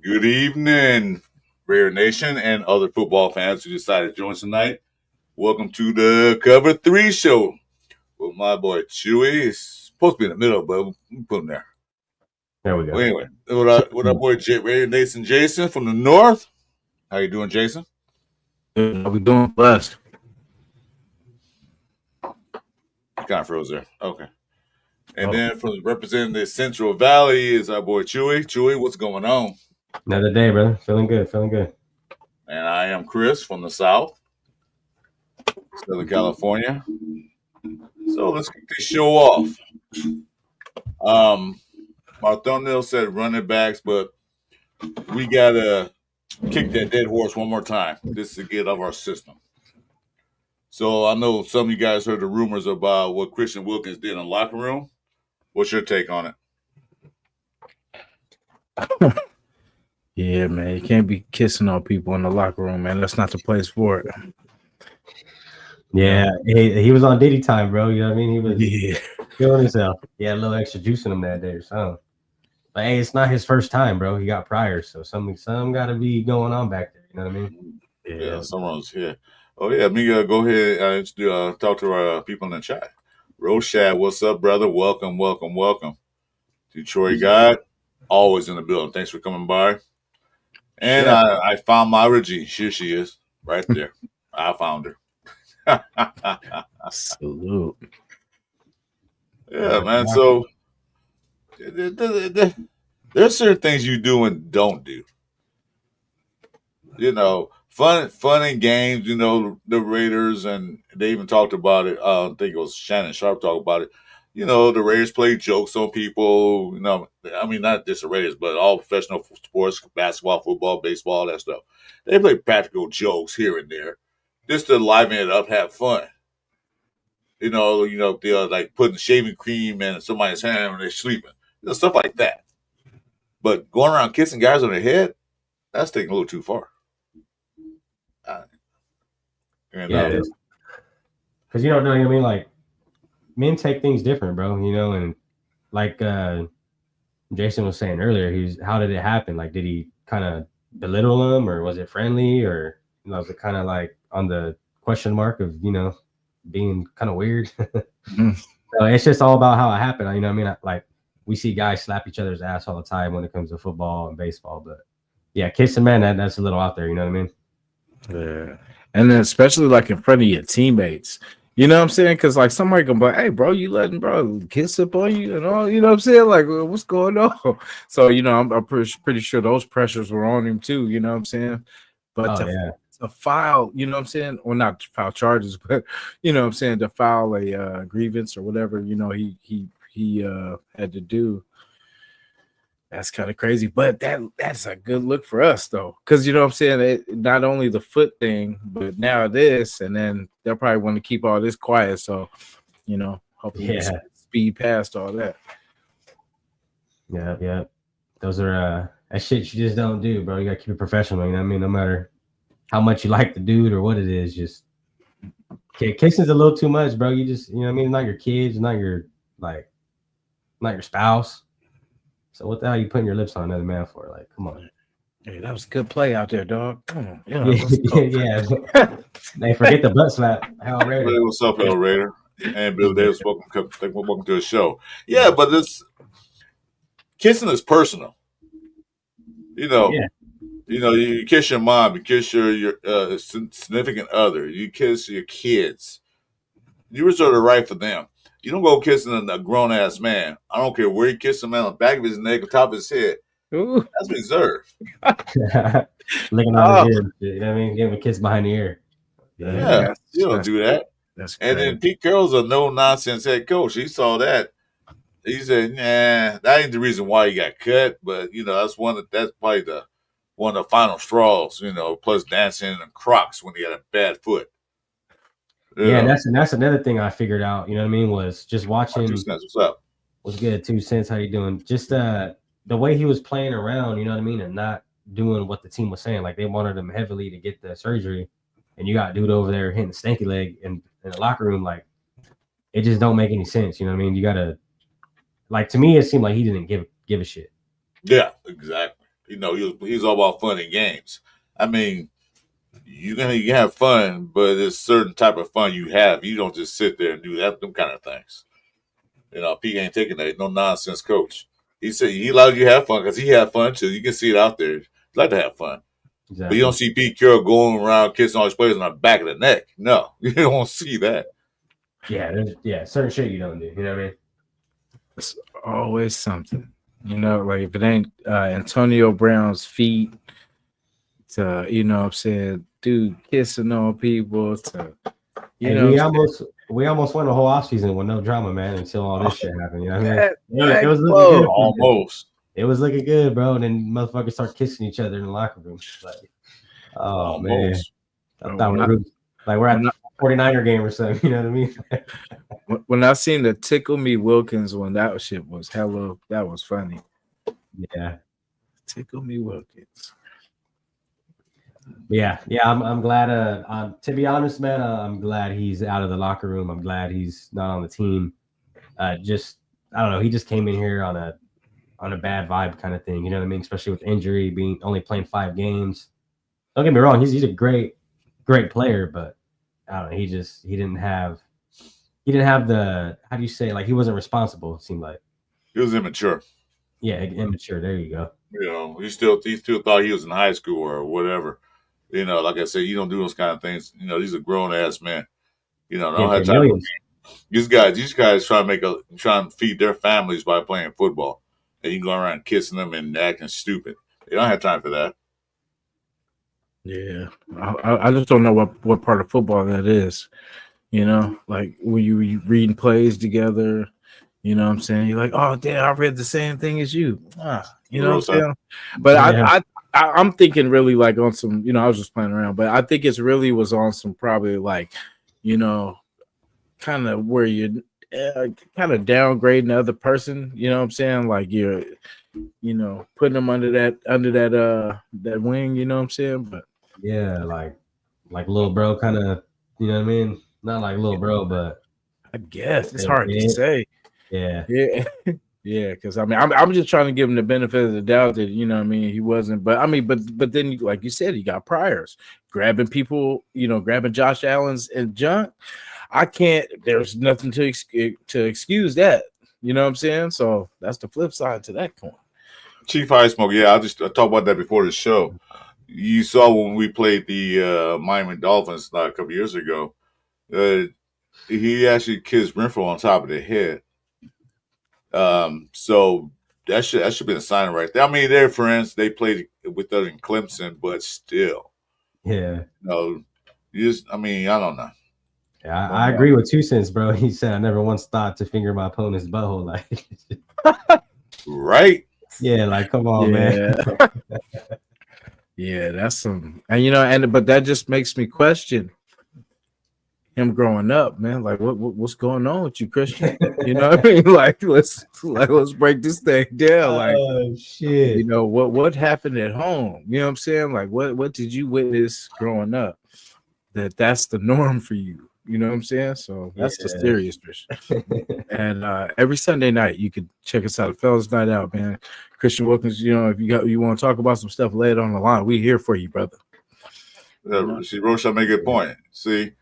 Good evening, Raider Nation and other football fans who decided to join us tonight. Welcome to the Cover 3 show with my boy Chuy. It's supposed to be in the middle, but we put him there. There we go. Well, anyway, with our boy Raider Nation Jasin from the north. How you doing, Jasin? How we doing? Blessed. You kind of froze there. Okay. And then from representing the Central Valley is our boy Chuy. Chuy, what's going on? Another day, brother. Feeling good. And I am Chris from the South, Southern California. So let's kick this show off. My thumbnail said running backs, but we got to kick that dead horse one more time. This is to get out of our system. So I know some of you guys heard the rumors about what Christian Wilkins did in the locker room. What's your take on it? Yeah, man. You can't be kissing on people in the locker room, man. That's not the place for it. Yeah, he was on Diddy time, bro. You know what I mean? He was feeling himself. He had a little extra juice in him that day or something. But hey, it's not his first time, bro. He got prior, so some got to be going on back there. You know what I mean? Yeah, someone's here. Oh yeah, me go ahead and talk to our people in the chat. Roshad, what's up, brother? Welcome. Detroit God, always in the building. Thanks for coming by. And I found my Reggie. Here she is, right there. I found her. Salute. Yeah, man. So there's certain things you do and don't do. You know, fun and games. You know, the Raiders, and they even talked about it. I think it was Shannon Sharp talked about it. You know, the Raiders play jokes on people. You know, I mean, not just the Raiders, but all professional sports, basketball, football, baseball, that stuff. They play practical jokes here and there, just to liven it up, have fun. You know, they're like putting shaving cream in somebody's hand when they're sleeping. You know, stuff like that. But going around kissing guys on the head, that's taking a little too far. Because you don't know what I mean, like. Men take things different, bro, you know, and like Jason was saying earlier, how did it happen? Like, did he kind of belittle him, or was it friendly, or was it kind of like on the question mark of, you know, being kind of weird? So it's just all about how it happened. You know what I mean? Like, we see guys slap each other's ass all the time when it comes to football and baseball, but yeah, kissing, man, that's a little out there, you know what I mean? Yeah. And then especially like in front of your teammates. You know what I'm saying? Because, like, somebody can be like, hey, bro, you letting bro kiss up on you and all? You know what I'm saying? Like, what's going on? So, you know, I'm pretty sure those pressures were on him, too. You know what I'm saying? But to file, you know what I'm saying? Or not to file charges, but, you know what I'm saying, to file a grievance or whatever, you know, he had to do. That's kind of crazy, but that's a good look for us, though, because you know what I'm saying. Not only the foot thing, but now this, and then they'll probably want to keep all this quiet. So, you know, hopefully speed past all that. Yeah. Those are that shit you just don't do, bro. You gotta keep it professional. You know what I mean? No matter how much you like the dude or what it is, just kissing's a little too much, bro. You just, you know what I mean? Not your kids, not your spouse. So what the hell are you putting your lips on another man for? Like, come on. Hey, that was a good play out there, dog. Come on. Yeah. Hey, forget the butt slap. Hal Raider. Hey, what's up, Hal Raider? And Bill Davis, welcome to the show. Yeah, but kissing is personal. You know, you kiss your mom, you kiss your significant other, you kiss your kids. You reserve the right for them. You don't go kissing a grown-ass man. I don't care where you kiss him, on the back of his neck, or top of his head. Ooh. That's reserved. Licking on his ear. You know what I mean? Give him a kiss behind the ear. Yeah. You don't do that. That's And then crazy. Pete Carroll's a no nonsense head coach. He saw that. He said, "Nah, that ain't the reason why he got cut, but that's probably one of the final straws. Plus dancing in Crocs when he had a bad foot. Yeah, You that's another thing I figured out. You know what I mean? Was just Two watching. cents. What's up? What's good? 2 cents. How you doing? Just the way he was playing around. You know what I mean? And not doing what the team was saying. Like they wanted him heavily to get the surgery, and you got dude over there hitting stanky leg in the locker room. Like it just don't make any sense. You know what I mean? You gotta like to me, it seemed like he didn't give a shit. Yeah, exactly. He's all about fun and games. I mean, you can have fun, but there's certain type of fun you have. You don't just sit there and do them kind of things. Pete ain't taking that. No nonsense coach. He said he allowed you to have fun because he had fun too. You can see it out there. He like to have fun. Exactly. But you don't see Pete Carroll going around kissing all his players on the back of the neck. No, you don't see that. Yeah, certain shit you don't do. You know what I mean? It's always something. Like if it ain't Antonio Brown's feet to, what I'm saying, dude kissing on people to, we almost went a whole offseason with no drama, man, until all this shit happened. You know what I mean? It was looking good. Almost. It was looking good, bro. And then motherfuckers start kissing each other in the locker room. Like, oh, man. I thought we're at the 49er game or something. You know what I mean? When I seen the Tickle Me Wilkins one, that shit was that was funny. Yeah. Tickle Me Wilkins. Yeah. I'm glad. To be honest, man, I'm glad he's out of the locker room. I'm glad he's not on the team. I don't know. He just came in here on a bad vibe kind of thing. You know what I mean? Especially with injury, being only playing 5 games. Don't get me wrong. He's a great player, but I don't know. He didn't have the, how do you say, like he wasn't responsible. It seemed like he was immature. Yeah, immature. There you go. He still thought he was in high school or whatever. Like I said, you don't do those kind of things. These are grown ass men. Don't have time. These guys trying to feed their families by playing football, and you go around kissing them and acting stupid. They don't have time for that. Yeah, I just don't know what part of football that is. Like when you reading plays together. You know what I'm saying? You're like, oh damn, I read the same thing as you. You know what I'm saying? But I'm thinking really like on some, I was just playing around, but I think it's really was on some probably like, kind of where you're kind of downgrading the other person. You know what I'm saying? Like you're, putting them under that wing. You know what I'm saying? But yeah, like little bro, kind of. You know what I mean? Not like little bro, but I guess it's hard to say. Yeah. Yeah, because I mean, I'm just trying to give him the benefit of the doubt that he wasn't. But I mean, but then, like you said, he got priors, grabbing people, grabbing Josh Allen's and junk. I can't. There's nothing to excuse that. You know what I'm saying? So that's the flip side to that coin. Chief High Smoke. Yeah, I talked about that before the show. You saw when we played the Miami Dolphins a couple years ago. He actually kissed Renfro on top of the head. So that should be a sign right there. I mean, they're friends. They played with us in Clemson, but still, yeah. I don't know. Yeah, I agree with 2 cents, bro. He said, "I never once thought to finger my opponent's butthole." Like, right? Yeah, like, come on, man. Yeah, that's some, and but that just makes me question him growing up, man. Like, what's going on with you, Christian? You know what I mean? Like, let's break this thing down. Like, oh shit. What happened at home? You know what I'm saying? Like, what did you witness growing up that's the norm for you? You know what I'm saying? So that's the serious Christian. And every Sunday night you could check us out, Fellas Night Out, man. Christian Wilkins, if you want to talk about some stuff, lay it on the line. We here for you, brother. See, Rocha made a good point. See,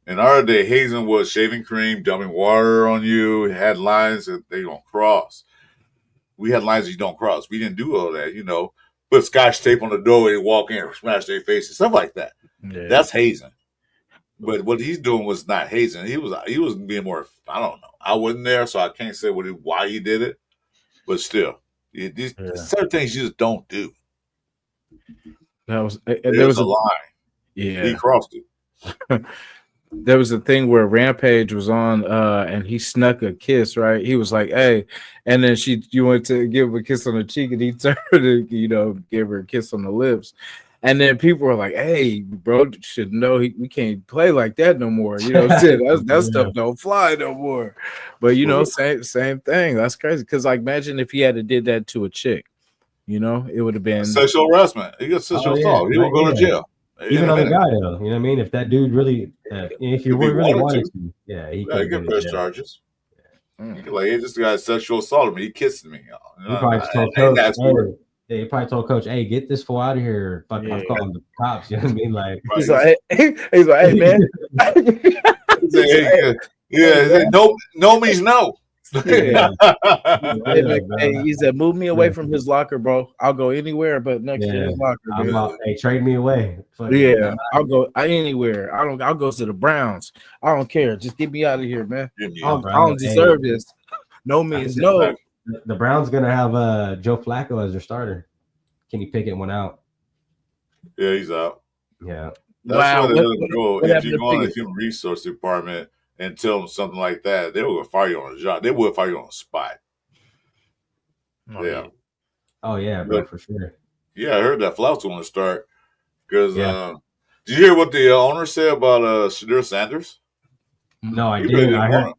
in our day, hazing was shaving cream, dumping water on you. It had lines that they don't cross. We had lines that you don't cross. We didn't do all that, Put scotch tape on the door and walk in, smash their faces, stuff like that. Yeah. That's hazing. But what he's doing was not hazing. He was being more. I don't know. I wasn't there, so I can't say why he did it. But still, certain things you just don't do. There was a line. Yeah, he crossed it. there was a thing where Rampage was on, and he snuck a kiss, right? He was like, "Hey," and then you went to give him a kiss on the cheek, and he turned to, give her a kiss on the lips, and then people were like, "Hey, bro, should know we can't play like that no more." You know what I'm saying? That stuff don't fly no more. But same thing. That's crazy. Because like, imagine if he had did that to a chick. It would have been sexual harassment. He got sexual assault. He will go to jail. Even on the guy, though, you know what I mean? If that dude really, if you really wanted to, he can press charges. Yeah. You can like, hey, this guy sexual assaulted me. He kissed me. He probably told coach, "Hey, get this fool out of here." Fuck, I'm calling the cops. You know what I mean? Like, he's like, "Hey, man." No means no. Hey, he said, "Move me away from his locker, bro. I'll go anywhere but next to his locker." Hey, trade me away. I'll go anywhere. I'll go to the Browns. I don't care. Just get me out of here, man. I don't deserve this. No means no. The Browns gonna have Joe Flacco as their starter. Kenny Pickett went out. Yeah, he's out. Yeah. That's why they let him go. If you go on the human resource department and tell them something like that, they will fire you on the job. They will fire you on the spot. Yeah. Oh yeah, bro, for sure. Yeah, I heard that Flout's going to start because. Did you hear what the owner said about Shedeur Sanders? No, I didn't. I heard.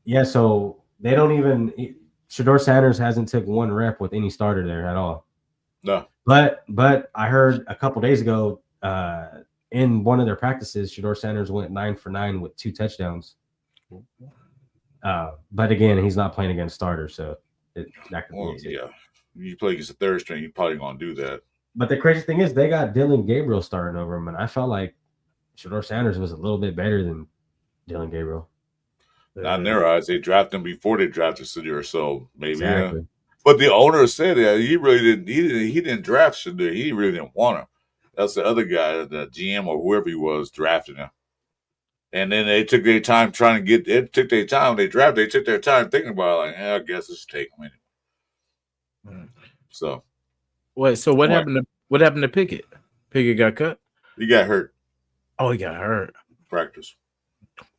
Yeah, so they don't even. Shedeur Sanders hasn't took one rep with any starter there at all. No. But I heard a couple days ago in one of their practices, Shedeur Sanders went 9 for 9 with 2 touchdowns. But again, he's not playing against starters, so that could be it. Yeah. You play against a third string, you're probably going to do that. But the crazy thing is, they got Dylan Gabriel starting over him, and I felt like Shedeur Sanders was a little bit better than Dylan Gabriel. Not in their eyes. They drafted him before they drafted Shedeur, so maybe. Exactly. Yeah. But the owner said that he really didn't. He didn't draft Shedeur. He really didn't want him. That's the other guy, the GM or whoever he was, drafted him. And then they took their time trying to get. It took their time. They drafted. They took their time thinking about it. Like, I guess let's take him anyway. So. Wait. So what happened to Pickett? Pickett got cut. He got hurt. Oh, he got hurt. Practice.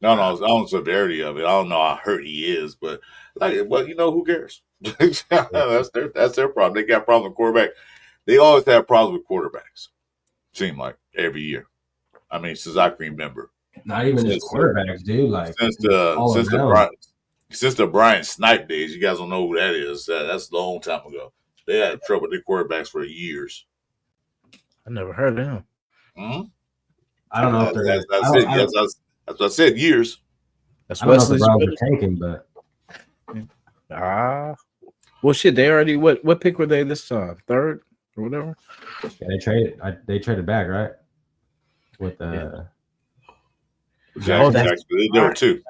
I don't know the severity of it. I don't know how hurt he is, but who cares? That's their problem. They got problems with quarterback. They always have problems with quarterbacks. Seem like every year. I mean, since I can remember. Not even just quarterbacks, dude. Like since the Brian Snipe days, you guys don't know who that is. That's a long time ago. They had trouble with their quarterbacks for years. I never heard of him. Mm-hmm. I don't know if they're. That's what I said. Years. That's what the Browns are tanking, but. Well, shit. They already what pick were they this time? Third or whatever. Yeah, they traded back, right? With Jacksonville. They were 2.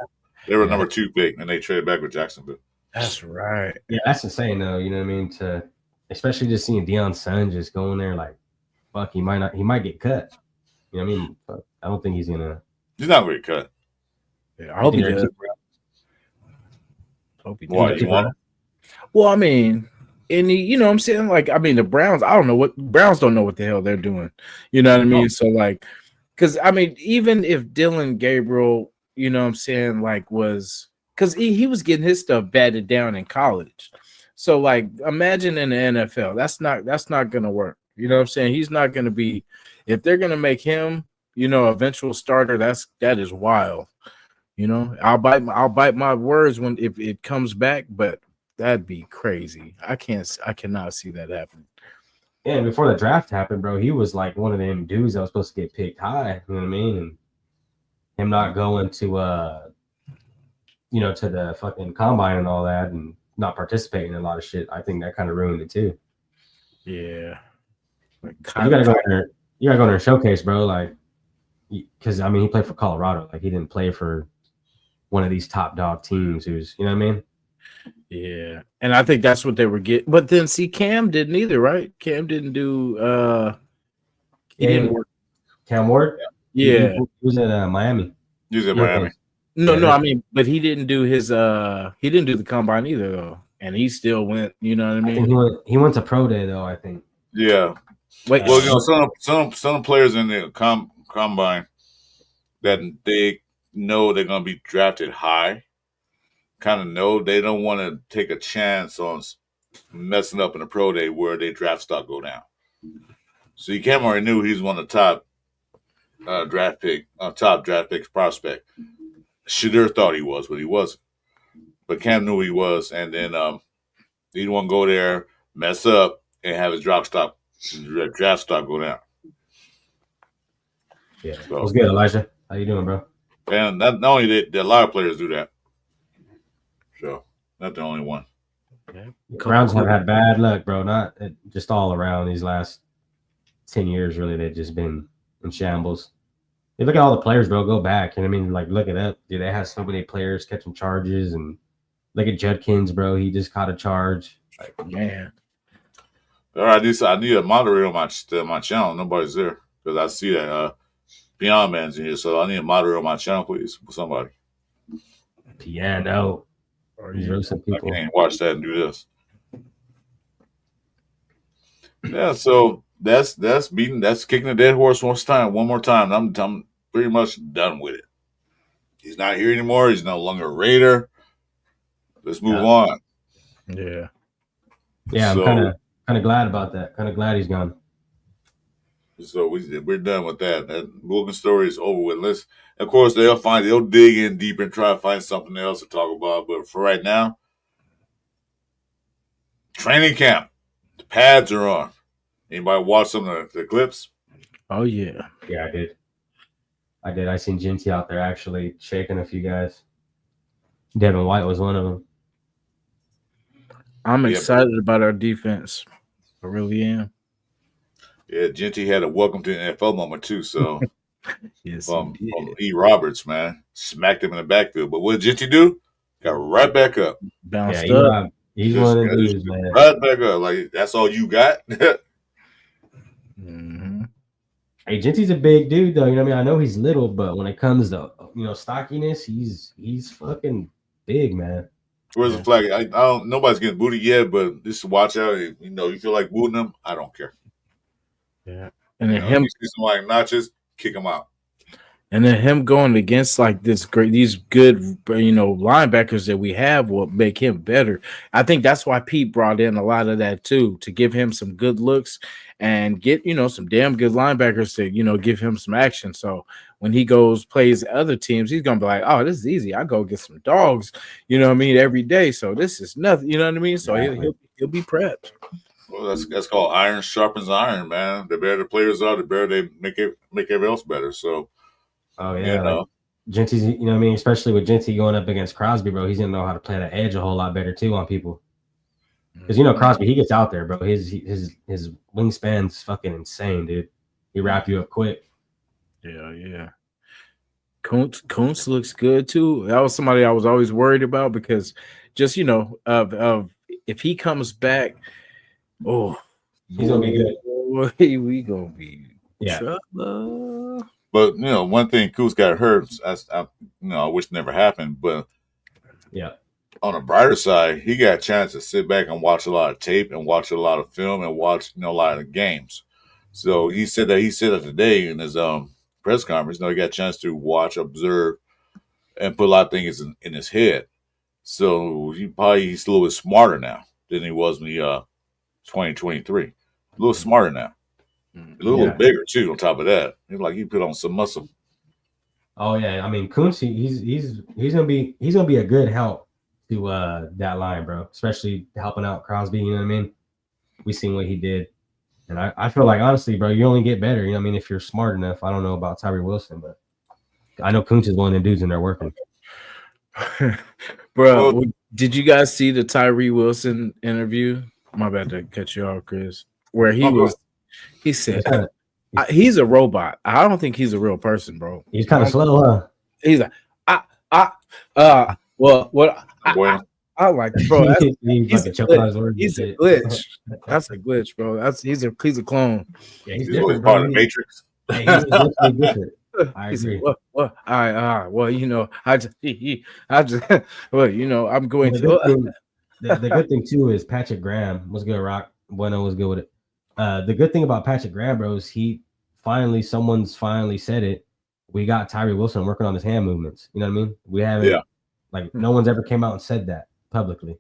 They were number 2 pick, and they traded back with Jacksonville. That's right. Yeah, that's insane, though. You know what I mean? Especially just seeing Deion Sanders just going there, like, fuck, he might get cut. You know what I mean? But I don't think he's gonna. He's not going to get cut. Yeah, I hope he does. Why you want him? Well, I mean, you know what I'm saying? Like, I mean, the Browns, Browns don't know what the hell they're doing. You know what I mean? So, like, because, I mean, even if Dylan Gabriel, you know what I'm saying, like, was – because he was getting his stuff batted down in college. So, like, imagine in the NFL. That's not going to work. You know what I'm saying? He's not going to be – if they're going to make him, you know, eventual starter, that is wild. You know, I'll bite my words if it comes back, but that'd be crazy. I cannot see that happening. Yeah, and before the draft happened, bro, he was like one of them dudes that was supposed to get picked high. You know what I mean? And him not going to to the fucking combine and all that, and not participating in a lot of shit. I think that kind of ruined it too. Yeah, you gotta go there. You gotta go there and showcase, bro. Like, because I mean, he played for Colorado. Like, he didn't play for one of these top dog teams who's, you know what I mean? Yeah. And I think that's what they were getting. But then see, Cam didn't either, right? Cam didn't do he didn't work. Cam Ward? Yeah. He was at Miami. He was at Miami. No, I mean, but he didn't do he didn't do the combine either though. And he still went, you know what I mean? I think he went to pro day though, I think. Yeah. Well, you know, some players in the combine that they know they're going to be drafted high, kind of know they don't want to take a chance on messing up in the pro day where their draft stock go down. So Cam already knew he's one of the top draft picks prospect. Shadur thought he was, but he wasn't. But Cam knew he was, and then he didn't want to go there, mess up, and have his draft stock go down. Yeah, so, what's good, Elijah? How you doing, bro? And not only that, a lot of players do that. So not the only one. Browns have had bad luck, bro. Not just all around these last 10 years, really. They've just been in shambles. You look at all the players, bro. Go back, and I mean, like, look it up. Dude, they have so many players catching charges, and look at Judkins, bro. He just caught a charge. Like, man. All right, I need a moderator on my channel. Nobody's there because I see that Beyond Man's in here, so I need a moderator on my channel, please, for somebody. Piano. Or some people. I can't watch that and do this. Yeah, so that's kicking a dead horse one more time. I'm pretty much done with it. He's not here anymore. He's no longer a Raider. Let's move on. Yeah. Yeah, I'm kind of glad about that. Kind of glad he's gone. So we're done with that. That Wilkins story is over with. Of course, they'll dig in deep and try to find something else to talk about. But for right now, training camp. The pads are on. Anybody watch some of the clips? Oh yeah. Yeah, I did. I seen Jeanty out there actually shaking a few guys. Devin White was one of them. I'm excited about our defense. I really am. Yeah, Jeanty had a welcome to the NFL moment too. So, yes, from E. Roberts, man, smacked him in the backfield. But what did Jeanty do? Got right back up, bounced up. He's one of the dudes, man. Right back up, like that's all you got. Mm-hmm. Hey, Jeanty's a big dude, though. You know what I mean? I know he's little, but when it comes to stockiness, he's fucking big, man. Where's the flag? I don't. Nobody's getting booted yet, but just watch out. You feel like booting them. I don't care. Yeah, and then him, you see somebody notches, kick him out. And then him going against like these good, linebackers that we have will make him better. I think that's why Pete brought in a lot of that too, to give him some good looks and get, some damn good linebackers to, give him some action. So when he plays other teams, he's going to be like, oh, this is easy. I go get some dogs, every day. So this is nothing, you know what I mean? So he'll be prepped. Well, that's called iron sharpens iron, man. The better the players are, the better they make everyone else better. So, oh yeah, like Jeanty's, especially with Jeanty going up against Crosby, bro. He's gonna know how to play that edge a whole lot better too on people. Because Crosby, he gets out there, bro. His wingspan's fucking insane, dude. He wrap you up quick. Yeah. Kuntz looks good too. That was somebody I was always worried about because just of if he comes back. Oh, he's gonna be good. We gonna be trouble. But one thing, Kuz got hurt. I wish never happened. But yeah, on the brighter side, he got a chance to sit back and watch a lot of tape and watch a lot of film and watch a lot of games. So he said that today in his press conference. He got a chance to watch, observe, and put a lot of things in his head. So he's a little bit smarter now than he was when he 2023. A little smarter now. A little bigger too. On top of that, he put on some muscle. Oh yeah, I mean Kuntz, he's gonna be a good help to that line, bro. Especially helping out Crosby. You know what I mean? We seen what he did, and I feel like honestly, bro, you only get better. You know what I mean? If you're smart enough. I don't know about Tyree Wilson, but I know Kuntz is one of the dudes in there working. Bro, did you guys see the Tyree Wilson interview? My bad to cut you off, Chris. Where he said he's a robot. I don't think he's a real person, bro. He's kind of slow, huh? He's like, I like, bro. He's a glitch. That's a glitch, bro. He's a clone. Yeah, he's different, part of the Matrix. Yeah, he's different. I agree. What? I just I'm going to. The good thing too is Patrick Graham was good. Rock Bueno was good with it. The good thing about Patrick Graham, bro, is someone's finally said it. we got Tyree Wilson working on his hand movements. You know what I mean? We haven't no one's ever came out and said that publicly.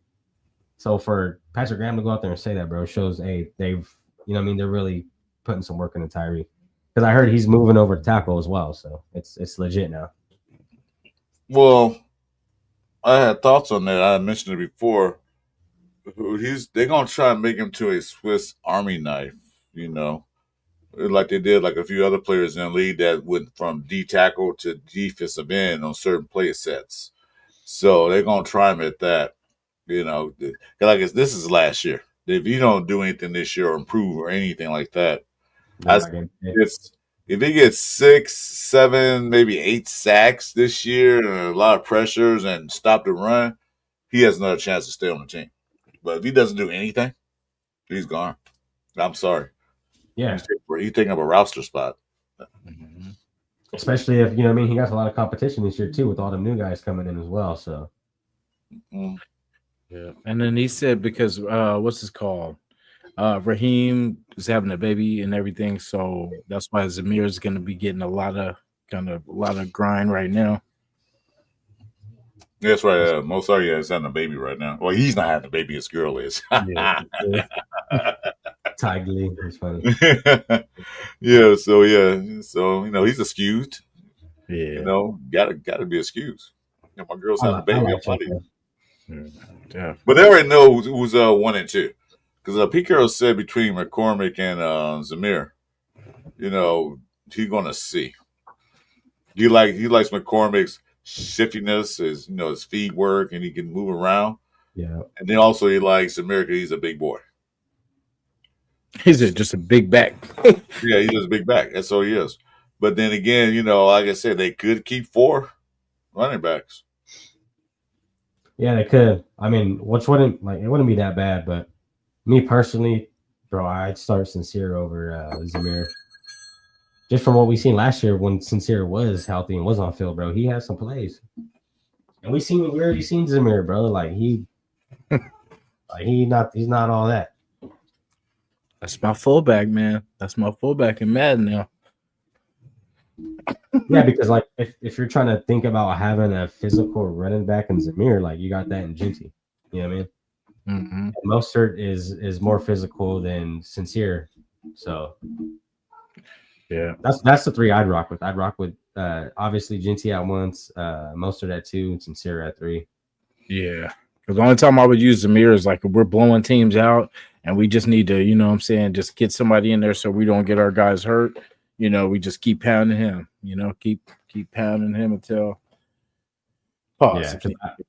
So for Patrick Graham to go out there and say that, bro, shows they've you know what I mean, they're really putting some work into Tyree. Because I heard he's moving over to tackle as well, so it's legit now. Well, I had thoughts on that. I mentioned it before. They're gonna try and make him to a Swiss Army knife, you know, like they did like a few other players in the league that went from D tackle to defensive end on certain play sets. So they're gonna try him at that, you know. Like this is last year. If you don't do anything this year or improve or anything like that, it's if he gets 6, 7, maybe 8 sacks this year and a lot of pressures and stop the run, he has another chance to stay on the team. But if he doesn't do anything, he's gone. I'm sorry. Yeah. He's taking up a roster spot. Especially if, you know what I mean, he got a lot of competition this year, too, with all the new guys coming in as well. So, yeah. And then he said because, what's his called? Raheem is having a baby and everything. So that's why Zamir is going to be getting a lot of grind right now. That's right. Most likely he's having a baby right now. Well, he's not having a baby. His girl is. yeah. Tightly. It's funny. Yeah. So, you know, he's excused. Yeah. You know, gotta be excused. You know, my girl's having a baby. Yeah. But they already know who's 1 and 2. Because Pete Carroll said between McCormick and Zamir, you know, he's going to see. He likes McCormick's shiftiness, his feet work, and he can move around. Yeah. And then also he likes America. He's a big boy. He's just a big back. Yeah, he's just a big back. That's all he is. But then again, you know, like I said, they could keep 4 running backs. Yeah, they could. I mean, it wouldn't be that bad, but me personally, bro, I'd start Sincere over Zamir. Just from what we seen last year when Sincere was healthy and was on field, bro, he had some plays. And we already seen Zamir, bro. Like he's not all that. That's my fullback, man. That's my fullback in Madden now. Yeah, because like if you're trying to think about having a physical running back in Zamir, like you got that in Jeanty. You know what I mean? Mm-hmm. And Mostert is more physical than Sincere. So yeah, that's the 3 I'd rock with. I'd rock with obviously Jeanty at 1, Mostert at 2, and Sincere at 3. Yeah. Because the only time I would use Zamir is like if we're blowing teams out and we just need to, you know what I'm saying, just get somebody in there so we don't get our guys hurt. You know, we just keep pounding him, you know, keep pounding him until pause.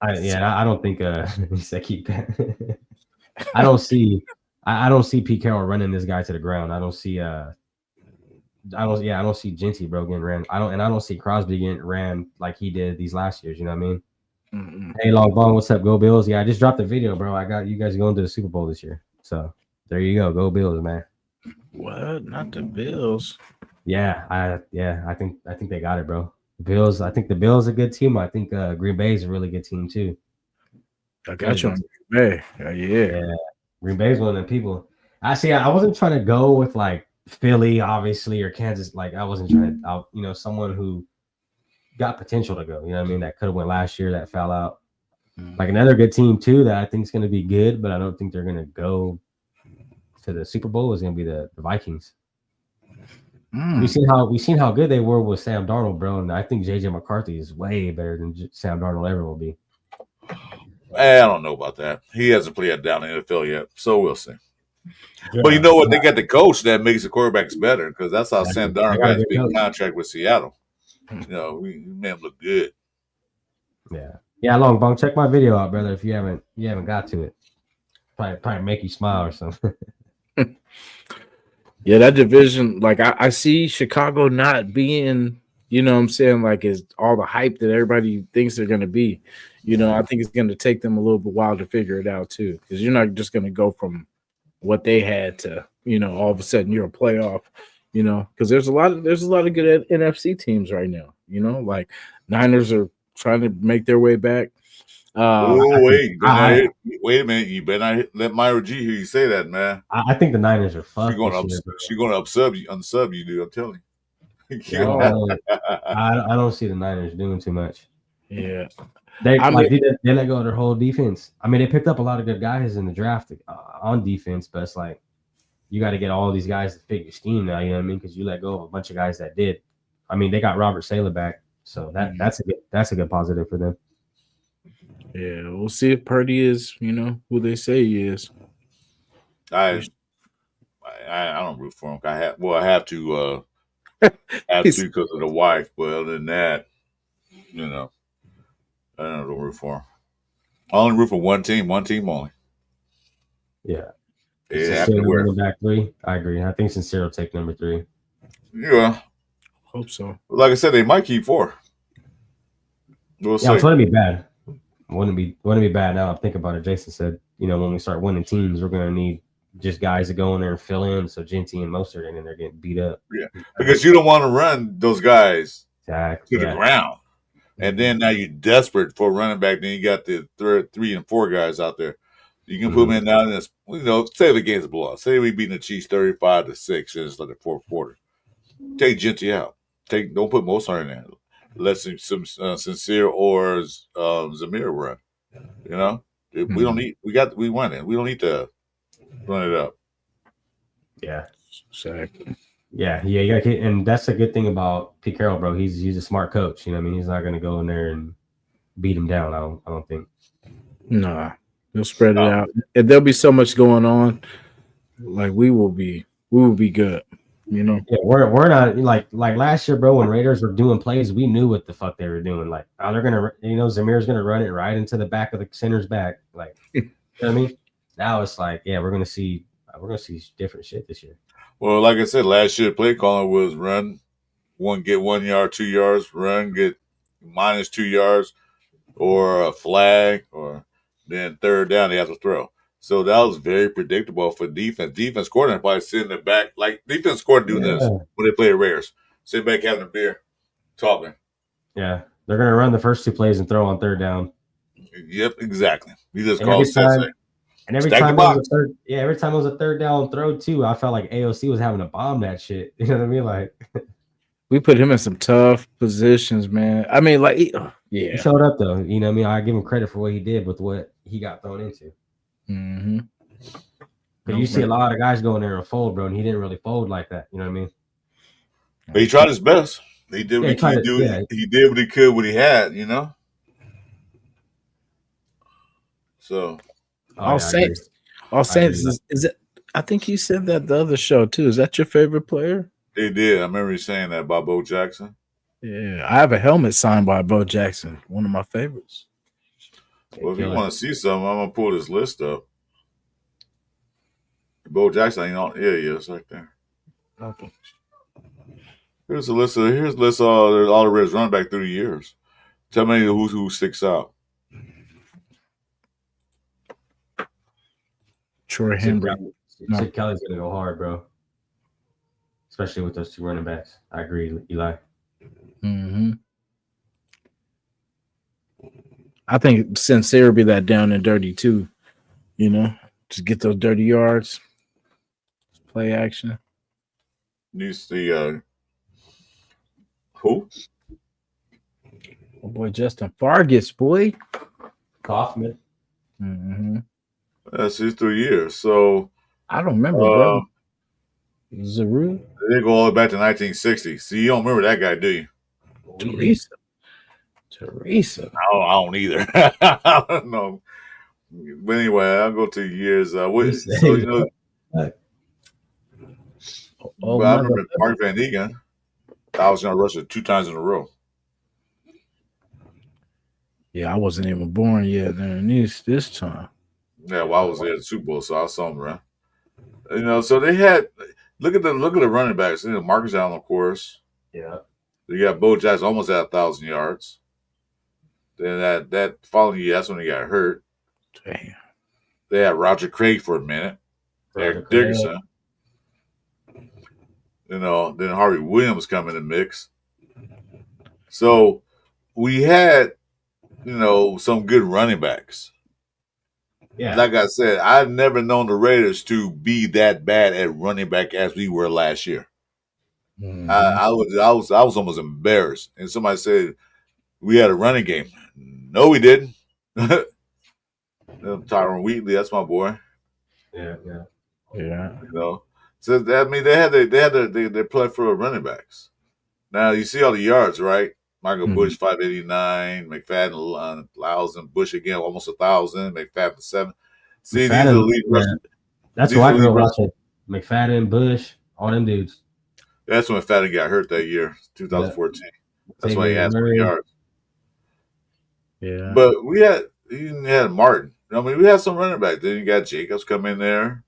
Yeah, I don't think he said keep I don't see Pete Carroll running this guy to the ground. I don't see Jeanty, bro, getting ran. I don't see Crosby getting ran like he did these last years, you know what I mean? Mm-hmm. Hey, Long Bong, what's up? Go Bills. Yeah, I just dropped the video, bro. I got you guys going to the Super Bowl this year. So there you go. Go Bills, man. What? Not the Bills. Yeah, I think they got it, bro. Bills. I think the Bills are a good team. I think Green Bay is a really good team too. I got you on Green Bay. Yeah. Green Bay's one of them people. I wasn't trying to go with like Philly, obviously, or Kansas. Like I wasn't trying to, someone who got potential to go. You know what I mean? That could have went last year. That fell out. Mm-hmm. Like another good team too that I think is going to be good, but I don't think they're going to go to the Super Bowl. Is going to be the Vikings. We've seen how good they were with Sam Darnold, bro, and I think JJ McCarthy is way better than Sam Darnold ever will be. I don't know about that. He hasn't played down in the NFL yet, so we'll see. Yeah. But you know what? They got the coach that makes the quarterbacks better because that's how Sam Darnold got his big contract with Seattle. You know, we made him look good. Yeah. Long Bong, check my video out, brother. If you haven't got to it, probably make you smile or something. Yeah, that division, like I see Chicago not being, you know what I'm saying, like is all the hype that everybody thinks they're going to be. You know, I think it's going to take them a little bit while to figure it out too, because you're not just going to go from what they had to, you know, all of a sudden you're a playoff, you know, because there's a lot of good NFC teams right now. You know, like Niners are trying to make their way back. Wait a minute! You better not let Myra G hear you say that, man. I think the Niners are fucked. She's going to unsub you, dude. I'm telling Yeah, I don't see the Niners doing too much. Yeah, They let go of their whole defense. I mean, they picked up a lot of good guys in the draft on defense, but it's like you got to get all these guys to fit your scheme now. You know what I mean? Because you let go of a bunch of guys that did. I mean, they got Robert Saleh back, so that's a good positive for them. Yeah, we'll see if Purdy is, who they say he is. I don't root for him. I have to because of the wife. But other than that, I don't root for him. I only root for one team only. Yeah. After back 3. I agree. I think Sincere will take number 3. Yeah. Hope so. Like I said, they might keep 4. We'll see. It wouldn't be bad. Wouldn't be bad. Now I'm thinking about it. Jason said, when we start winning teams, we're gonna need just guys to go in there and fill in. So Jeanty and Mostert, and then they're getting beat up. Yeah, because you don't want to run those guys to the ground, and then now you're desperate for a running back. Then you got the 3 and 4 guys out there. You can put them in now. And say the game's a blowout. Say we beat the Chiefs 35-6, and it's like the fourth quarter. Take Jeanty out. Don't put Mostert in there. Let some Sincere or Zamir run. We don't need. We won it. We don't need to run it up. Yeah, exactly. Yeah. You got, and that's a good thing about Pete Carroll, bro. He's a smart coach. You know what I mean? He's not going to go in there and beat him down. I don't think. Nah, he'll spread it out. And there'll be so much going on. Like we will be good. Yeah, we're not like last year, bro. When Raiders were doing plays, we knew what the fuck they were doing. Like, they're gonna, Zamir's gonna run it right into the back of the center's back. Like, you know what I mean? Now it's like, we're gonna see different shit this year. Well, like I said, last year play calling was run, get 1 yard, 2 yards, run, get -2 yards, or a flag, or then third down they have to throw. So that was very predictable for defense. Defense coordinator probably sitting in the back, like defense coordinator doing this when they play the Raiders. Sitting back having a beer, talking. Yeah, they're gonna run the first 2 plays and throw on third down. Yep, exactly. You just call it. And every time it was a third down throw too, I felt like AOC was having to bomb that shit. You know what I mean? Like, we put him in some tough positions, man. I mean, like, he showed up though. You know what I mean? I give him credit for what he did with what he got thrown into. Mm-hmm. But you see a lot of guys going there and fold, bro, and he didn't really fold like that. You know what I mean? But he tried his best. He did what he could do. He did what he could, what he had. So, All Saints is it? I think you said that the other show too. Is that your favorite player? They did. I remember you saying that about Bo Jackson. Yeah, I have a helmet signed by Bo Jackson. One of my favorites. Well, if you want to see something, I'm gonna pull this list up. Bo Jackson ain't on. Yeah, it's right there. Okay. Here's a list of all the Reds running back through the years. Tell me who sticks out. Troy Henry. Sid Kelly's gonna go hard, bro. Especially with those 2 running backs. I agree, Eli. Mm-hmm. I think Sincere will be that down and dirty too. Just get those dirty yards. Play action. You see who? Oh boy, Justin Fargas, boy. Kaufman. Mm-hmm. That's his 3 years. So I don't remember, bro. Zaru? They go all the way back to 1960. See, you don't remember that guy, do you? Teresa. I don't either. I don't know. But anyway, I'll go to years. I remember Mark Van Egan, 1,000-yard rusher 2 times in a row. Yeah, I wasn't even born yet then this time. Yeah, well, I was there at the Super Bowl, so I saw him around. So they had look at the running backs. Marcus Allen, of course. Yeah. You got Bo Jackson almost at 1,000 yards. Then that following year, that's when he got hurt. Damn. They had Roger Craig for a minute. Eric Dickerson. Then Harvey Williams come in the mix. So we had, some good running backs. Yeah. Like I said, I've never known the Raiders to be that bad at running back as we were last year. I was almost embarrassed. And somebody said we had a running game. No, we didn't. Tyron Wheatley, that's my boy. Yeah. You know, so I mean they play for running backs. Now you see all the yards, right? Michael Bush 589, McFadden 1,000, Bush again almost 1,000, McFadden 7. See, these are the lead rushers. That's what I grew up watching. McFadden, Bush, all them dudes. That's when McFadden got hurt that year, 2014. Yeah. That's why he had some yards. Yeah, but we had Martin. I mean, we had some running backs. Then you got Jacobs come in there.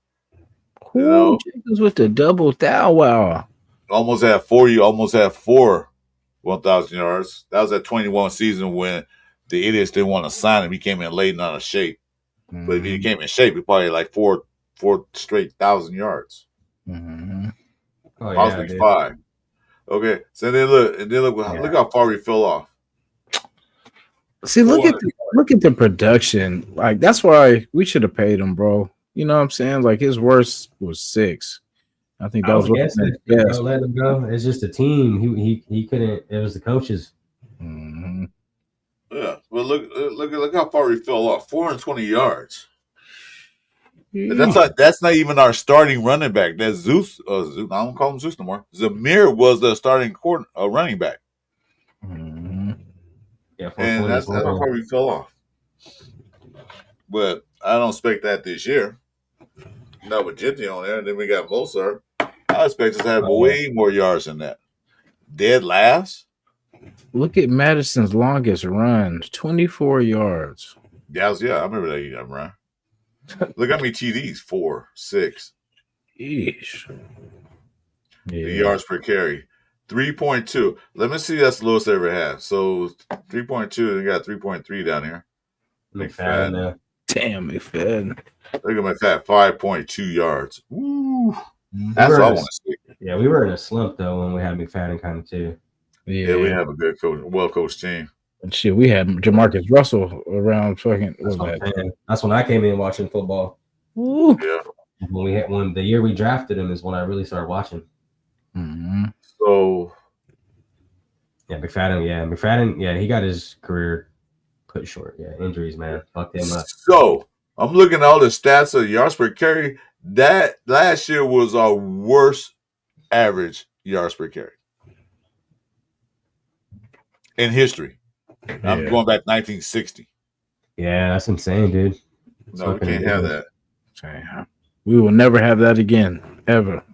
Jacobs with the double wow. Almost had 4 1,000 yards. That was that 21 season when the idiots didn't want to sign him. He came in late and out of shape. But if he came in shape, he probably had like four straight 1,000 yards. Possibly 5. Okay, so then look how far we fell off. See, look at the production. Like that's why we should have paid him, bro. You know what I'm saying? Like his worst was 6. I think that was best. Let him go. It's just a team. He couldn't. It was the coaches. Yeah, well look how far we fell off. 420 yards. That's not even our starting running back. That's Zeus. I don't call him Zeus no more. Zamir was the starting running back. Yeah, and that's how far we fell off. But I don't expect that this year. Not with Jeanty on there, and then we got Mozart. I expect us to have way more yards than that. Dead last. Look at Madison's longest run, 24 yards. Yeah, I remember that run. Look how many TDs, 4, 6. Yeesh. Yeah. The yards per carry, 3.2. Let me see that's the lowest I ever had. So 3.2, they got 3.3 down here. McFadden. Damn, McFadden. Look at McFadden, 5.2 yards. Woo. That's what I want to see. Yeah, we were in a slump though when we had McFadden kind of too. Yeah, we have a good coach, well-coached team. And shit, we had Jamarcus Russell around fucking. That's when I came in watching football. Ooh. Yeah. When the year we drafted him is when I really started watching. So. Yeah, McFadden. Yeah, he got his career put short. Yeah, injuries, man, fucked him up. So I'm looking at all the stats of yards per carry. That last year was our worst average yards per carry in history. Yeah. I'm going back 1960. Yeah, that's insane, dude. No, we can't have that. We will never have that again, ever.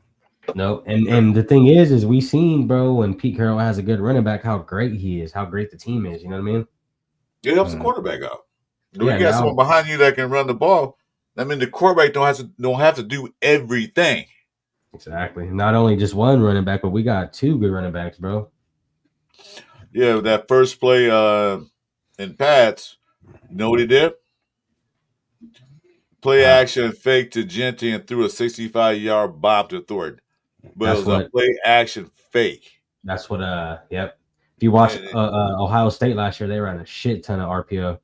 No, and the thing is we seen, bro, when Pete Carroll has a good running back, how great he is, how great the team is. You know what I mean? It helps the quarterback out. When you got someone behind you that can run the ball, I mean, the quarterback don't have to do everything. Exactly. Not only just one running back, but we got 2 good running backs, bro. Yeah, that first play in Pats, you know what he did? Play action fake to Jeanty and threw a 65-yard bomb to Thornton. But it was a play action fake. That's what yep. If you watch Ohio State last year, they ran a shit ton of RPO.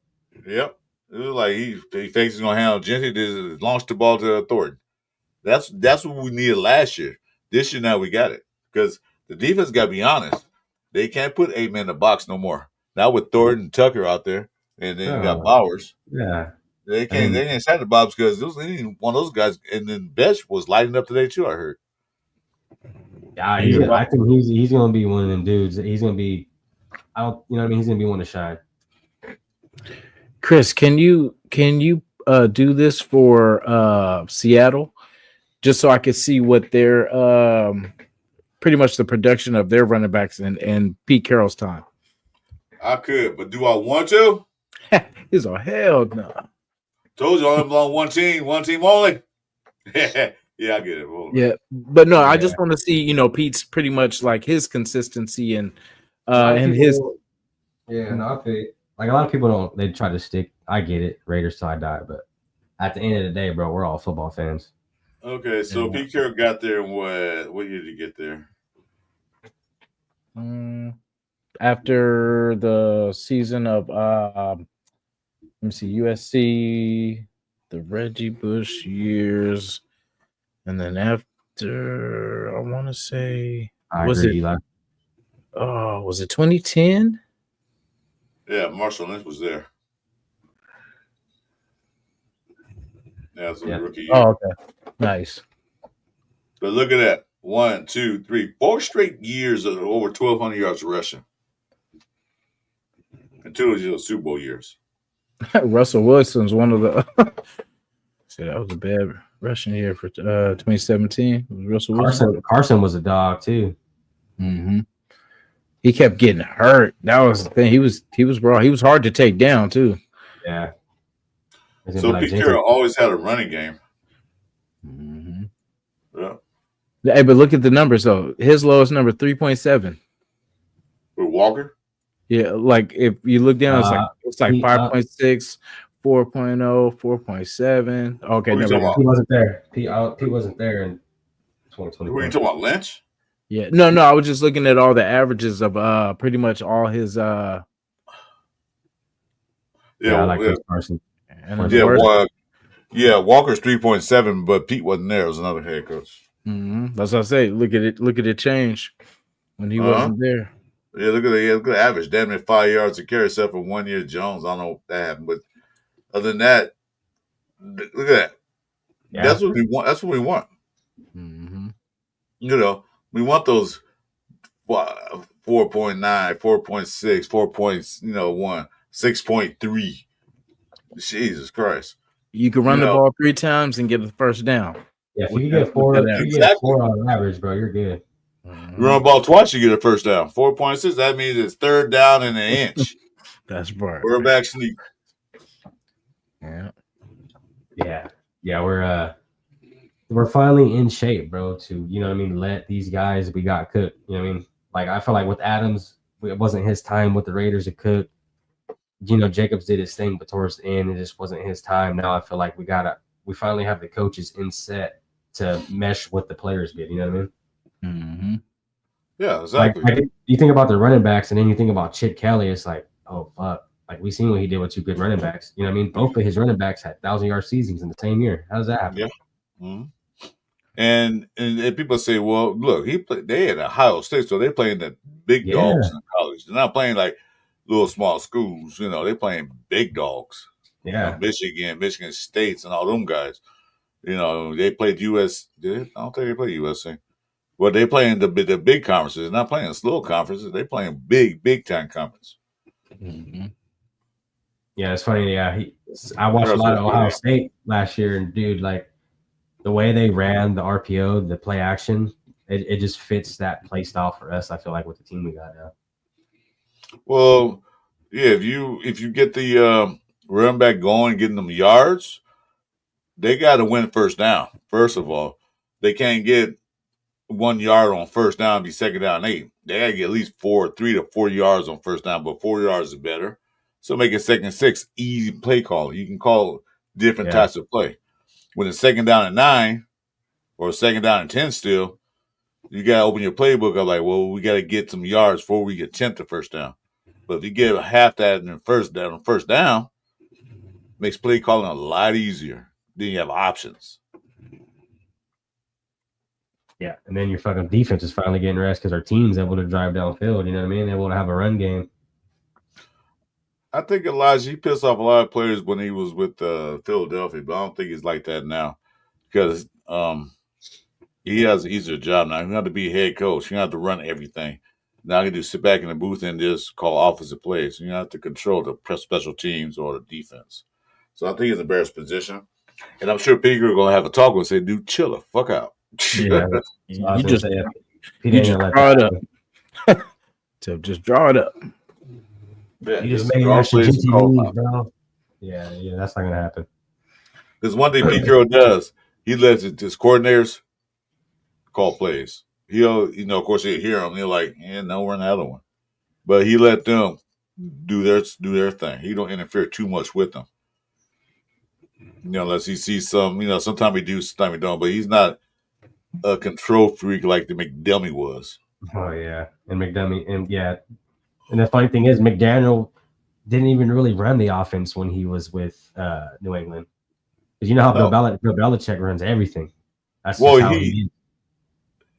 Yep. It was like he thinks he's gonna handle Jeanty, just launched the ball to Thornton. That's what we needed last year. This year now we got it. Because the defense gotta be honest. They can't put 8 men in the box no more. Now with Thornton and Tucker out there, and then you got Bowers. Yeah. Mm. They can't set the Bobs because one of those guys, and then Betch was lighting up today too, I heard. Yeah, I think he's gonna be one of them dudes. He's gonna be he's gonna be one to shine. Chris, can you do this for Seattle? Just so I could see what their pretty much the production of their running backs and Pete Carroll's time. I could, but do I want to? He's a hell no. Told you I belong one team only. Yeah, I get it. Yeah, but no, I just want to see, Pete's pretty much like his consistency and his. Yeah, no, I feel like a lot of people they try to stick. I get it, Raiders side die, but at the end of the day, bro, we're all football fans. Okay, so Pete Carroll got there in what year did he get there? After the season of let me see, USC, the Reggie Bush years, and then after I want to say I Was agree, it? Eli. Oh, was it 2010? Yeah, Marshall Lynch was there. Yeah, it's a rookie year. Oh, okay. Nice. But look at that. 1, 2, 3, 4 straight years of over 1,200 yards rushing. And 2 of those Super Bowl years. Russell Wilson's one of the. So that was a bad rushing year for 2017. It was Russell Wilson. Carson was a dog too. Mm-hmm. He kept getting hurt. That was the thing. He was raw. He was hard to take down too. Yeah. So Pete Carroll always had a running game. Mm-hmm. Yeah. Hey, but look at the numbers though. His lowest number 3.7. With Walker? Yeah, like if you look down, it's like 5.6, 4.0, 4.7. Okay, never. He wasn't there. He wasn't there in 2020. Who are you talking about, Lynch? Yeah, no. I was just looking at all the averages of pretty much all his. Yeah, I like Chris Carson. Walker's 3.7, but Pete wasn't there. It was another head coach. Mm-hmm. That's what I say. Look at it. Look at it change when he wasn't there. Yeah, look at the average. Damn near 5 yards a carry, except for 1 year Jones. I don't know what that happened, but other than that, look at that. Yeah. That's what we want. That's what we want. Mm-hmm. You know, we want those 4.9, 4.6, 4.1, 6.3. Jesus Christ. You can run the ball 3 times and get the first down. Yeah, if you get 4 on average, bro, you're good. You run the ball twice, you get a first down. 4.6, that means it's 3rd down and an inch. That's right. Quarterback sneak. Yeah. We're finally in shape, bro, to, you know what I mean, let these guys we got cooked. You know what I mean? Like, I feel like with Adams, it wasn't his time with the Raiders to cook. You know, Jacobs did his thing, but towards the end, it just wasn't his time. Now I feel like we finally have the coaches in set to mesh what the players get. You know what I mean? Mm-hmm. Yeah, exactly. Like, you think about the running backs, and then you think about Chip Kelly. It's like, oh fuck! Like we seen what he did with 2 good running backs. You know what I mean? Both of his running backs had 1,000-yard seasons in the same year. How does that happen? Yeah. Mm-hmm. And people say, well, look, they at Ohio State, so they're playing the big dogs in college. They're not playing like little small schools. You know, they're playing big dogs. Yeah, Michigan States, and all them guys. You know, they played US. I don't think they played USA. Well, they playing the big conferences. They're not playing slow conferences. They playing big time conference. Mm-hmm. Yeah, it's funny. Yeah, I watched a lot of Ohio State last year, and dude, like the way they ran the RPO, the play action, it just fits that play style for us. I feel like with the team we got now. Well, yeah, if you get the running back going, getting them yards, they got to win first down. First of all, they can't get 1 yard on first down and be 2nd down and 8. They got to get at least 3 to 4 yards on first down, but 4 yards is better. So make it 2nd and 6, easy play calling. You can call different types of play. When it's 2nd down and 9 or 2nd down and 10 still, you got to open your playbook up like, well, we got to get some yards before we get 10th to first down. But if you get half that in the first down, makes play calling a lot easier. Then you have options. Yeah, and then your fucking defense is finally getting rest because our team's able to drive downfield. You know what I mean? Able to have a run game. I think Elijah, he pissed off a lot of players when he was with Philadelphia, but I don't think he's like that now because he has an easier job now. He doesn't have to be head coach. He doesn't have to run everything. Now he can just sit back in the booth and just call offensive plays. You don't have to control the special teams or the defense. So I think he's in a better position. And I'm sure Peter going to have a talk with him and say, dude, chill the fuck out. Yeah, you just draw it up. So just draw it up. Yeah, you just made Ashton Jeanty leave, bro. Yeah, that's not gonna happen. There's one thing Pete Carroll does. He lets his coordinators call plays. He'll, of course, he'll hear them. They're like, no, we're in the other one. But he let them do their thing. He don't interfere too much with them. Unless he sees some, sometimes he do, sometimes he don't. But he's not a control freak like the McDummy was. Oh yeah, and McDummy, and the funny thing is, McDaniel didn't even really run the offense when he was with New England, because you know how Bill Belichick runs everything. That's how he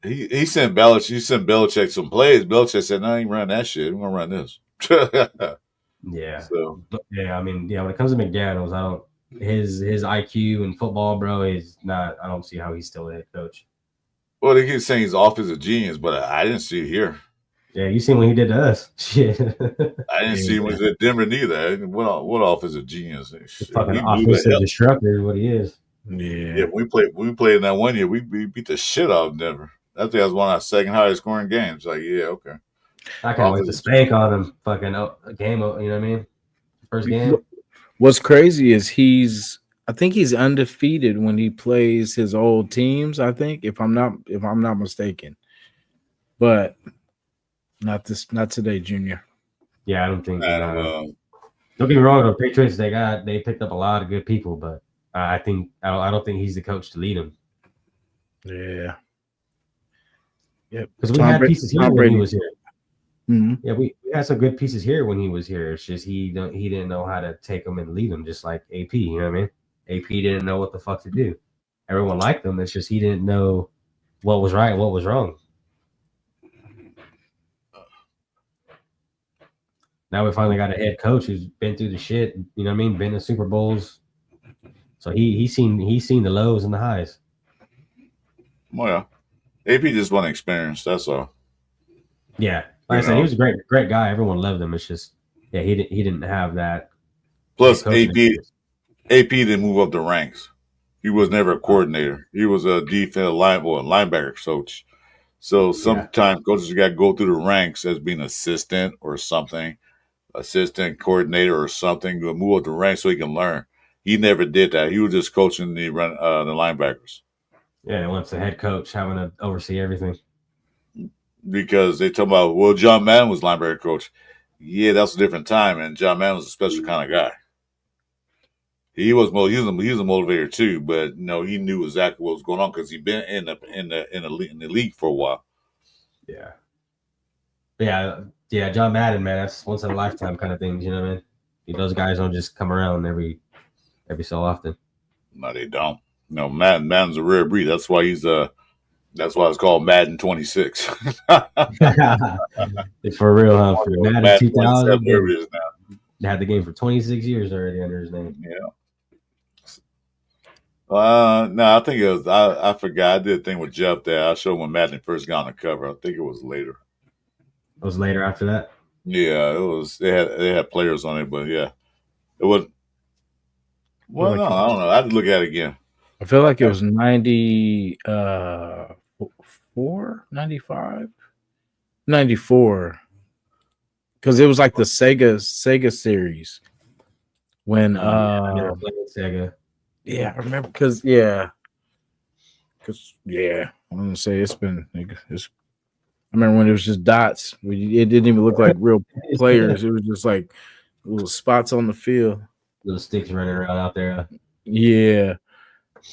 He sent Belichick some plays. Belichick said, "No, I ain't run that shit. We're gonna run this." Yeah. So Yeah, I mean, yeah, when it comes to McDaniels, I don't his IQ in football, bro, is not. I don't see how he's still a head coach. well, they keep saying he's off as a genius, but I didn't see it here. Yeah, you seen what he did to us. Shit. I didn't see him as a Denver neither. What off as a genius? The Shit, fucking we blew the offensive hell. disruptor is what he is. Yeah, Yeah. when we played in that one year, we beat the shit out of Denver. I think that was one of our second highest scoring games. Like, yeah, okay. I can't wait to spank on him. Fucking a game, you know what I mean? First game. What's crazy is I think he's undefeated when he plays his old teams. I think if I'm not mistaken, but not today, Junior. Yeah, I don't think. And, Don't get me wrong, the Patriots they picked up a lot of good people, but I don't think he's the coach to lead them. Yeah. Yep. Because we had pieces here when he was here. Mm-hmm. Yeah, we had some good pieces here when he was here. It's just he didn't know how to take them and lead them, just like AP. You know what I mean? AP didn't know what the fuck to do. Everyone liked him. It's just he didn't know what was right and what was wrong. Now we finally got a head coach who's been through the shit. You know what I mean? Been to Super Bowls. So he's seen the lows and the highs. Well, AP just want experience. That's all. Yeah, like I said, he was a great guy. Everyone loved him. It's just he didn't have that. Plus, AP didn't move up the ranks. He was never a coordinator. He was a defensive linebacker coach. So sometimes coaches got to go through the ranks as being assistant or something, assistant coordinator or something, to move up the ranks so he can learn. He never did that. He was just coaching the linebackers. Yeah, once the head coach having to oversee everything. Because they talk about, well, John Madden was linebacker coach. Yeah, that's a different time, and John Madden was a special kind of guy. He was a motivator too, but he knew exactly what was going on because he'd been in the league for a while. Yeah. John Madden, man, that's once in a lifetime kind of things. You know what I mean? Those guys don't just come around every so often. No, they don't. No, Madden's a rare breed. That's why that's why it's called Madden 26. For real, huh? For Madden 2000, they had the game for 26 years already under his name. Yeah. No, I think it was. I forgot. I did a thing with Jeff there. I showed when Madden first got on the cover. I think it was later. It was later after that. Yeah, it was. They had players on it, but yeah, it was. Well, no, I don't know. I had to look at it again. I feel like it was 94, 95, 94. Because it was like the Sega series. When I never played Sega. Yeah, I remember because I'm gonna say I remember when it was just dots. It didn't even look like real players. It was just like little spots on the field. Little sticks running around out there. Yeah.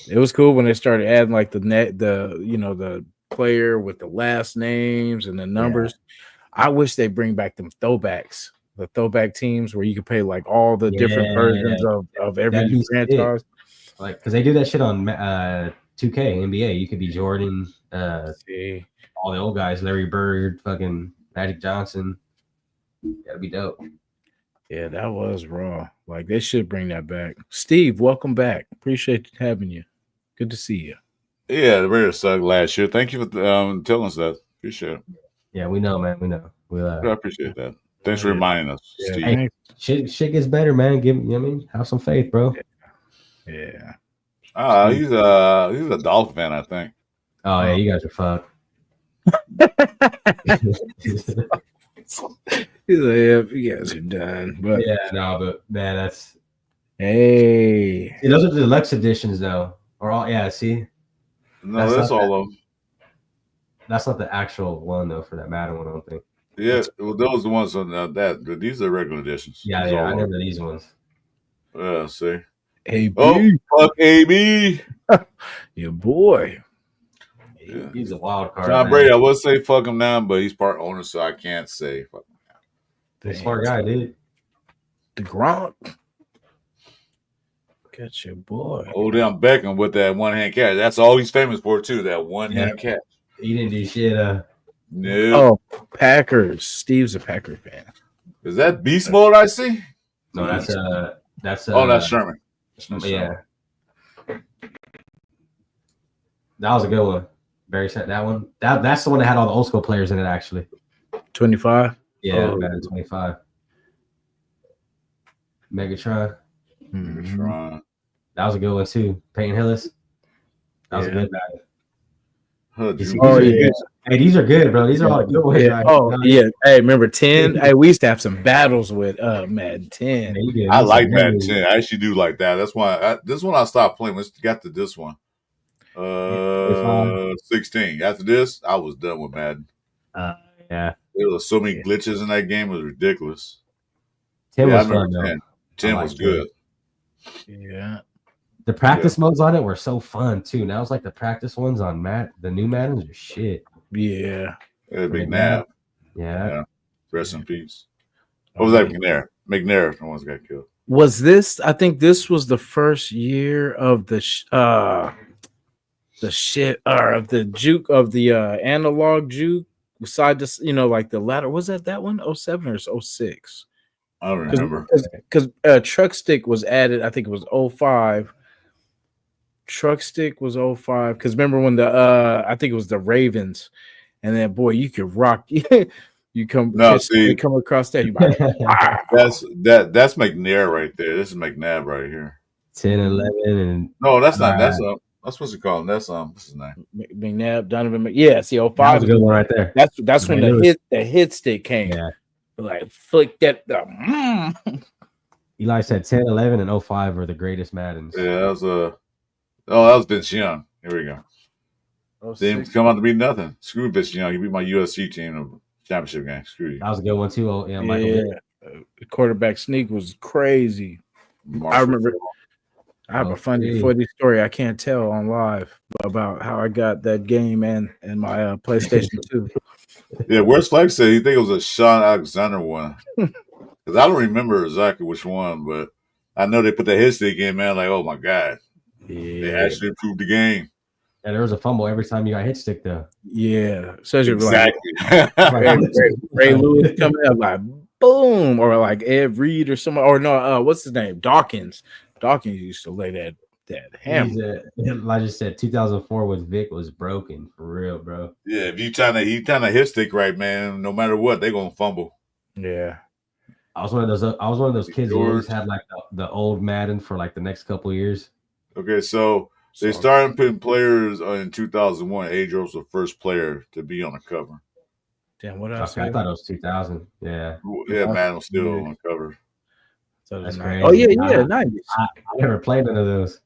It was cool when they started adding like the player with the last names and the numbers. Yeah. I wish they bring back them throwbacks, the throwback teams where you could play like all the different versions of every franchise. Like, because they do that shit on 2K NBA. You could be Jordan, all the old guys, Larry Bird, fucking Magic Johnson. That'd be dope. Yeah, that was raw. Like, they should bring that back. Steve, welcome back. Appreciate having you. Good to see you. Yeah, the Raiders sucked last year. Thank you for telling us that. Appreciate it. Yeah, we know, man. We know. I appreciate that. Thanks for reminding us, Steve. Hey, shit gets better, man. You know what I mean? Have some faith, bro. Yeah. He's a Dolphin fan, I think. Oh yeah, you guys are fucked. He's like, yeah, you guys are done. But but man, that's hey. See, those are the deluxe editions though. Or all see. No, that's all of them. That's not the actual one though for that Madden one, I don't think. Yeah, well, those are the ones on that. These are regular editions. Yeah, I remember these ones. Yeah, see. AB. Oh, fuck AB. Your boy. Yeah. He's a wild card. Tom Brady, I would say fuck him now, but he's part owner, so I can't say fuck him now. He's a smart guy, dude. The Gronk. Got your boy. Oh, damn Beckham with that one hand catch. That's all he's famous for, too, that one hand catch. He didn't do shit. No. Oh, Packers. Steve's a Packer fan. Is that beast mode I see? No, that's Oh, that's Sherman. Yeah. That was a good one. Barry said that one. That's the one that had all the old school players in it, actually. 25? Yeah, Madden 25. Megatron. Megatron. That was a good one too. Peyton Hillis. That was a good Madden. Hey, these are good, bro. These are all good ones. Yeah. Yeah. Hey, remember 10? Hey, we used to have some battles with Madden 10. I like Madden 10. I actually do like that. That's why this one I stopped playing. Let's get to this one. 16. After this, I was done with Madden. Yeah. There was so many glitches in that game. It was ridiculous. 10 was fun, though. 10 was good. Yeah. The practice modes on it were so fun too. Now it's like the practice ones on the new Maddens are shit. Yeah. Big Nav. Yeah. Rest in peace. What was that? McNair. The ones got killed. Was this? I think this was the first year of the juke of the analog juke beside this, like the ladder. Was that one? 07 or 06? I don't remember. Because truck stick was added. I think it was 05. Truck stick was 05. Because remember when I think it was the Ravens, and then boy, you could rock. You come across that. That's McNair right there. This is McNabb right here. 10, 11, and no, that's not. That's what you call him. That's what's his name? McNabb, Donovan. Yeah, see, 05 was a good one right there. That's when the hit stick came. Yeah, like flick that. Eli said 10, 11, and 05 were the greatest Maddens. Yeah, that was Vince Young. Here we go. Didn't come out to be nothing. Screw Vince Young. He beat my USC team in the championship game. Screw you. That was a good one too. Oh, yeah, Michael. The quarterback sneak was crazy. I remember. I have a funny story I can't tell on live about how I got that game and my PlayStation 2. Yeah, where's Flex said he think it was a Sean Alexander one. Because I don't remember exactly which one, but I know they put the hit stick in, man. Like, oh my God. Yeah. They actually improved the game. Yeah, there was a fumble every time you got hit stick, though. Yeah. Especially exactly. Ray Lewis coming up like, boom. Or like Ed Reed or somebody. Or no, what's his name? Dawkins. Dawkins used to lay that hammer. Like I just said, 2004 with Vic was broken for real, bro. Yeah, if you trying to hit stick right, man, no matter what, they're gonna fumble. Yeah. I was one of those kids who always had like the old Madden for like the next couple of years. Okay, so they started putting players in 2001. Adrian was the first player to be on the cover. Damn, what else? Okay, I thought it was 2000. Yeah. Yeah, Madden was still on the cover. So that's crazy. Oh yeah, 90s. I never played none of those.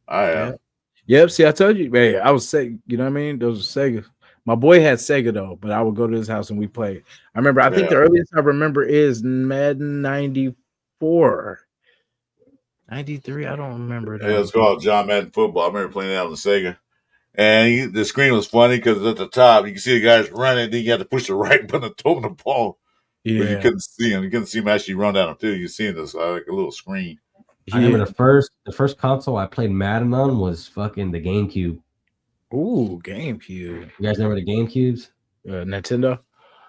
I have. Yep. See, I told you, man. I was Sega. You know what I mean? Those were Sega. My boy had Sega though, but I would go to his house and we played. I remember. I think the earliest I remember is Madden 94, 93. I don't remember. Yeah, it's called John Madden Football. I remember playing that on the Sega, and the screen was funny because at the top you can see the guys running. Then you had to push the right button to throw the ball. Yeah. But you couldn't see him. You couldn't see him actually run down the field. You see this like a little screen. I remember the first console I played Madden on was fucking the GameCube. Ooh, GameCube. You guys remember the GameCubes? Nintendo?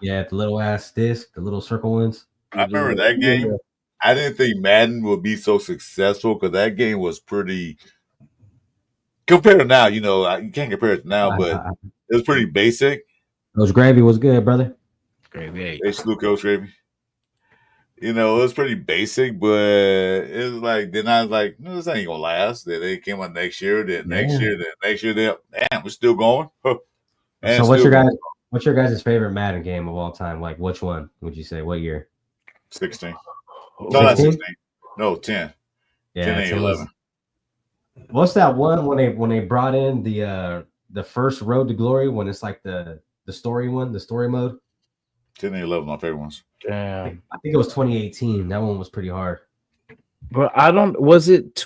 Yeah, the little ass disc, the little circle ones. I remember that game. I didn't think Madden would be so successful because that game was pretty compared to now. You can't compare it to now, but it was pretty basic. Coach Gravy was good, brother. Gravy. They slew Coach Gravy. It was pretty basic, but it was like, then I was like, no, this ain't gonna last. Then they came out next year, next year, damn, we're still going. So what's your guys' favorite Madden game of all time? Like which one would you say? What year? 16. No, not 16. No, 10. Yeah, 10 and 11. What's that one when they brought in the first Road to Glory when it's like the story one, the story mode? 10 and 11, my favorite ones. Damn. I think it was 2018. That one was pretty hard. But I don't. Was it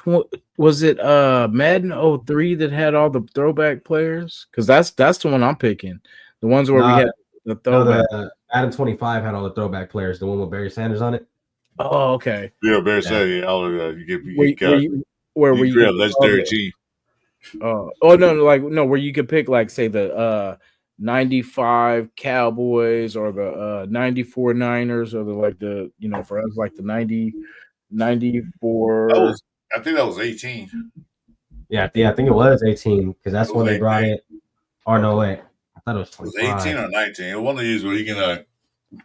Madden 03 that had all the throwback players? Because that's the one I'm picking. The ones where we had the throwback. Madden 25 had all the throwback players. The one with Barry Sanders on it. Oh, okay. Yeah, Barry Sanders. Yeah, all of that. You where were you? Legendary team. no, where you could pick like say the 95 Cowboys or the 94 Niners or for us like the 94. I think that was 18. Yeah, I think it was 18 because that's It was when they 18. brought it. Or no, Okay. wait, I thought it was It was 18 25. or 19. It was one of these where you can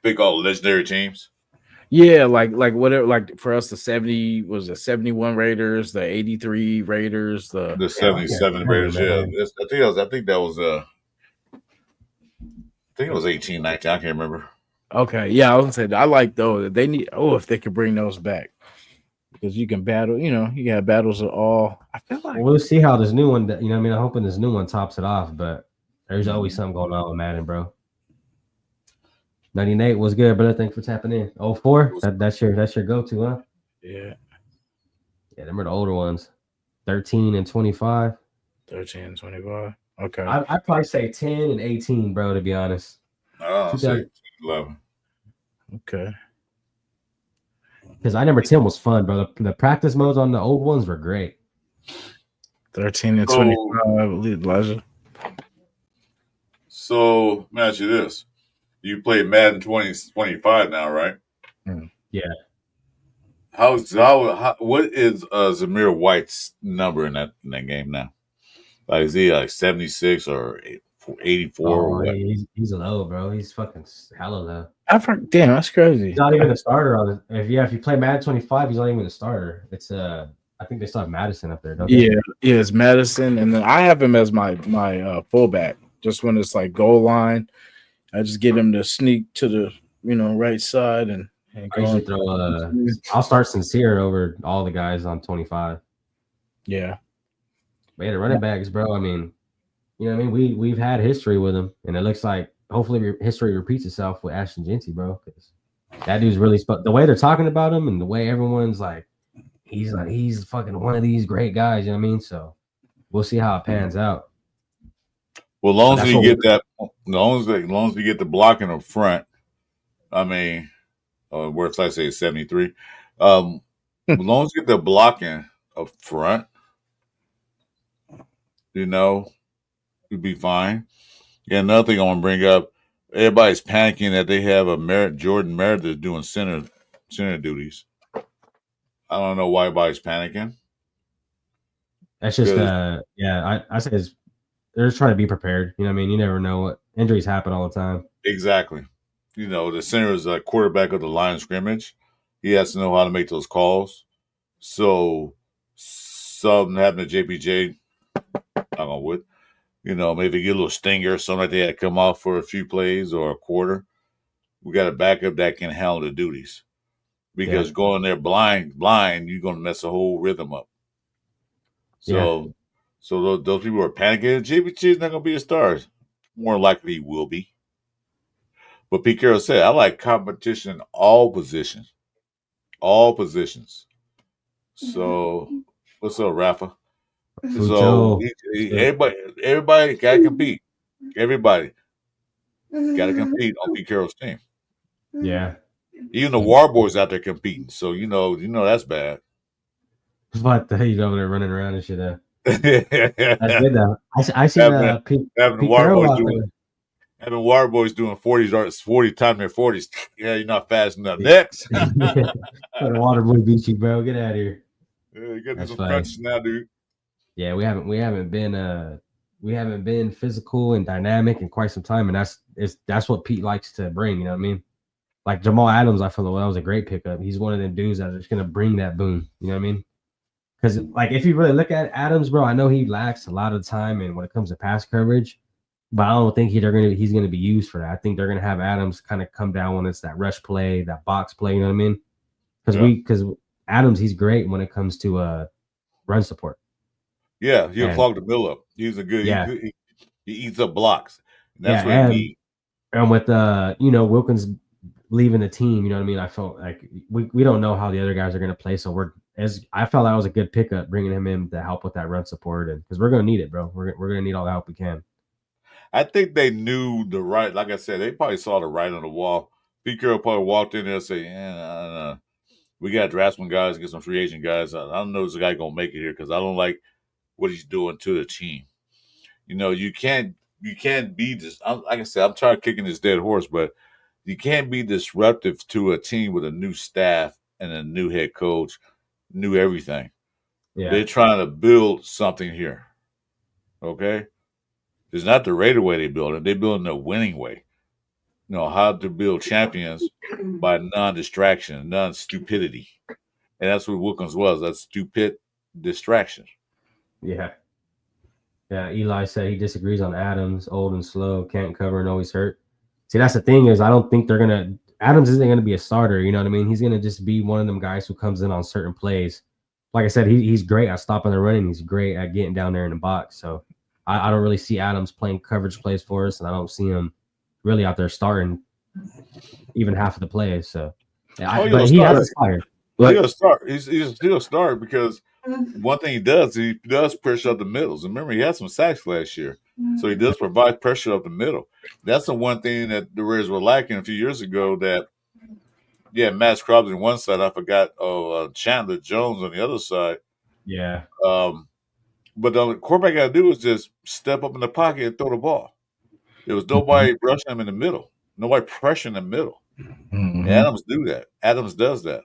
pick all the legendary teams. Yeah, like whatever, like for us, the 70 was the 71 Raiders, the 83 Raiders, the The Damn, I can't 77 Raiders, remember, yeah. man. I think it was 18, 19. I can't remember. okay, yeah, I was gonna say I like those. They need if they could bring those back because you can battle. You got battles of all. I feel like We'll see how this new one. You know, what I mean, I'm hoping this new one tops it off, but there's always something going on with Madden, bro. 98 was good, brother. Thanks for tapping in. 04, that's your go-to, huh? Yeah, them are the older ones. 13 and 25. 13 and 25. Okay, I'd probably say 10 and 18, bro. To be honest. I don't say 11. Okay. Because I remember 10 was fun, bro. The practice modes on the old ones were great. 13 and 25, Elijah. So, let me ask you this. You play Madden 2025 now, right? Yeah. What is Zamir White's number in that game now? Like, is he like 76 or 84 or what? He's low, bro. He's fucking hella low. Damn, that's crazy. He's not even a starter on it. If you play Madden 25, he's not even a starter. It's I think they still have Madison up there, don't they? Yeah, it's Madison, and then I have him as my fullback. Just when it's like goal line, I just get him to sneak to the right side and I usually throw. I'll start Sincere over all the guys on 25. Yeah, but yeah, the running backs, bro. I mean, you know what I mean? We've had history with him, and it looks like hopefully history repeats itself with Ashton Jeanty, bro. Because that dude's really the way they're talking about him and the way everyone's like he's fucking one of these great guys. You know what I mean? So we'll see how it pans out. Well, as long as you get that, as long as you get the blocking up front, I mean, where it's like say 73. As long as you get the blocking up front, you'll be fine. Yeah, another thing I want to bring up, everybody's panicking that they have Jordan Meredith doing center duties. I don't know why everybody's panicking. That's just I say they're just trying to be prepared. You know what I mean? You never know what injuries happen all the time. Exactly. The center is a quarterback of the line of scrimmage. He has to know how to make those calls. So something happened to JPJ, I don't know what, maybe get a little stinger or something like that, come off for a few plays or a quarter. We got a backup that can handle the duties. Because going there blind, you're going to mess the whole rhythm up. So those people are panicking. JPJ is not going to be a star. More likely he will be. But Pete Carroll said, I like competition in all positions. All positions. So, what's up, Rafa? So, everybody got to compete. Everybody got to compete on Pete Carroll's team. Yeah. Even the War Boys out there competing. So, that's bad. What the hell you over there running around and shit? That's good though. I see Pete Carroll having Water Boys doing 40 times their 40s. Yeah, you're not fast enough. Next. Water Boy beat you, bro. Get out of here. Yeah, you got to do some practice now, dude. Yeah, we haven't been physical and dynamic in quite some time, and that's what Pete likes to bring. You know what I mean? Like Jamal Adams, I feel like that was a great pickup. He's one of them dudes that are just gonna bring that boom. You know what I mean? Because like if you really look at Adams, bro, I know he lacks a lot of time, and when it comes to pass coverage. But I don't think he's going to be used for that. I think they're going to have Adams kind of come down when it's that rush play, that box play. You know what I mean? Because Adams, he's great when it comes to run support. Yeah, he'll clog the middle up. He's a good. Yeah. He eats up blocks. And that's what he needs. And with Wilkins leaving the team, you know what I mean? I felt like we don't know how the other guys are going to play, so I felt that was a good pickup bringing him in to help with that run support, and because we're going to need it, bro. We're going to need all the help we can. I think they knew like I said, they probably saw the writing on the wall. Pete Carroll probably walked in there and said, we got to draft some guys, get some free agent guys. I don't know if this guy going to make it here because I don't like what he's doing to the team. You can't be this. Like I said, I'm tired of kicking this dead horse, but you can't be disruptive to a team with a new staff and a new head coach, new everything. Yeah. They're trying to build something here. Okay, it's not the Raider way they build it. They're building a winning way. How to build champions by non-distraction, non-stupidity, and that's what Wilkins was. That's stupid distraction. Yeah. Yeah, Eli said he disagrees on Adams, old and slow, can't cover and always hurt. See, that's the thing is I don't think Adams isn't going to be a starter. You know what I mean? He's going to just be one of them guys who comes in on certain plays. Like I said, he's great at stopping the running. He's great at getting down there in the box. So I don't really see Adams playing coverage plays for us, and I don't see him really out there starting even half of the plays. So, but he has inspired. He'll start. He'll start because one thing he does pressure up the middles. Remember, he had some sacks last year, so he does provide pressure up the middle. That's the one thing that the Raiders were lacking a few years ago. That Max Crosby on one side, I forgot. Chandler Jones on the other side. Yeah. But the quarterback got to do is just step up in the pocket and throw the ball. There was nobody rushing him in the middle. Nobody pressuring the middle. Mm-hmm. Adams do that. Adams does that.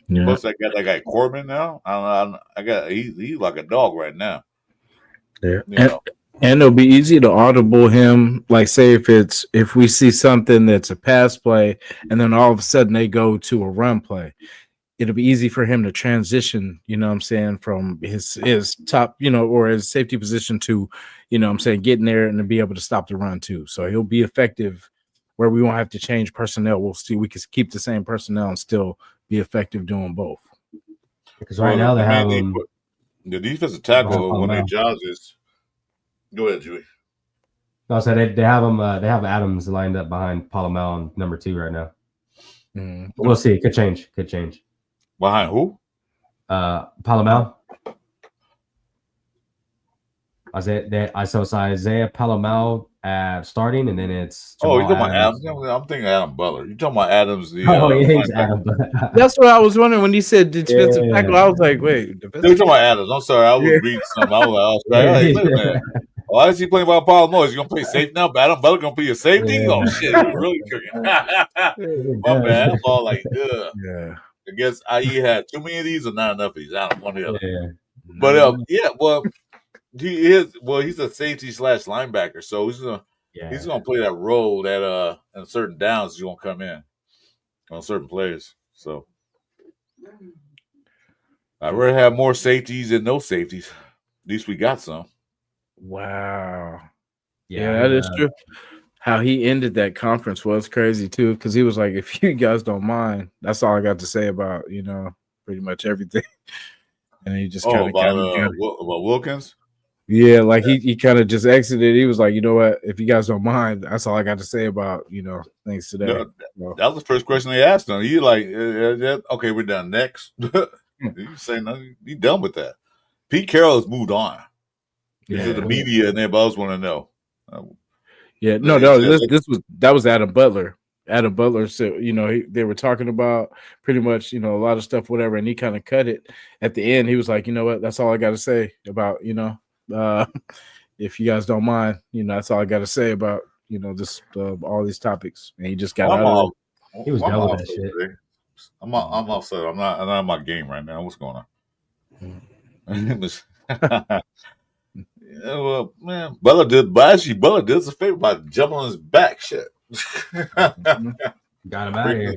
Yeah. Plus, I got that guy Corbin now. He's like a dog right now. Yeah. And it'll be easy to audible him. Like, say if we see something that's a pass play, and then all of a sudden they go to a run play, it'll be easy for him to transition. You know what I'm saying, from his top, or his safety position to, getting there and to be able to stop the run too. So he'll be effective where we won't have to change personnel. We'll see. We can keep the same personnel and still be effective doing both. Because right now they have the defensive tackle. One of their jobs is. Go ahead, Chuy. No, so they have him. They have Adams lined up behind Palomel on number 2 right now. Mm-hmm. We'll see. It could change. Behind who? Palomel. Isaiah Palomel starting, and then it's Jamal you're talking about Adams. I'm thinking Adam Butler. You're talking about Adams. He's Adam. That's what I was wondering when he said defensive tackle. I was like, wait, you're talking about Adams. I'm sorry, I was reading something. I was like, wait a minute. Why is he playing by Palomel? Is he gonna play safe now? But Adam Butler gonna be a safety? Yeah. Oh shit, he's really cooking. My bad. I'm all like, ugh. Yeah. I guess IE had too many of these or not enough of these. I don't want the other. Yeah. But he's a safety / linebacker, so he's gonna play that role that in certain downs he's gonna come in on certain plays. So I'd rather have more safeties than no safeties. At least we got some. Wow. Yeah, that is true. How he ended that conference was crazy too, because he was like, if you guys don't mind, that's all I got to say about, pretty much everything. And he just kind of about Wilkins? Yeah, like he kind of just exited. He was like, you know what, if you guys don't mind, that's all I got to say about, things today. That was the first question they asked him. He like, okay, we're done. Next. He say nothing. He done with that. Pete Carroll has moved on. Yeah, the media and everybody else want to know. That was Adam Butler. Adam Butler said, they were talking about pretty much, a lot of stuff, whatever, and he kind of cut it at the end. He was like, you know what, that's all I got to say about, if you guys don't mind, that's all I got to say about, this all these topics. And he just got out of it. He was done with that shit. Today. I'm outside. I'm not in my game right now. What's going on? Yeah, well, man, Butler did us a favor by jumping on his back. Shit. Got him out of here.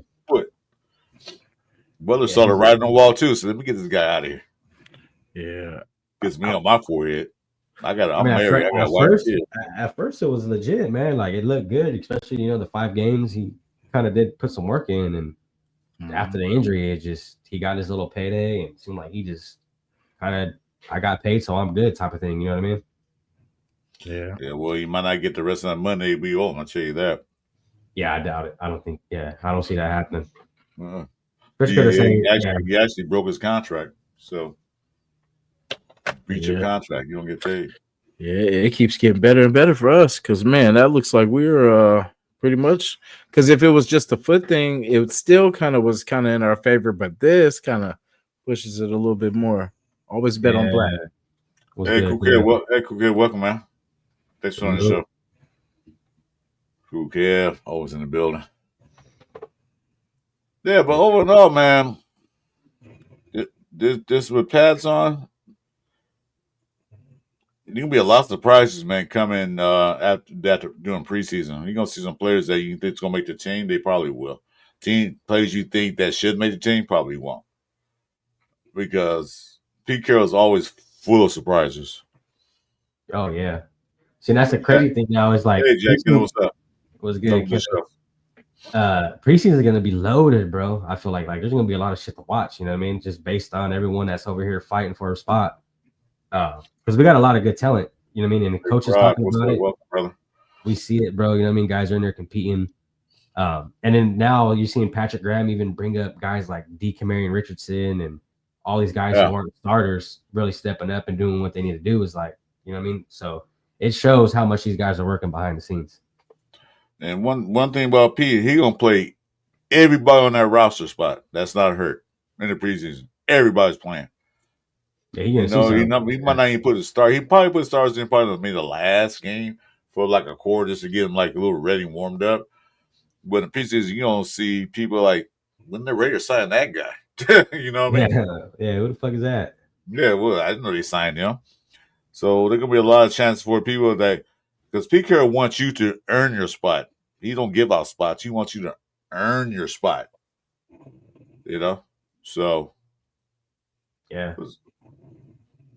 Butler saw the writing on the wall too, so let me get this guy out of here. Yeah. Gets me on my forehead. I'm married. I got wife. At first, it was legit, man. Like, it looked good, especially, the 5 games. He kind of did put some work in, and after the injury, he got his little payday, and it seemed like he just kind of, I got paid, so I'm good type of thing. You know what I mean? Yeah. Yeah. Well, you might not get the rest of that money. We owe. I'll tell you that. Yeah, I doubt it. I don't think. Yeah, I don't see that happening. He actually broke his contract, so breach your contract, you don't get paid. Yeah, it keeps getting better and better for us because, man, that looks like we're pretty much, because if it was just a foot thing, it still was kind of in our favor, but this kind of pushes it a little bit more. Always bet on black. What's Hey, good, cool kid. Kev? Hey, cool kid. Welcome, man. Thanks for on the show. Cool kid. Always in the building. Yeah, but over and all, man, this with pads on, there can be a lot of surprises, man, coming after that during preseason. You're gonna see some players that you think is gonna make the team. They probably will. Team players you think that should make the team probably won't, because Pete Carroll's always full of surprises. Oh yeah. See, that's the crazy thing now is like Hey, Jason, what's up? was good. Preseason is gonna be loaded, bro. I feel like there's gonna be a lot of shit to watch. You know what I mean? Just based on everyone that's over here fighting for a spot. Because we got a lot of good talent. You know what I mean? And the coaches talking about it. Welcome, brother. We see it, bro. You know what I mean? Guys are in there competing. And then now you're seeing Patrick Graham even bring up guys like Kamarion Richardson and all these guys who aren't starters really stepping up and doing what they need to do. Is like, you know what I mean? So it shows how much these guys are working behind the scenes. And one thing about Pete, he gonna play everybody on that roster spot that's not hurt in the preseason. Everybody's playing. Yeah, he might not even put a start. He probably put stars in probably maybe the last game for like a quarter just to get him like a little ready and warmed up. But in preseason, you don't see people like, when the Raiders signed that guy. You know what I mean? Yeah, who the fuck is that? Yeah, well, I didn't know they signed him. So there's gonna be a lot of chances for people that, because Pete Carroll wants you to earn your spot. He don't give out spots. He wants you to earn your spot. You know, so yeah.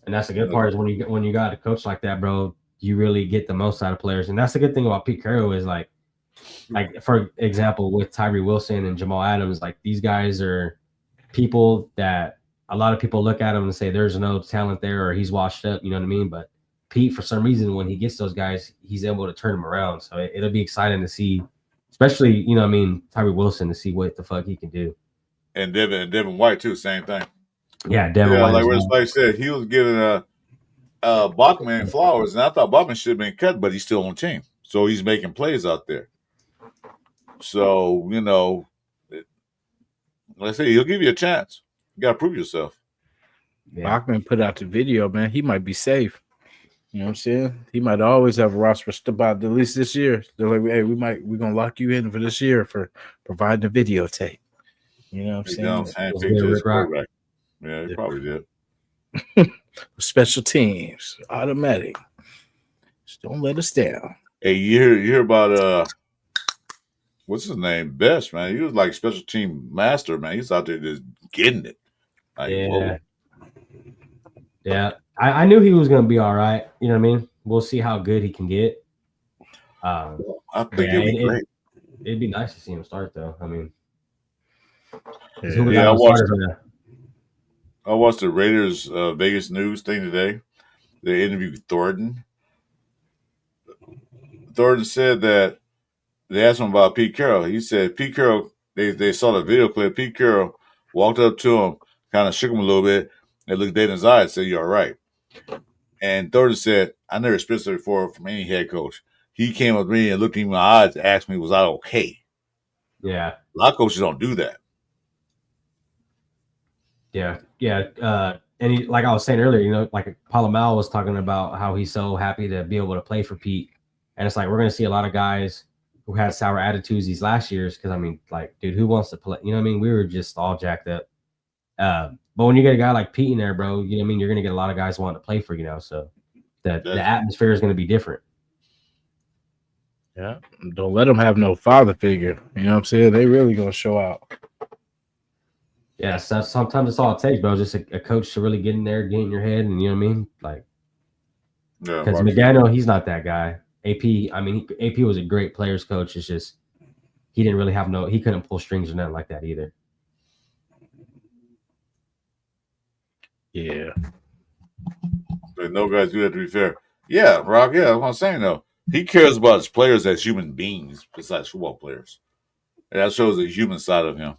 And that's the good part is when you got a coach like that, bro, you really get the most out of players. And that's the good thing about Pete Carroll is like for example, with Tyree Wilson and Jamal Adams, like these guys are people that a lot of people look at him and say there's no talent there or he's washed up, you know what I mean? But Pete, for some reason, when he gets those guys, he's able to turn them around. So it'll be exciting to see, especially, you know what I mean, Tyree Wilson, to see what the fuck he can do. And Devin White too, same thing. Yeah, Devin White. Like Spike said, he was giving Bachman flowers, and I thought Bachman should have been cut, but he's still on team, so he's making plays out there. So you know, like I say, he'll give you a chance. You gotta prove yourself. Yeah. Bachman put out the video, man. He might be safe. You know what I'm saying? He might always have a roster about at least this year. They're like, hey, we're gonna lock you in for this year for providing a videotape. You know what I'm saying? Yeah, he probably did. Special teams, automatic. Just don't let us down. Hey, you hear about what's his name? Best, man. He was like special team master, man. He's out there just getting it. Like, yeah. Yeah. I knew he was gonna be all right. You know what I mean? We'll see how good he can get. I think it'd be great. It'd be nice to see him start though. I mean, I watched the Raiders Vegas news thing today. They interviewed Thornton. Thornton said that they asked him about Pete Carroll. He said Pete Carroll, they saw the video clip. Pete Carroll walked up to him, kind of shook him a little bit, and looked dead in his eyes and said, "You're all right." And Thornton said, "I never experienced it before from any head coach. He came up to me and looked me in my eyes and asked me, was I okay?" Yeah. A lot of coaches don't do that. Yeah. And he, like I was saying earlier, you know, like Palomal was talking about how he's so happy to be able to play for Pete. And it's like we're going to see a lot of guys who had sour attitudes these last years because, I mean, like, dude, who wants to play? You know what I mean? We were just all jacked up. But when you get a guy like Pete in there, bro, you know what I mean? You're going to get a lot of guys wanting to play for you now. So the atmosphere is going to be different. Yeah. Don't let them have no father figure. You know what I'm saying? They really going to show out. Yeah, so sometimes it's all it takes, bro. Just a coach to really get in there, get in your head, and you know what I mean? Like, because McDaniel, he's not that guy. AP was a great players coach. It's just he didn't really he couldn't pull strings or nothing like that either. Yeah. But no guys do that, to be fair. Yeah, Rock, yeah, that's what I'm saying, though. He cares about his players as human beings besides football players. And that shows the human side of him.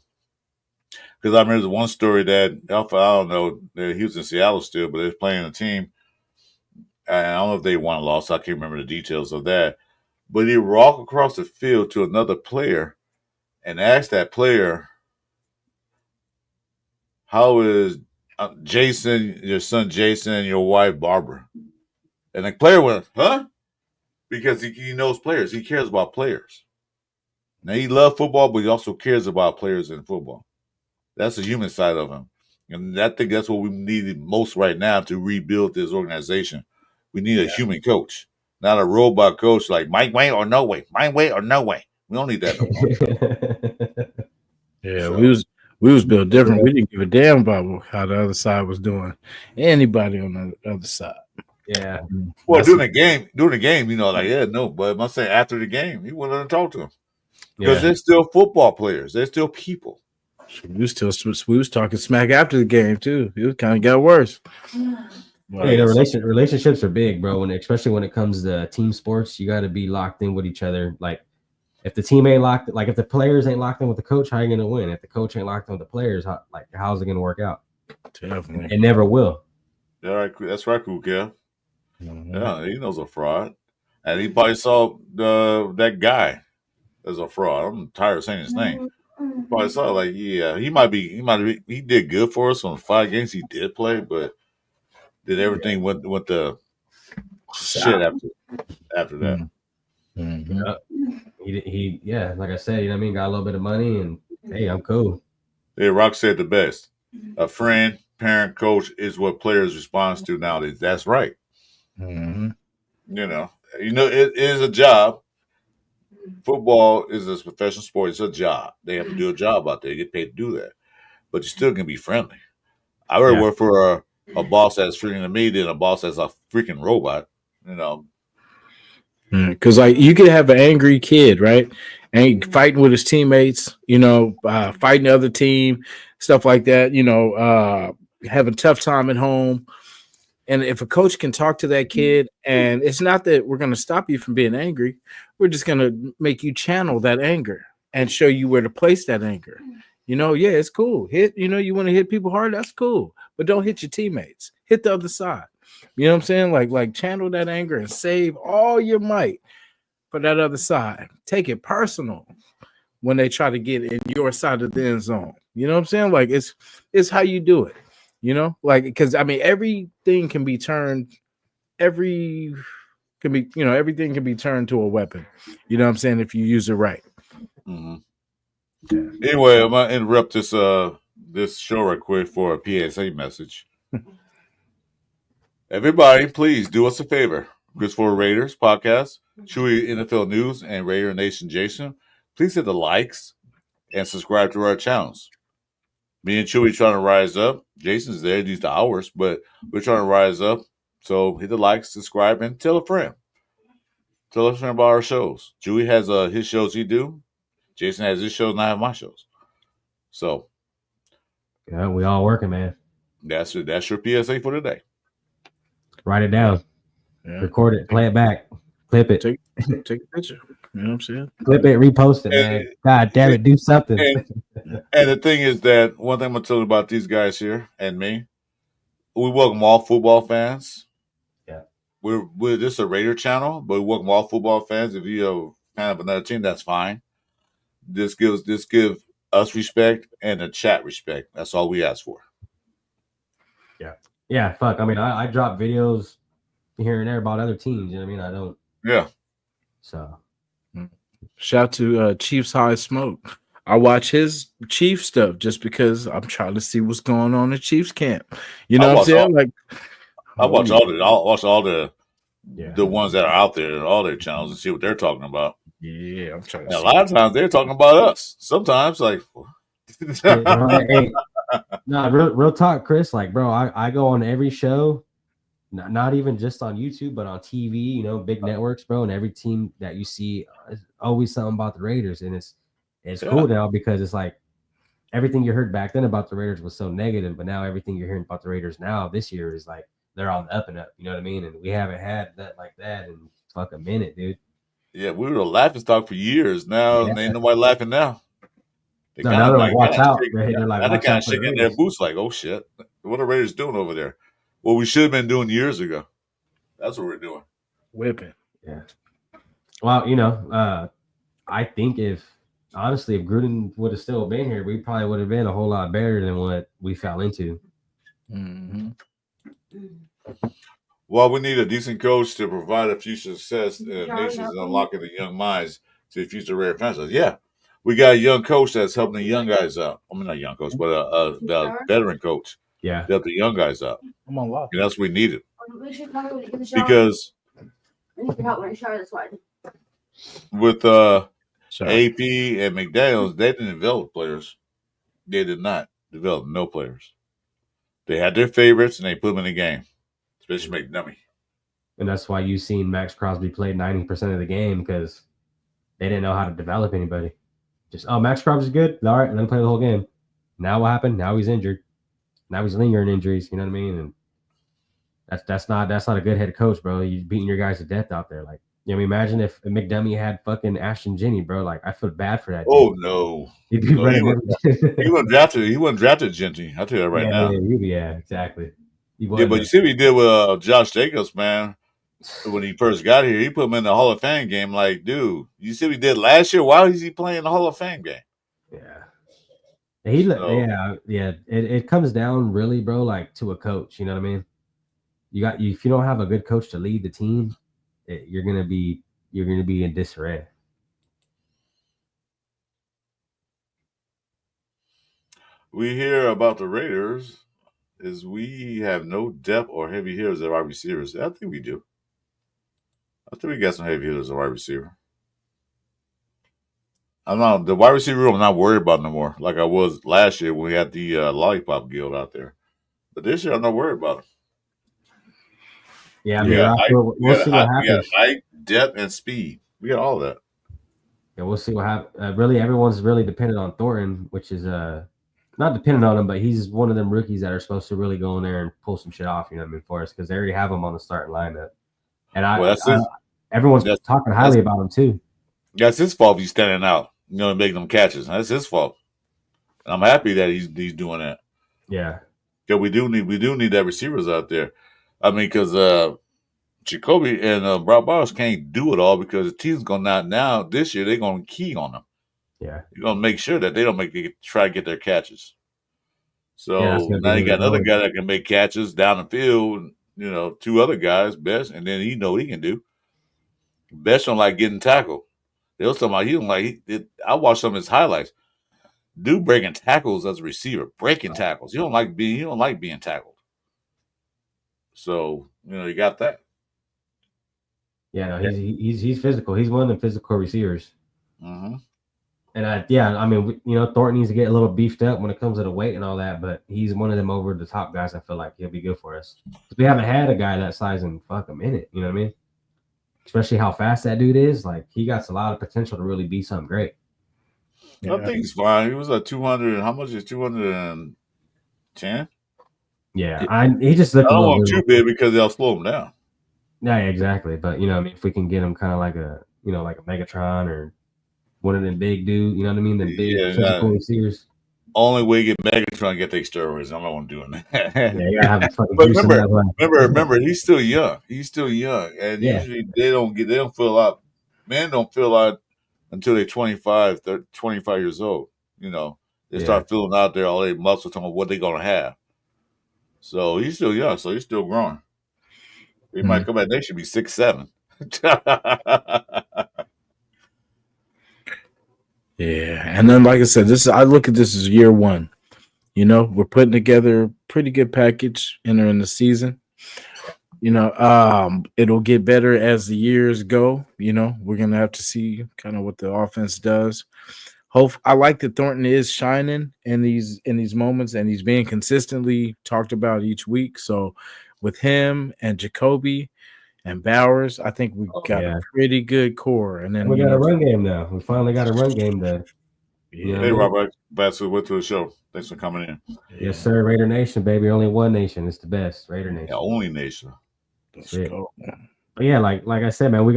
Because I remember the one story that, I don't know, he was in Seattle still, but they was playing a team. And I don't know if they won or lost. I can't remember the details of that. But he walked across the field to another player and asked that player, how is Jason, your son Jason, and your wife Barbara. And the player went, huh? Because he knows players. He cares about players. Now he loves football, but he also cares about players in football. That's the human side of him. And I think that's what we need most right now to rebuild this organization. We need a human coach, not a robot coach like my way or no way, my way or no way. We don't need that no more. Yeah, so. we was built different. We didn't give a damn about how the other side was doing. Anybody on the other side. Yeah. Well, during the game, you know, like no, but I'm saying after the game, you wouldn't talk to them because they're still football players. They're still people. We was talking smack after the game too. It kind of got worse. Hey, the relationships are big, bro. And especially when it comes to team sports, you got to be locked in with each other. Like, if the team ain't locked, like if the players ain't locked in with the coach, how are you gonna win? If the coach ain't locked in with the players, how's it gonna work out? Definitely, it never will. All right, that's right, cool, Kev. Mm-hmm. Yeah, he knows a fraud, and he probably saw that guy as a fraud. I'm tired of saying his name. Probably saw like, yeah, he did good for us on 5 games he did play, but did everything went the shit after that. Mm-hmm. He like I said, you know what I mean, got a little bit of money, and hey, I'm cool. Yeah, Rock said the best. A friend, parent, coach is what players respond to nowadays. That's right. Mm-hmm. You know, it is a job. Football is a professional sport. It's a job. They have to do a job out there. You get paid to do that. But you still can be friendly. I would work for a boss that's freaking to me than a boss that's a freaking robot. You know, because like you could have an angry kid, right, and fighting with his teammates. You know, fighting the other team, stuff like that. You know, have a tough time at home. And if a coach can talk to that kid, and it's not that we're going to stop you from being angry, we're just going to make you channel that anger and show you where to place that anger. You know, yeah, it's cool. You want to hit people hard, that's cool. But don't hit your teammates. Hit the other side. You know what I'm saying? Like channel that anger and save all your might for that other side. Take it personal when they try to get in your side of the end zone. You know what I'm saying? Like it's how you do it. You know, like, because I mean, everything can be turned, everything can be turned to a weapon. You know what I'm saying? If you use it right. Mm-hmm. Yeah. Anyway, I'm gonna interrupt this show right quick for a PSA message. Everybody, please do us a favor. Because for Raiders podcast, Chuy NFL News, and Raider Nation Jason, please hit the likes and subscribe to our channels. Me and Chuy trying to rise up. Jason's there, these the hours, but we're trying to rise up. So hit the like, subscribe, and tell a friend. Tell a friend about our shows. Chuy has his shows he do. Jason has his shows, and I have my shows. So yeah, we all working, man. That's your PSA for today. Write it down. Yeah. Record it, play it back, clip it. Take a picture. You know what I'm saying? Clip it, repost it, man. God damn it, do something. And the thing is that one thing I'm gonna tell you about these guys here and me, we welcome all football fans. Yeah, we're just a Raider channel, but we welcome all football fans. If you have kind of another team, that's fine. This give us respect and the chat respect. That's all we ask for. Yeah. Fuck. I mean, I drop videos here and there about other teams. You know what I mean? I don't. Yeah. So, shout to Chiefs High Smoke. I watch his Chief stuff just because I'm trying to see what's going on in Chiefs camp. You know what I'm saying? I watch all the ones that are out there and all their channels and see what they're talking about. Yeah, I'm trying to see. A lot of times they're talking about us. Sometimes no, real talk, Chris. Like, bro, I go on every show, not even just on YouTube, but on TV, you know, big networks, bro. And every team that you see is always something about the Raiders. And it's cool now because it's like everything you heard back then about the Raiders was so negative, but now everything you're hearing about the Raiders now this year is like they're on the up and up. You know what I mean? And we haven't had that like that in fuck a minute, dude. Yeah, we were a laughing stock for years. Now ain't nobody laughing now. Now they're like, watch out. They're like, they're kind of shaking their boots like, oh shit, what are Raiders doing over there? What we should have been doing years ago. That's what we're doing. Whipping. Yeah. Well, you know, I think if Gruden would have still been here, we probably would have been a whole lot better than what we fell into. Mm-hmm. Well, we need a decent coach to provide a future success in the nations and unlocking the young minds to the future Raider franchise. Yeah, we got a young coach that's helping the young guys out. I mean, not young coach, but a veteran coach Yeah. to help the young guys out. I'm on lock. And that's what we needed. Because with AP and McDaniels, they didn't develop players. They did not develop no players. They had their favorites and they put them in the game, especially McDummy. And that's why you've seen Max Crosby play 90% of the game because they didn't know how to develop anybody. Just, Max Crosby's good. All right, let him play the whole game. Now what happened? Now he's injured. Now he's lingering injuries. You know what I mean? And that's not a good head coach, bro. You're beating your guys to death out there. Like, you know, imagine if McDummy had fucking Ashton Jeanty, bro. Like, I feel bad for that. Oh dude. no, He'd be no, he wasn't drafted. He wasn't drafted, Jeanty. I'll tell you that right now. Yeah, exactly. Yeah, but you see what he did with Josh Jacobs, man. When he first got here, he put him in the Hall of Fame game. Like, dude, you see what he did last year? Why is he playing the Hall of Fame game? Yeah. It comes down really, bro, like to a coach. You know what I mean? If you don't have a good coach to lead the team, you're gonna be in disarray. We hear about the Raiders is we have no depth or heavy hitters at wide receivers. I think we do. I think we got some heavy hitters at wide receiver. I'm not the wide receiver room. I'm not worried about no more, like I was last year when we had the Lollipop Guild out there. But this year, I'm not worried about it. Yeah, I mean, we'll see what happens. We got height, depth, and speed. We got all that. Yeah, we'll see what happens. Really, everyone's really dependent on Thornton, which is not dependent on him, but he's one of them rookies that are supposed to really go in there and pull some shit off. You know what I mean, for us because they already have him on the starting lineup, and everyone's talking highly about him too. That's his fault. He's standing out, you know, and making them catches. That's his fault. And I'm happy that he's doing that. Yeah, because we do need that receivers out there. I mean, because Jacoby and Brock Bowers can't do it all because the team's going now this year they're going to key on them. Yeah, you're going to make sure that they don't try to get their catches. So now you got another guy that can make catches down the field. You know, two other guys, Best, and then he know what he can do. Best don't like getting tackled. There was somebody he don't like. I watched some of his highlights. Dude breaking tackles as a receiver, breaking tackles. He don't like being tackled. So you know you got that. Yeah, no, he's physical. He's one of the physical receivers. Mm-hmm. And I mean, you know, Thornton needs to get a little beefed up when it comes to the weight and all that, but he's one of them over the top guys. I feel like he'll be good for us because we haven't had a guy that size and fuck him in it. You know what I mean? Especially how fast that dude is. Like he got a lot of potential to really be something great. Yeah. I think he's fine. He was at 200. How much is 210? Yeah, he just looked. I don't want too big because they'll slow him down. Yeah, exactly. But you know, I mean, if we can get him kind of like like a Megatron or one of them big dude, you know what I mean? Them big physical receivers. Only way you get Megatron to get their steroids. I'm not doing that. Yeah, you gotta have a fucking but remember, he's still young. He's still young, and usually they don't feel out. Men don't feel out until they're 25 years old. You know, they start feeling out there all their muscle, talking about what they're gonna have. So he's still young, so he's still growing. He might come back next year, be 6'7". Yeah, and then like I said, I look at this as year one. You know, we're putting together a pretty good package entering the season. You know, it'll get better as the years go. You know, we're gonna have to see kind of what the offense does. I like that Thornton is shining in these moments, and he's being consistently talked about each week. So, with him and Jacoby and Bowers, I think we got a pretty good core. And then we got a run game now. We finally got a run game there. Yeah. Hey, Robert, back to the show. Thanks for coming in. Yes, sir. Raider Nation, baby. Only one nation. It's the best. Raider Nation. Yeah, only nation. Let's go. But yeah, like I said, man, we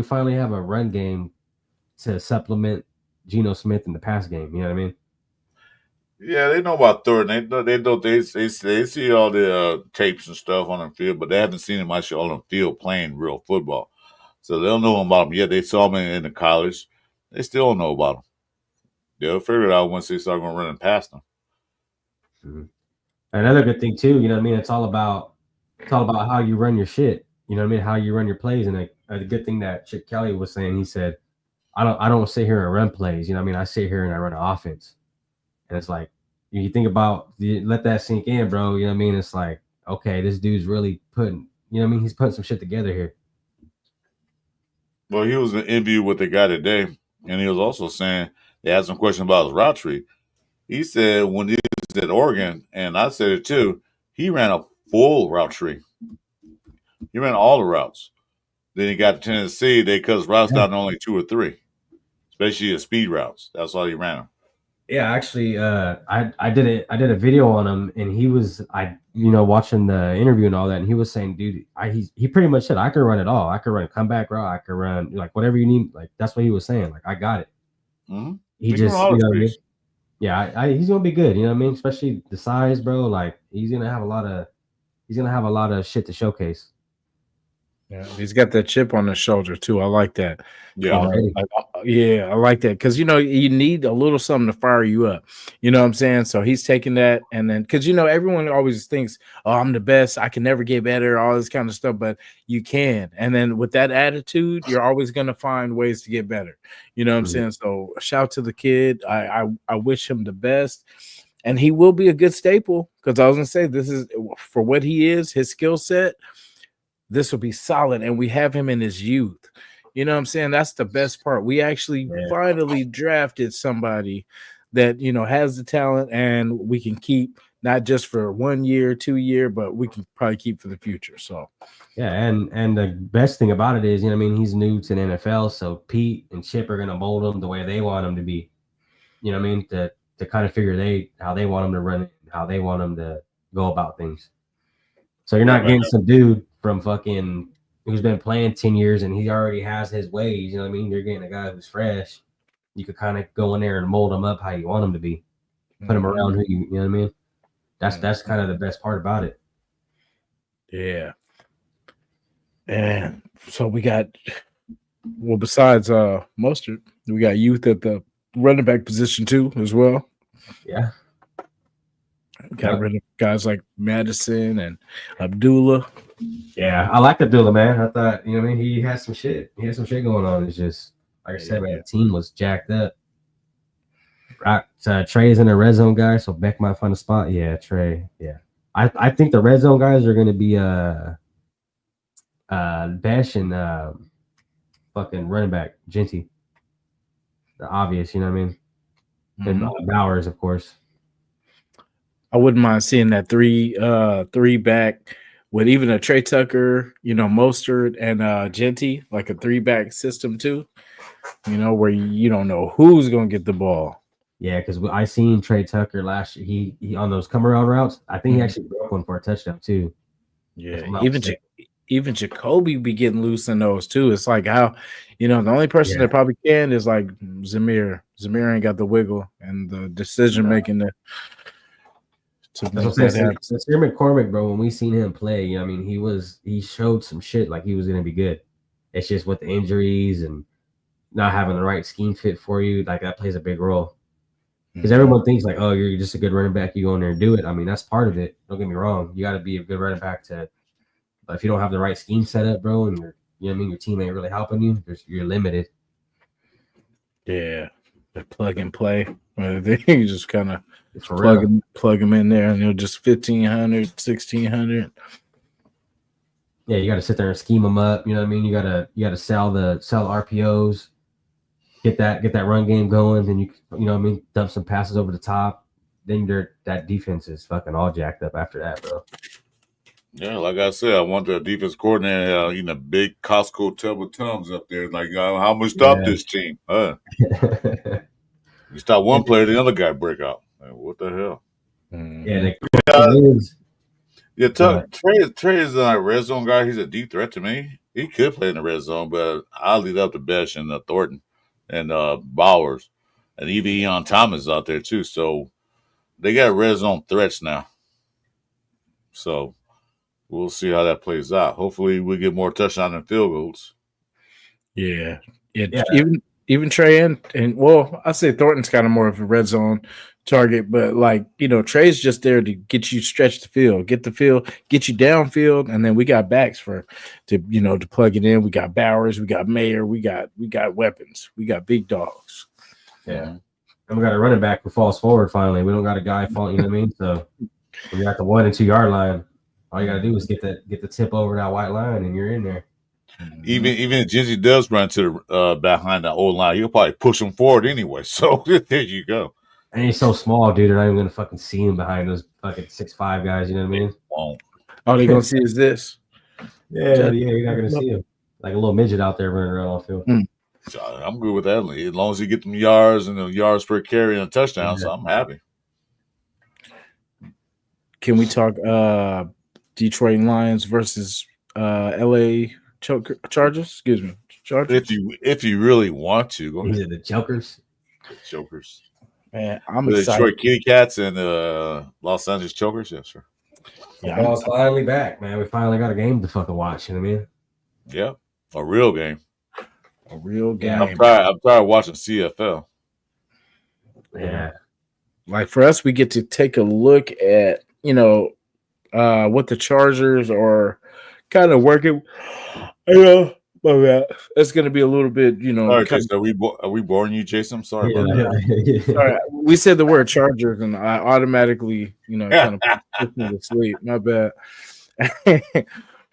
finally have a run game to supplement Geno Smith in the pass game. You know what I mean? Yeah, they know about Thornton. They see all the tapes and stuff on the field, but they haven't seen him actually on the field playing real football. So they don't know about him yet. They saw him in the college. They still don't know about him. They'll figure it out once they start going running past him. Mm-hmm. Another good thing too, you know what I mean? It's all about how you run your shit. You know what I mean? How you run your plays. And a good thing that Chip Kelly was saying, he said, I don't sit here and run plays. You know what I mean? I sit here and I run an offense. And it's like, you think about, you let that sink in, bro. You know what I mean? It's like, okay, this dude's really putting, you know what I mean? He's putting some shit together here. Well, he was in an interview with the guy today, and he was also saying they asked him a question about his route tree. He said when he was at Oregon, and I said it too, he ran a full route tree. He ran all the routes. Then he got to Tennessee, they cut his routes down to only 2 or 3, especially the speed routes. That's all he ran them. Yeah, actually, I did a video on him, and he was watching the interview and all that, and he was saying, dude, he pretty much said I could run it all. I could run a comeback route. I could run like whatever you need. Like that's what he was saying. Like I got it. Mm-hmm. He just yeah, he's gonna be good. You know what I mean? Especially the size, bro. Like he's gonna have a lot of shit to showcase. Yeah, he's got that chip on his shoulder too. I like that. Yeah, I like that because you need a little something to fire you up. You know what I'm saying? So he's taking that, and then because everyone always thinks, "Oh, I'm the best. I can never get better." All this kind of stuff, but you can. And then with that attitude, you're always gonna find ways to get better. You know what I'm saying? So shout to the kid. I wish him the best. And he will be a good staple because I was gonna say this is for what he is, his skill set. This will be solid, and we have him in his youth. You know what I'm saying? That's the best part. We actually finally drafted somebody that has the talent, and we can keep not just for 1 year, 2 year, but we can probably keep for the future. So yeah, and the best thing about it is, he's new to the NFL, so Pete and Chip are gonna mold him the way they want him to be. You know what I mean? To kind of figure how they want him to run it, how they want him to go about things. So you're not getting some dude from fucking who's been playing 10 years and he already has his ways. You know what I mean? You're getting a guy who's fresh. You could kind of go in there and mold him up how you want him to be. Put him around who you know what I mean? That's kind of the best part about it. Yeah. And so we got, besides Mostert, we got youth at the running back position too as well. Yeah. Got rid of guys like Madison and Abdullah. Yeah, I like Abdullah, man. I thought, he has some shit. He has some shit going on. It's just, like I said, man, the team was jacked up. Trey is in a red zone guy, so Beck might find a spot. Yeah, Trey. Yeah. I think the red zone guys are going to be Besh and fucking running back, Jeanty. The obvious, you know what I mean? And Bowers, of course. I wouldn't mind seeing that three back with even a Trey Tucker, Mostert and Jeanty, like a 3-back system too. Where you don't know who's gonna get the ball. Yeah, because I seen Trey Tucker last year. He on those come around routes. I think he actually broke one for a touchdown too. Yeah, even Jacoby be getting loose in those too. It's like how the only person that probably can is like Zamir. Zamir ain't got the wiggle and the decision making to make that happen. Since McCormick, bro, when we seen him play, he showed some shit like he was gonna be good. It's just with the injuries and not having the right scheme fit for you, like that plays a big role. Because everyone thinks like, oh, you're just a good running back, you go in there and do it. That's part of it. Don't get me wrong. You got to be a good running back but if you don't have the right scheme set up, bro, and your team ain't really helping you, you're limited. Yeah, the plug and play. You just kind of plug them in there, and just 1,500, 1,600. Yeah, you got to sit there and scheme them up. You know what I mean? You gotta sell RPOs, get that run game going. Then you know what I mean, dump some passes over the top. Then that defense is fucking all jacked up after that, bro. Yeah, like I said, I want the defense coordinator, a big Costco tub of Tums up there. Like, how much stop this team? You stop one player, the other guy break out. Like, what the hell? Trey is a red zone guy. He's a deep threat to me. He could play in the red zone, but I'll lead up to Besh and Thornton and Bowers. And even Thomas out there, too. So they got red zone threats now. So we'll see how that plays out. Hopefully we get more touchdowns and field goals. Yeah. even Trey and well, I say Thornton's kind of more of a red zone target, but like Trey's just there to get you stretch the field, get you downfield, and then we got backs to plug it in. We got Bowers, we got Mayer, we got weapons, we got big dogs. Yeah, and we got a running back who falls forward. Finally, we don't got a guy fall. You know what I mean? So we got the 1 and 2 yard line. All you gotta do is get the tip over that white line, and you're in there. Even if Jeanty does run to the behind the old line, he'll probably push him forward anyway. So there you go. And he's so small, dude. They're not even gonna fucking see him behind those fucking 6'5" guys. You know what I mean? All they're gonna see is this. Yeah, you're not gonna see him like a little midget out there running around the field. So I'm good with that. As long as you get them yards and the yards per carry and a touchdown, so I'm happy. Can we talk Detroit Lions versus LA Chargers? Excuse me, Chargers. If you really want to, go ahead. The Jokers. Chokers. Man, I'm the excited. Detroit Kitty Cats and Los Angeles Chokers. Yeah, sure. Yeah, ball's finally back, man. We finally got a game to fucking watch. You know what I mean? Yeah, a real game. A real game. I'm tired of watching CFL. Yeah. Like for us, we get to take a look at what the Chargers are kind of working. It's going to be a little bit, All right, Jason, are we boring you, Jason? I'm sorry about that. Sorry, we said the word Chargers, and I automatically, kind of put me to sleep. My bad.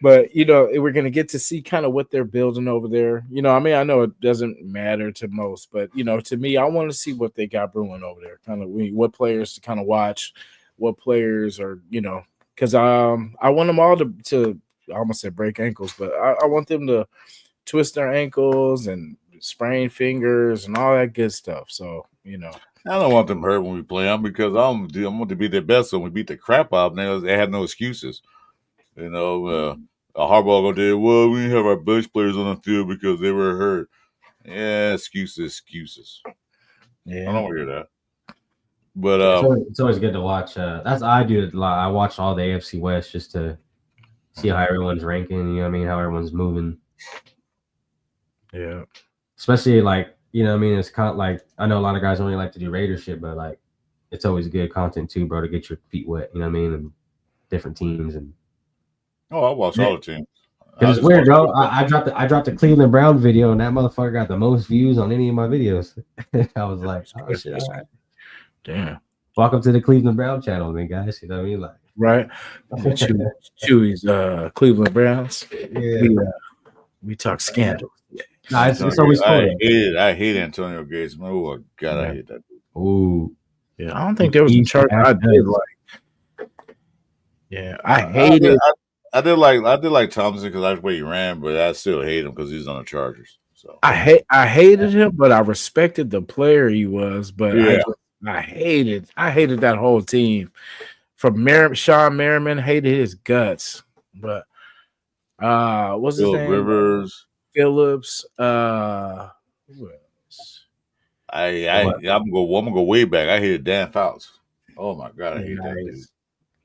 But we're going to get to see kind of what they're building over there. I know it doesn't matter to most, but to me, I want to see what they got brewing over there. Kind of what players to kind of watch, what players are, because I want them all to I almost said break ankles, but I want them to twist their ankles and sprain fingers and all that good stuff. So I don't want them hurt when we play them because I want to be their best. So when we beat the crap out of them, they had no excuses. Harbaugh gonna do well. We didn't have our best players on the field because they were hurt. Yeah, excuses. Yeah, I don't hear that. But it's always good to watch. That's I do it a lot. I watch all the AFC West just to see how everyone's ranking. You know what I mean? How everyone's moving. Yeah, especially like it's kind of like I know a lot of guys only like to do Raider shit, but like it's always good content too, bro, to get your feet wet. You know what I mean? And different teams and. I watch all the teams. Because it's weird, bro. I dropped the Cleveland Brown video, and that motherfucker got the most views on any of my videos. I was like, oh shit, all right. Damn. Welcome to the Cleveland Brown channel, man, guys. You know what I mean? Like, right. Chuy's Cleveland Browns. Yeah. We talk scandal. Nah, it's always fun. I hate Antonio Gates. Oh God, I hate that. Ooh. Yeah, I don't think there was a chart I did like. Yeah, I hated. I did like Thompson because that's where he ran, but I still hate him because he's on the Chargers. So I hated him, but I respected the player he was. But yeah. I hated that whole team. From Sean Merriman, hated his guts. But what's his name? Rivers, Phillips. Who else? I'm gonna go way back. I hated Dan Fouts. Oh my God, I hate that dude.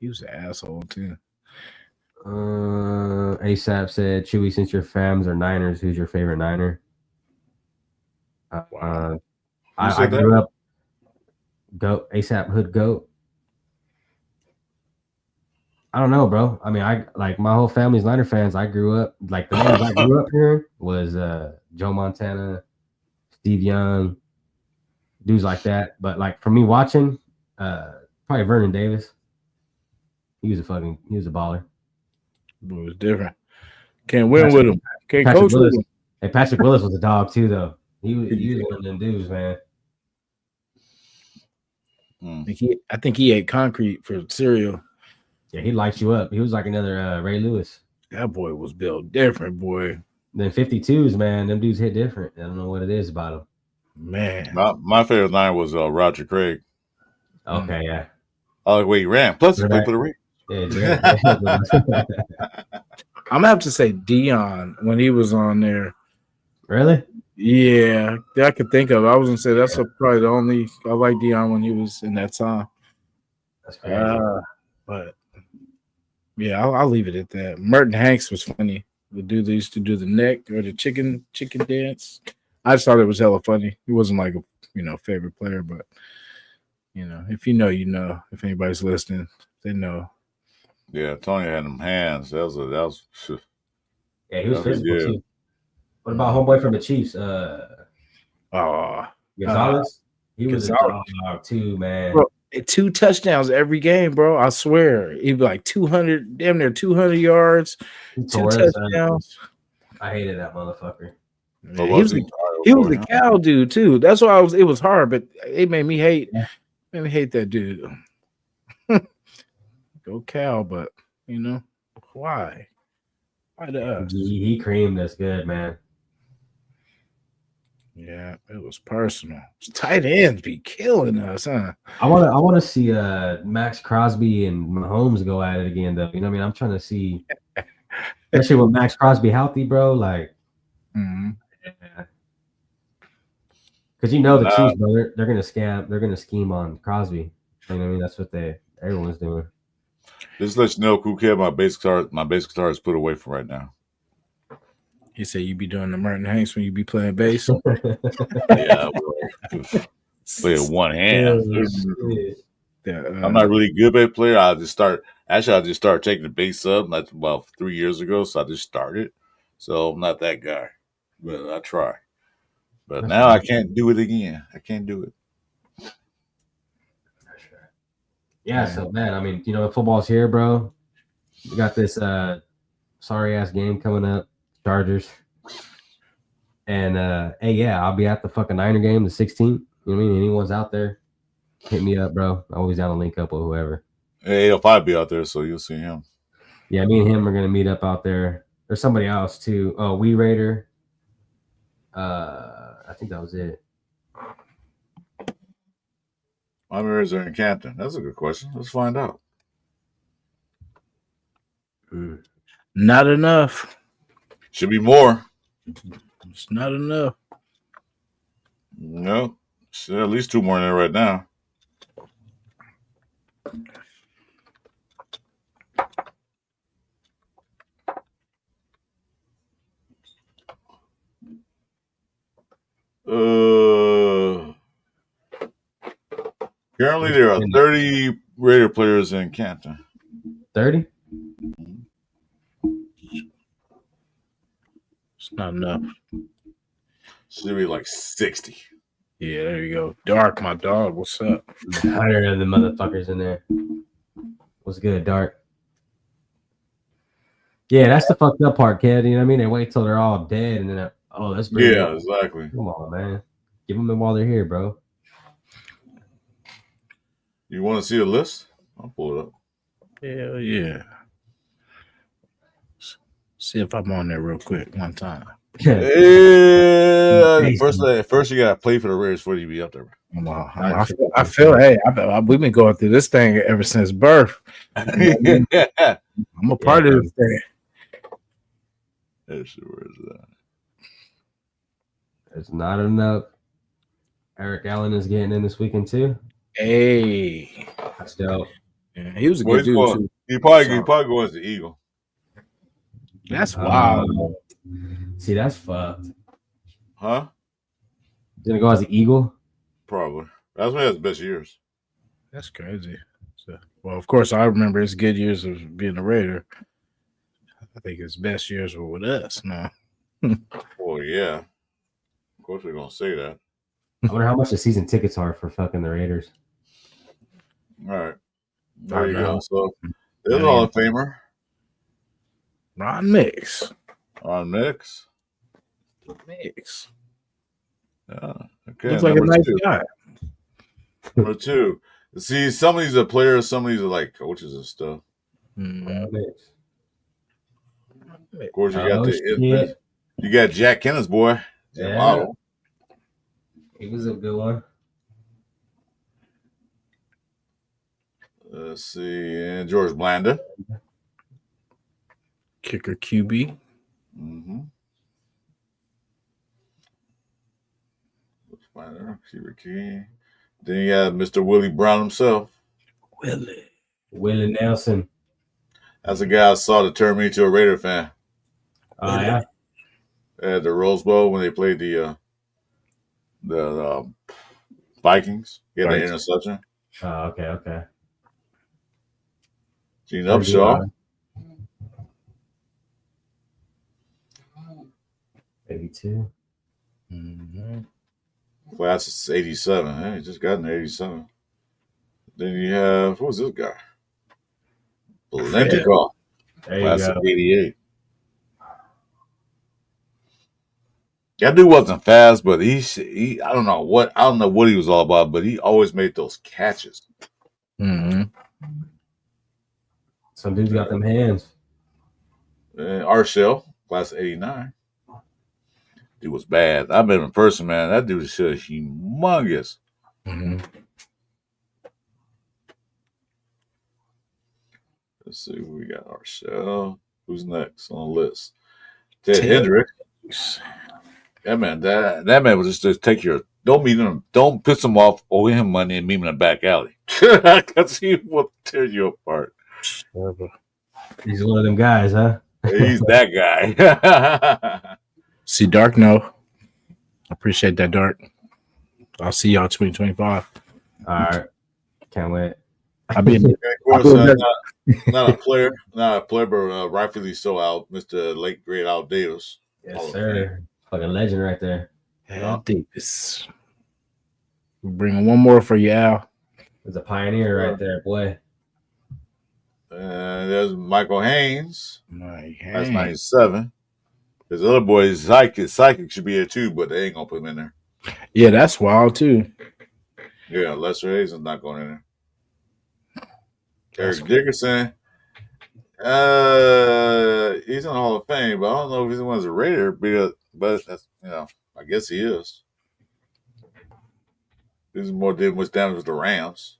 He was an asshole too. ASAP said, Chewy, since your fams are Niners, who's your favorite Niner? I grew up Goat, ASAP Hood Goat. I don't know, bro. I mean, I like my whole family's Niner fans. I grew up like the names I grew up hearing was Joe Montana, Steve Young, dudes like that. But like for me watching, probably Vernon Davis. He was a baller. It was different. Can't win with him. Can't coach with him. Hey, Patrick Willis was a dog too, though. He was one of them dudes, man. I think he ate concrete for cereal. Yeah, he lights you up. He was like another Ray Lewis. That boy was built different, boy. Then 52s, man. Them dudes hit different. I don't know what it is about them. Man. My favorite Niner was Roger Craig. Okay, yeah. Oh, wait, he ran. Plus, he played for the Rams. Yeah, I'm gonna have to say Dion when he was on there. Really? Yeah, that I could think of. I was gonna say that's probably the only I like Dion when he was in that time. That's crazy. But yeah, I'll leave it at that. Merton Hanks was funny. The dude that used to do the neck or the chicken dance. I just thought it was hella funny. He wasn't like a favorite player, but if you know, you know. If anybody's listening, they know. Yeah, Tony had them hands. That was. Yeah, he was That's physical good. too. What about homeboy from the Chiefs? Gonzalez? He was a dog too, man. Bro, 2 touchdowns every game, bro. I swear. He'd be like 200, damn near 200 yards, 2 touchdowns. I hated that motherfucker. Man, he was a cow dude too. That's why it was hard, but it made me hate that dude. Go Cal, but why? Why to us? He creamed us good, man. Yeah, it was personal. Tight ends be killing us, huh? I want to see Max Crosby and Mahomes go at it again, though. You know what I mean? I'm trying to see, especially with Max Crosby healthy, bro. Like, because the Chiefs, bro, they're gonna scheme on Crosby. You know what I mean? That's what everyone's doing. Just let you know, Kuke, my basic guitar is put away for right now. He said you be doing the Merton Hanks when you be playing bass. Yeah, play it one hand. I'm not really good bass player. I just started taking the bass up like about 3 years ago. So I just started. So I'm not that guy, but I try. But now I can't do it again. I can't do it. Yeah, so man, I mean, football's here, bro. We got this sorry ass game coming up, Chargers. And hey, yeah, I'll be at the fucking Niner game, the 16th. You know what I mean? Anyone's out there, hit me up, bro. I'm always down to link up with whoever. Hey, he'll probably be out there, so you'll see him. Yeah, me and him are gonna meet up out there. There's somebody else too. Oh, Wee Raider. I think that was it. My mirrors are in Canton. That's a good question. Let's find out. Not enough. Should be more. It's not enough. No, at least 2 more in there right now. Currently, there are 30 Raider players in Canton. 30? It's not enough. Should be like 60. Yeah, there you go. Dark, my dog. What's up? 100 of the motherfuckers in there. What's good, Dark? Yeah, that's the fucked up part, kid. You know what I mean? They wait till they're all dead and then, that's bring yeah, exactly. Come on, man. Give them while they're here, bro. You want to see a list? I'll pull it up. Hell yeah. See if I'm on there real quick one time. Yeah. First you gotta play for the Raiders before you be up there. I feel we've been going through this thing ever since birth. I'm a part of this thing. Where is that? There's not enough. Eric Allen is getting in this weekend too. Hey, that's dope. Yeah, he was a good dude too. He probably go as the Eagle. That's wild. See, that's fucked. Huh? Didn't go as the Eagle? Probably. That's one of his best years. That's crazy. So, well, of course, I remember his good years of being a Raider. I think his best years were with us. No. Well, yeah. Of course, we're gonna say that. I wonder how much the season tickets are for fucking the Raiders. All right. There you go. So there's a Hall of Famer. Ron Mix. Mix. Yeah. Okay. Looks like a nice guy. Number 2. See, some of these are players, some of these are like coaches and stuff. Mm-hmm. Of course, you got Jack Kenneth's boy. Yeah. Model. He was a good one. Let's see. And George Blanda. Kicker QB. Mm-hmm. Let's find out. Then you got Mr. Willie Brown himself. Willie Nelson. That's a guy I saw that turned me into a Raider fan. Oh, yeah? At the Rose Bowl when they played the the Vikings. He had the Right. interception. Oh, okay. Gene Upshaw. 82. Mm-hmm. Class is 87. Hey, he just got in 87. Then you have, who's this guy? Valentikov. There you Class go. of 88. That dude wasn't fast, but he I don't know what he was all about, but he always made those catches. Mm-hmm. Some dudes got them hands. Arshell, class of 89. Dude was bad. I met him in person, man. That dude is just humongous. Mm-hmm. Let's see who we got. Arshell. Who's next on the list? Ted Hendricks. Yeah, man. That man was just take your don't meet him, don't piss him off, owe him money and meet him in the back alley. Because he will tear you apart. He's one of them guys, huh? He's that guy. See, Dark, no. Appreciate that, Dark. I'll see y'all 2025. All right. Can't wait. I'll be in Of course, not a player, but rightfully so, out, Mr. late great Al Davis. Yes, sir. Fucking legend right there. Al Davis. We're bringing one more for you, Al. He's a pioneer right there, boy. There's Michael Haynes. That's Haynes. 97. There's other boys, Psychic should be here too, but they ain't gonna put him in there. Yeah, that's wild too. Yeah, Lester Hayes is not going in there. Eric Dickerson, he's in the Hall of Fame, but I don't know if he's the one's a Raider, but that's, I guess he is. He's more did much damage with the Rams.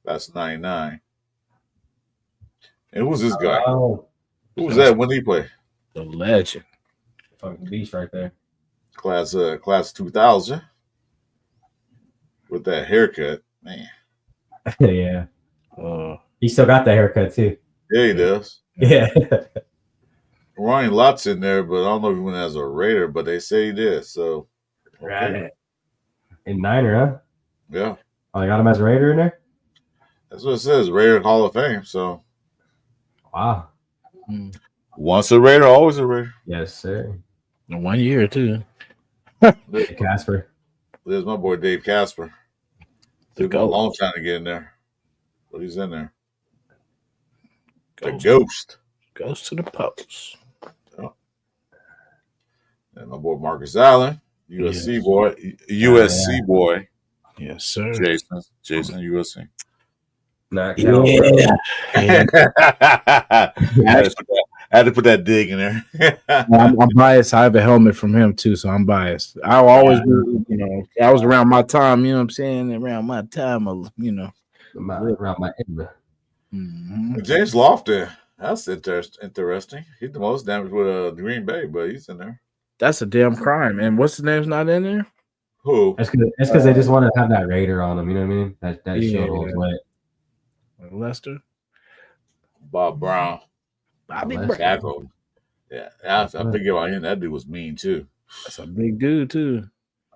That's 99. And who's this guy? Oh, Who was that? When did he play? The legend. fucking beast right there. Class 2000. With that haircut, man. Yeah. He still got that haircut too. Yeah, he does. Yeah. Ronnie Lott's in there, but I don't know if he went as a Raider, but they say he did. So, Right. In Niner, huh? Yeah. Oh, they got him as a Raider in there? That's what it says, Raider Hall of Fame. So, wow. Once a Raider, always a Raider. Yes, sir. 1 year too. Casper. There's my boy Dave Casper. Took a long time to get in there, but he's in there. The Ghost. Goes to the post. Yeah. And my boy Marcus Allen, USC boy. USC boy. Yes, sir. Jason, USC. Not I had to put that dig in there. I'm biased. I have a helmet from him too, so I'm biased. I'll always be, I was around my time, you know what I'm saying? Around my time, around my end. Mm-hmm. James Lofton, that's interesting. He's the most damage with Green Bay, but he's in there. That's a damn crime. And what's the name's not in there? Who? That's because they just want to have that Raider on them. You know what I mean? That shield holds weight. Lester. Bob Brown. Bobby Brown. Yeah, I think about him. That dude was mean too. That's a big dude too.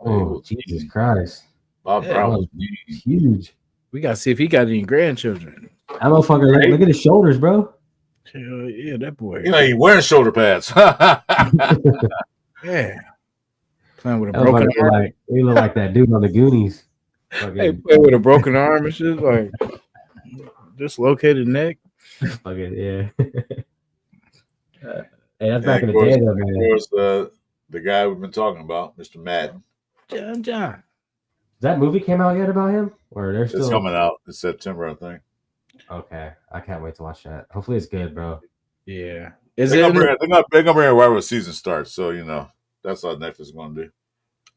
Oh, Jesus Christ! Bob Brown was mean. Huge. We gotta see if he got any grandchildren. That motherfucker, look at his shoulders, bro. Hell yeah, that boy. He wearing shoulder pads. Yeah. Playing with a broken arm. He look like that dude on the Goonies. Hey, play with a broken arm and shit, like dislocated neck. Yeah. Hey, that's back in the day, though, man. Of course, the guy we've been talking about, Mr. Madden. John. That movie came out yet about him? Or they're still It's coming out in September, I think. Okay, I can't wait to watch that. Hopefully, it's good, bro. Yeah. They're gonna bring it right when the season starts, so that's how Netflix is gonna do.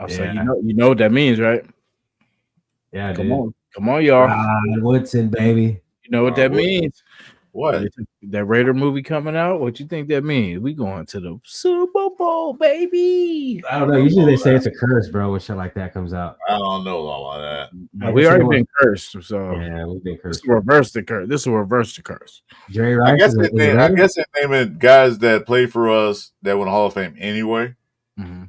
So you know what that means, right? Yeah, come on, y'all. Woodson, baby. You know what that means? What? That Raider movie coming out? What you think that means? We going to the Super Bowl, baby. I don't know. Usually they say it's a curse, bro, when shit like that comes out. I don't know all of that. We already been cursed, so yeah, we've been cursed. This will reverse the curse. This will reverse the curse. Jerry Rice. I guess they name it guys that play for us that win the Hall of Fame anyway. Mm-hmm.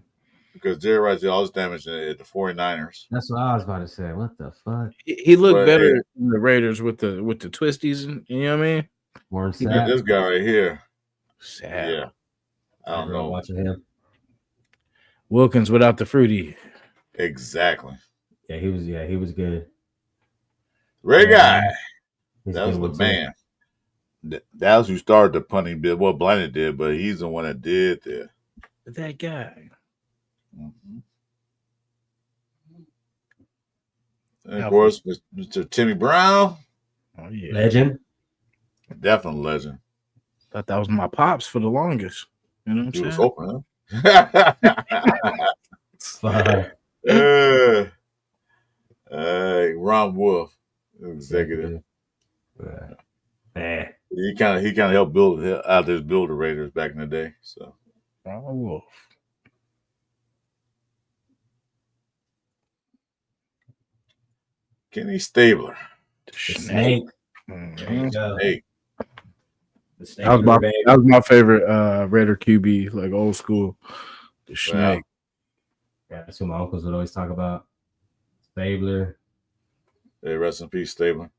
because Jerry Rice did all his damage at the 49ers. That's what I was about to say. What the fuck? He looked But, better than the Raiders with the twisties. You know what I mean? Warren Look at Sapp. this guy right here. Sad. Yeah. I don't know. Watching him. Wilkins without the fruity. Exactly. Yeah, he was good. Ray guy. He's That a was good the one, too. man. That was who started the punting bit. Well, Blinded did, but he's the one that did that. That guy. Mm-hmm. And of course, Mr. Timmy Brown. Oh yeah, Legend. Definitely legend. Thought that was my pops for the longest. You know what He I'm was saying? hoping, huh? Ron Wolf, executive. He kind of helped build out this builder Raiders back in the day. So Ron Wolf. Kenny Stabler. The Snake. Mhm. Hey, That was my favorite Raider QB, like old school. The Snake. Yeah, that's who my uncles would always talk about. Stabler. hey, rest in peace, Stabler.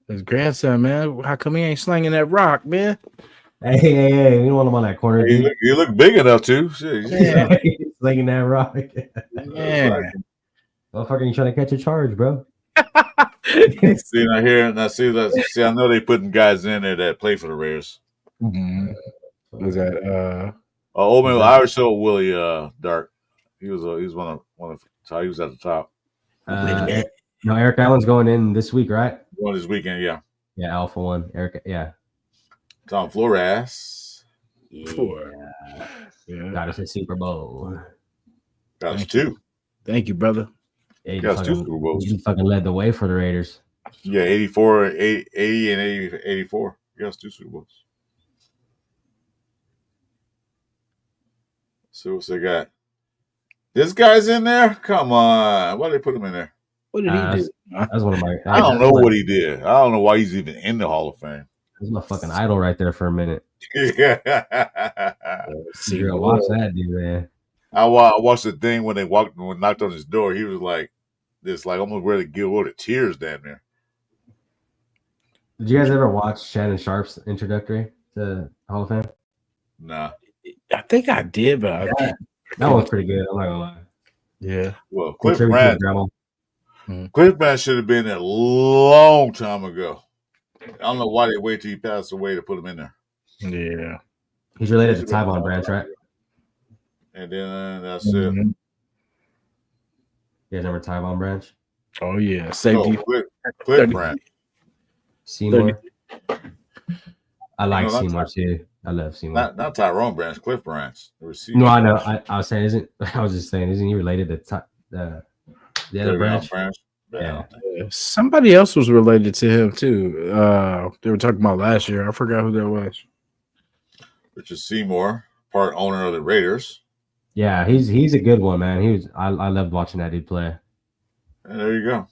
His grandson, man. How come he ain't slinging that rock, man? Hey, we don't want him on that corner. Hey, Dude. he look big enough too. Shit, Yeah. He's slinging that rock. Yeah. Motherfucker, you trying to catch a charge, bro? See, I hear and I see that. See, I know they putting guys in there that play for the Raiders. Mm-hmm. Was that Old man Irish show Willie Dark. He was one of he was at the top. No, Eric Allen's going in this week, right? Going this weekend, yeah. Yeah, Alpha One. Eric, yeah. Tom Flores. Yeah. Got us a Super Bowl. Got us two. Thank you, brother. Yeah, Got us two Super Bowls. He fucking led the way for the Raiders. Yeah, 84, 80, and 84. Got us two Super Bowls. So what's they got? This guy's in there? Come on. Why did they put him in there? What did he do? That's one of my. I don't know what he did. I don't know why he's even in the Hall of Fame. That's my fucking idol right there for a minute. Yeah. Girl, watch that dude, man. I watched the thing when they knocked on his door. He was like, this, like almost ready to give over the tears down there. Did you guys ever watch Shannon Sharp's introductory to Hall of Fame? Nah. I think I did, but that one's pretty good. I'm not gonna lie. Yeah. Well, Cliff Brandt should have been there a long time ago. I don't know why they wait till he passed away to put him in there. Yeah. He's related to Tyvon Branch, right? And then that's it. You guys remember Tyvon Branch? Oh yeah, safety. Cliff Brandt. Seymour. I like Seymour too. I love Seymour. Not Tyrone Branch, Cliff Branch. No, I know. I was saying, isn't he related to the other Branch? Yeah. Somebody else was related to him too. They were talking about last year. I forgot who that was. Richard Seymour, part owner of the Raiders. Yeah, he's a good one, man. I loved watching that dude play. And there you go.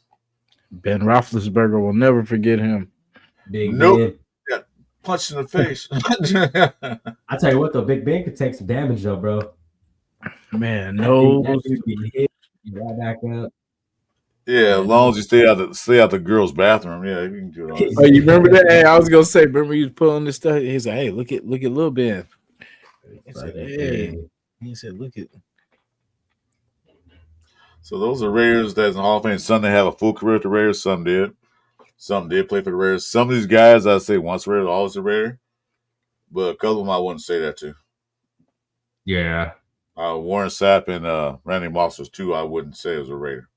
Ben Roethlisberger will never forget him. Big nope. Got punched in the face. I tell you what, though, Big Ben could take some damage, though, bro. Man, no. Right back up. Yeah, as long as you stay out the girls' bathroom, yeah, you can do it. All oh, you remember that? Hey, I was gonna say, remember he was pulling this stuff. He's like, "Hey, look at Lil Ben." He said, "Hey," he said, "Look at." So those are Raiders that's in the Hall of Fame. Some they have a full career with the Raiders. Some did. Some did play for the Raiders. Some of these guys, I say once a Raider, always a Raider. But a couple of them I wouldn't say that to. Yeah. Warren Sapp and Randy Moss was two I wouldn't say as a Raider.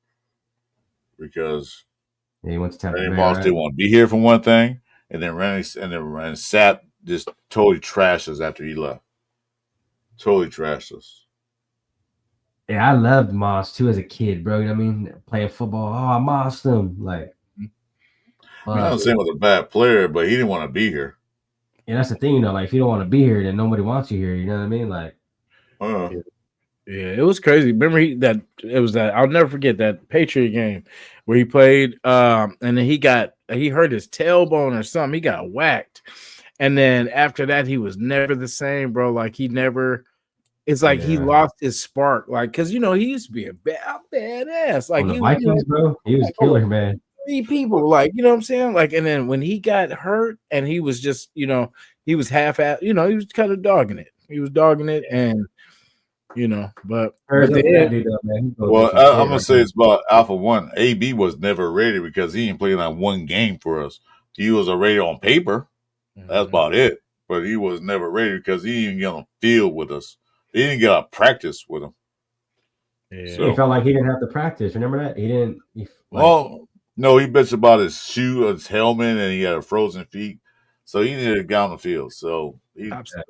Because he went to Tampa Randy Bay, Moss right? didn't want to be here for one thing, and then Randy Sapp just totally trashed us after he left. Totally trashed us. Yeah, I loved Moss too as a kid, bro. You know what I mean? Playing football. Oh, I mossed him. Like, I'm not saying he was a bad player, but he didn't want to be here. Yeah, that's the thing, you know. Like, if you don't want to be here, then nobody wants you here. You know what I mean? Like, yeah, it was crazy. Remember I'll never forget that Patriot game where he played, and then he hurt his tailbone or something. He got whacked, and then after that, he was never the same, bro. Like he never it's like he lost his spark. Like, because he used to be a badass. Like on the Vikings, bro, he was killer, man. 3 people, like, you know what I'm saying? Like, and then when he got hurt and he was just, he was half-assed, he was kind of dogging it. He was dogging it, and but then, well, I'm gonna say it's about Alpha One. AB was never rated because he didn't play like one game for us. He was a rated on paper. That's about it. But he was never rated because he didn't get on the field with us. He didn't get on practice with him. Yeah. So, he felt like he didn't have to practice. Remember that? He didn't. No, he bitched about his shoe, his helmet, and he had a frozen feet. So he needed to get on the field. So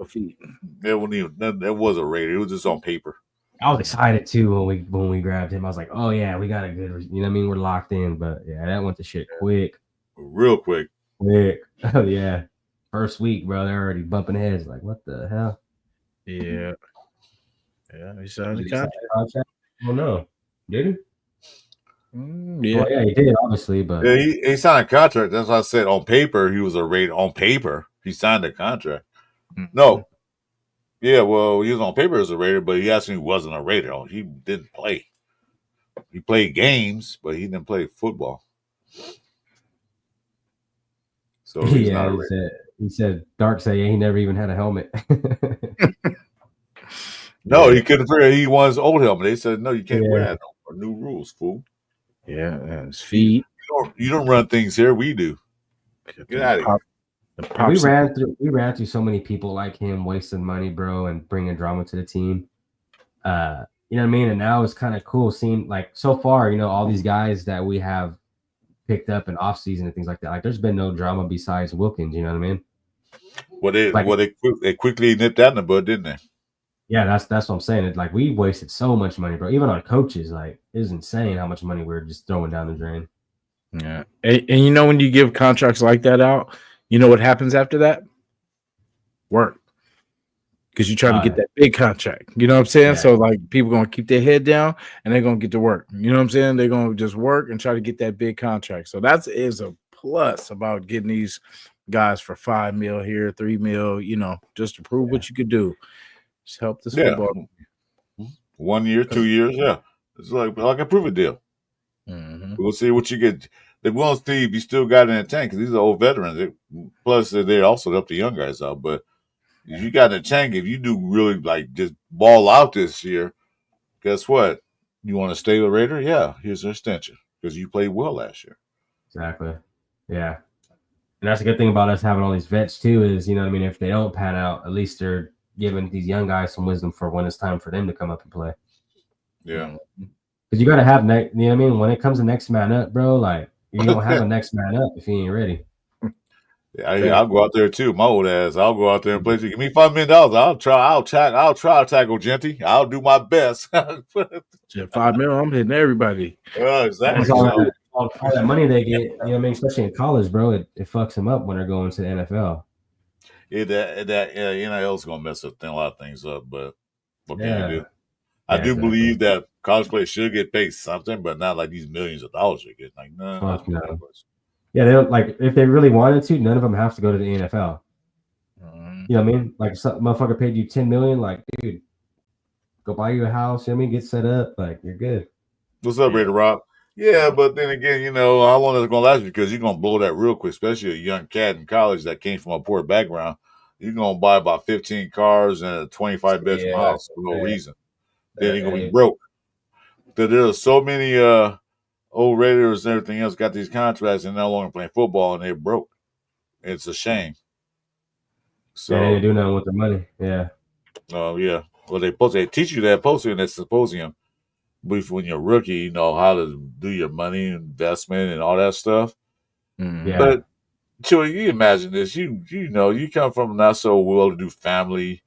feet. That wasn't rated. It was just on paper. I was excited too when we grabbed him. I was like, oh yeah, we got a good. You know what I mean? We're locked in. But yeah, that went to shit quick. Real quick. Quick. Oh yeah. First week, bro. They're already bumping heads. Like, what the hell? Yeah. Yeah. He signed the contract. Well, no. Did he? Yeah. Well, yeah, he did, obviously, but yeah, he signed a contract. That's why I said on paper he was a rated. On paper, he signed a contract. No, yeah, well, he was on paper as a Raider, but he actually wasn't a Raider. He didn't play. He played games, but he didn't play football. So he's not a Raider. He said Dark said he never even had a helmet. No, he couldn't wear. He won his old helmet. They said no, you can't wear that. New rules, fool. Yeah, his feet. You don't run things here. We do. Get out of here. We ran through so many people like him, wasting money, bro, and bringing drama to the team. You know what I mean? And now it's kind of cool seeing, like, so far, all these guys that we have picked up in off season and things like that. Like, there's been no drama besides Wilkins. You know what I mean? Well, they quickly nipped that in the bud, didn't they? Yeah, that's what I'm saying. It's like we wasted so much money, bro. Even on coaches, like, it was insane how much money we're just throwing down the drain. Yeah, and when you give contracts like that out, you know what happens after that? Work, because you're trying to get that big contract. You know what I'm saying? Yeah. So like, people gonna keep their head down and they're gonna get to work. You know what I'm saying? They're gonna just work and try to get that big contract. So that is a plus about getting these guys for $5 million here, $3 million. Just to prove what you could do. Just help this football. 1 year, 2 years, yeah. It's like a prove it deal. Mm-hmm. We'll see what you get. They won't see if you still got it in the tank because these are old veterans. Plus, they also help the young guys out. But if you got in the tank, if you do really like just ball out this year, guess what? You want to stay a Raider? Yeah, here's an extension because you played well last year. Exactly. Yeah. And that's a good thing about us having all these vets too is, if they don't pan out, at least they're giving these young guys some wisdom for when it's time for them to come up and play. Yeah. Because you got to have, when it comes to next man up, bro, like, you don't have a next man up if you ain't ready. Yeah, I'll go out there too. My old ass. I'll go out there and play. Give me $5 million. I'll try to tackle Jeanty. I'll do my best. $5 million. I'm hitting everybody. Exactly. All that money they get, especially in college, bro, it fucks them up when they're going to the NFL. NIL's gonna mess a lot of things up, but what can you do? I do exactly. believe that college players should get paid something, but not like these millions of dollars they get. Like, no. Yeah, they don't, like, if they really wanted to, none of them have to go to the NFL. You know what I mean? Like, some motherfucker paid you $10 million, like, dude, go buy you a house. You know what I mean? Get set up, like, you're good. What's up, Raider Rob? Yeah, but then again, how long is it gonna last? Because you're gonna blow that real quick, especially a young cat in college that came from a poor background. You're gonna buy about 15 cars and a 25-bedroom house for no reason. Then you're gonna be broke. There's so many old Raiders and everything else got these contracts and no longer playing football and they're broke. It's a shame. So they didn't do nothing with the money. Yeah. Oh yeah. Well, they teach you that in that symposium. When you're a rookie, how to do your money investment and all that stuff. Yeah. But Chuy, you imagine this. You come from not so well-to-do family.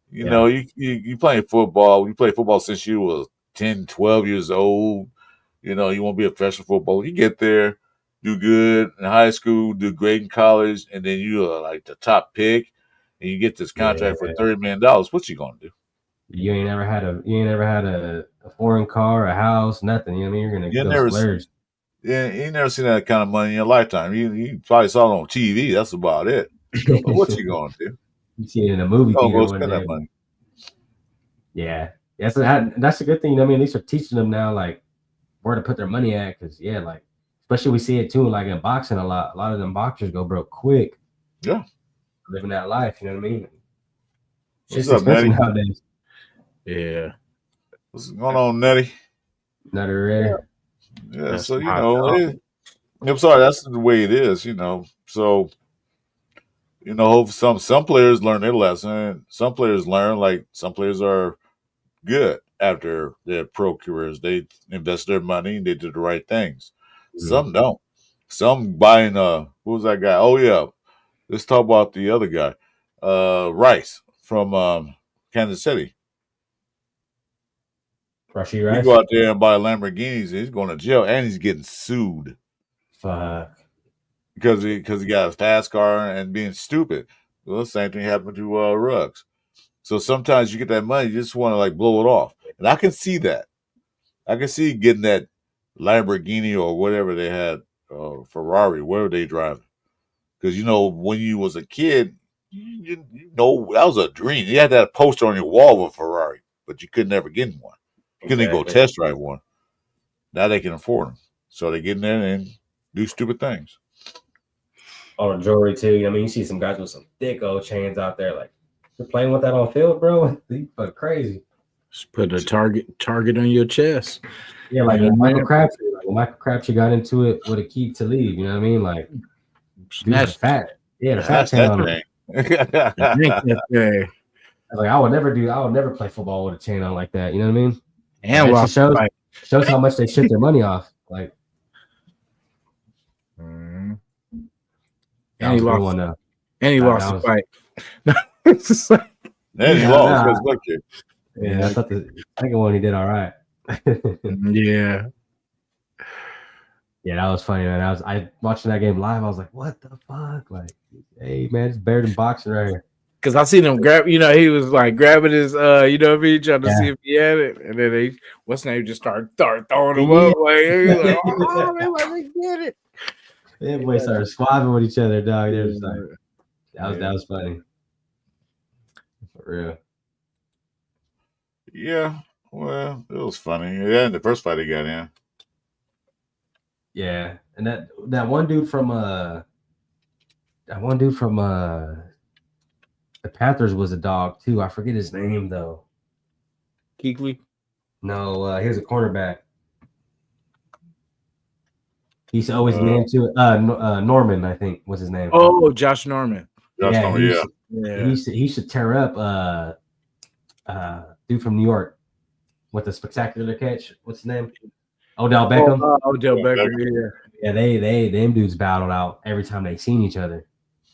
You playing football. You play football since you were 10, 12 years old. You want to be a professional footballer. You get there, do good in high school, do great in college, and then you are like the top pick, and you get this contract for $30 million. What you gonna do? You ain't never had a foreign car, a house, nothing. You know what I mean? You're gonna go splurge. Yeah, you never seen that kind of money in your lifetime. You probably saw it on TV. That's about it. But what you gonna do? You see it in a movie theater go one spend day. that money. Yeah. That's a good thing. You know what I mean? At least they're teaching them now, like, where to put their money at. Because, yeah, like, especially we see it, too, like, in boxing a lot. A lot of them boxers go broke quick. Yeah. Living that life, you know what I mean? What's It's up, expensive Nettie? nowadays. Yeah. What's going on, Nettie? Not already. Yeah, That's so, hot dog. I'm sorry, that's the way it is, So, some players learn their lesson. Some players learn, like, some players are good after their pro careers. They invest their money, they did the right things. Some don't. Some buying who was that guy? Oh yeah. Let's talk about the other guy. Rice from Kansas City. Rashid He Rice? go out there and buy Lamborghinis, he's going to jail and he's getting sued. Fuck. Because he got a fast car and being stupid. Well, the same thing happened to Ruggs. So sometimes you get that money, you just want to like blow it off. And I can see that. I can see getting that Lamborghini or whatever they had, Ferrari, whatever they driving. Because when you was a kid, that was a dream. You had that poster on your wall of a Ferrari, but you could never get one. You couldn't even go test drive one. Now they can afford them, so they get in there and do stupid things. All the jewelry too. I mean, you see some guys with some thick old chains out there, like they're playing with that on field, bro. They fuck crazy. Just put a target on your chest. Yeah, like Michael Crabtree. Like Michael Crabtree got into it with a key to leave. You know what I mean? Like, dude's fat. Yeah, the fat chain on it. Like I would never play football with a chain on like that. You know what I mean? And it shows how much they shit their money off. Like, and he lost the fight. And he lost. Yeah, I thought the second one he did all right. Yeah. Yeah, that was funny, man. I watching that game live. I was like, "What the fuck?" Like, hey, man, it's better than boxing right here. Because I seen him grab. He was like grabbing his, trying to see if he had it, and then what's name just started throwing him up. Like, he was like, "Oh, man, let me get it." Everybody started squabbling with each other, dog. It was like that was funny. For real. Yeah, well, it was funny. Yeah, in the first fight he got in. Yeah, and that one dude from the Panthers was a dog too. I forget his name though. Kuechly? No, he was a cornerback. He used to always get into it. Norman, I think, was his name. Oh, Josh Norman. He used to tear up dude from New York with the spectacular catch. What's his name? Odell Beckham. Odell Beckham. Yeah, them dudes battled out every time they seen each other.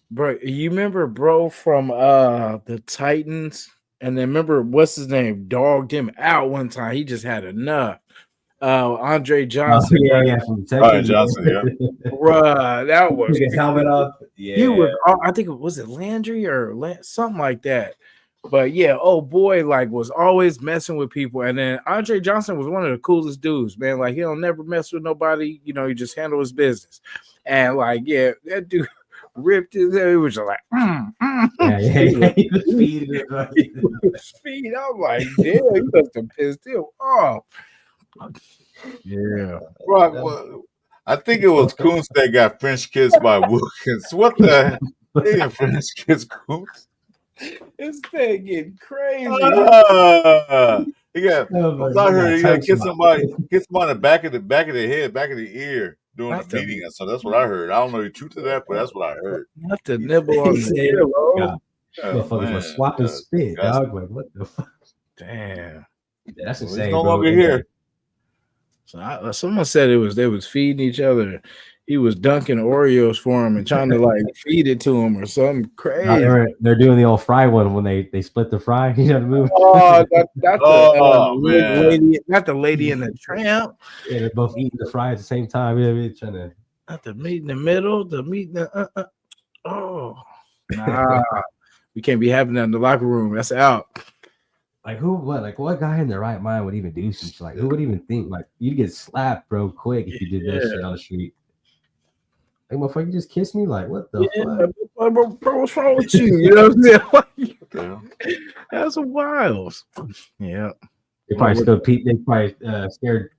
Bro, you remember from the Titans? And then remember what's his name? Dogged him out one time. He just had enough. Andre Johnson. From Texas. Johnson, yeah. Bruh, that was his helmet off. Yeah, he was. I think was it Landry or something like that. But yeah, oh boy, like was always messing with people. And then Andre Johnson was one of the coolest dudes, man. Like he don't never mess with nobody. He just handle his business. And like, yeah, that dude ripped his head. He was just like, He was feeding. I'm like, damn, he must have pissed him off. Yeah. Right. Well, I think it was Coons that got French kissed by Wilkins. What the hell? French kiss Coons? This thing getting crazy. He got kiss somebody on the back of the head, back of the ear during the meeting. So that's what I heard. I don't know the truth of that, but that's what I heard. Not to nibble on the ear, bro. Motherfuckers were swapping spit, dog. Like, what the fuck? Damn. Yeah, that's insane. He's no longer here. So someone said they was feeding each other. He was dunking Oreos for him and trying to like feed it to him or something crazy. They're doing the old fry one when they split the fry. You know the movie? Oh, not the Lady and the Tramp. Yeah, they're both eating the fry at the same time. Yeah, trying to not the meat in the middle, the meat in the nah. We can't be having that in the locker room. That's out. Like what guy in their right mind would even do something? Like who would even think like you'd get slapped, bro, quick if you did that shit on the street? Like, motherfucker, you just kissed me? Like, what the fuck? Bro, what's wrong with you? You know what I'm saying? Yeah. That's wild. Yeah. They probably still scared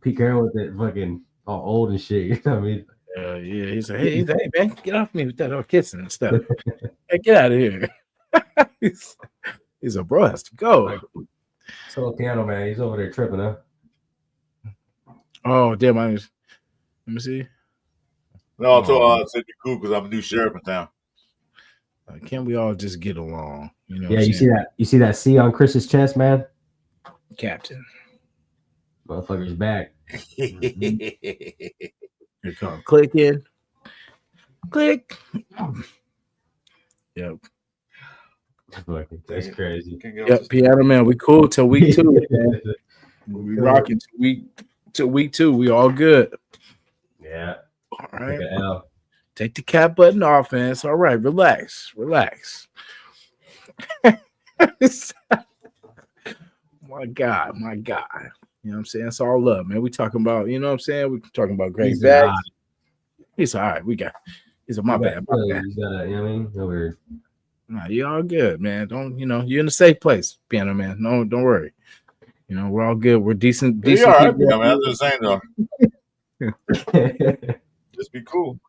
Pete Carroll with that fucking all old and shit. You know what I mean? Yeah. He's like, hey man, get off me with that kissing and stuff. Hey, get out of here. he's a bro has to go. So piano man, he's over there tripping, huh? Oh damn! Let me see. No, I told I said be cool because I'm a new sheriff in town. Can't we all just get along? You know. Yeah, you see that C on Chris's chest, man. Captain. Motherfucker's back. Here come clicking. Click. Yep. That's crazy. Yep, piano man. We cool till week 2. Man. We rocking till week 2. We all good. Yeah. All right. Take the cap button off, man. It's all right. Relax. My God. You know what I'm saying? It's all love, man. We talking about, you know what I'm saying? We talking about great bags. He's all right. He's a my bad. You know what I mean? Over. Nah, you all good, man. Don't you're in a safe place, piano man. No, don't worry. You know, we're all good. We're decent. Yeah, all right, man. I'm just saying though. Just be cool.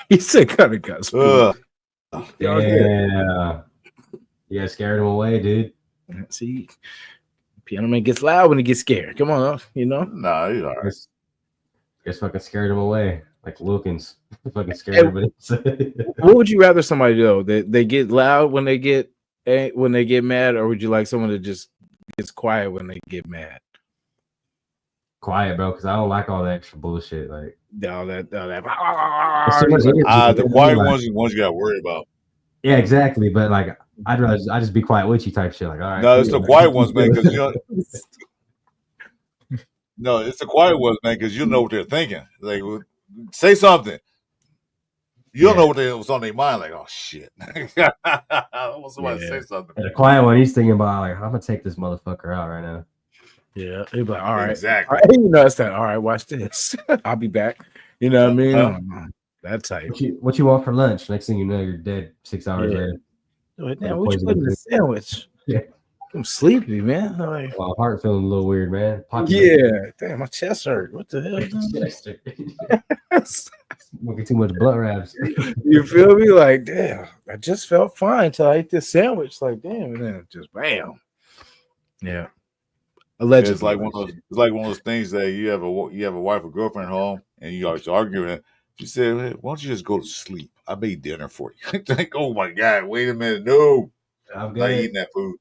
He said kind of got spooked. Yeah. Yeah, scared him away, dude. See, piano man gets loud when he gets scared. Come on, you know. Nah, he's all right. Just fucking scared him away. Like Wilkins. Fucking scared him. What would you rather somebody do? They get loud when they get mad, or would you like someone that just gets quiet when they get mad? Quiet, bro, because I don't like all that extra bullshit. Like all that. The quiet ones you gotta worry about. Yeah, exactly. But like, I just be quiet with you type shit. Like, all right. No, it's the quiet ones, man. Because no, it's the quiet ones, man. Because you know what they're thinking. Like, say something. You don't know what's on their mind. Like, oh shit. I want somebody to say something. And the quiet one, he's thinking about like, I'm gonna take this motherfucker out right now. Yeah, he'd be like, all right, exactly. All right, you know, it's that. All right, watch this. I'll be back. You know what I mean? That type. What you want for lunch? Next thing you know, you're dead 6 hours later. Damn, what you put in the sandwich? Yeah, I'm sleepy, man. Like, well, heart feeling a little weird, man. Damn, my chest hurt. What the hell? Smoking too much blood wraps. You feel me? Like, damn, I just felt fine until I ate this sandwich. Like, damn, and then just bam. Yeah. Allegedly. It's like one of those things that you have a wife or girlfriend home and you always arguing. She said, hey, why don't you just go to sleep? I made dinner for you. Like, oh my God, wait a minute. No. I'm not eating that food.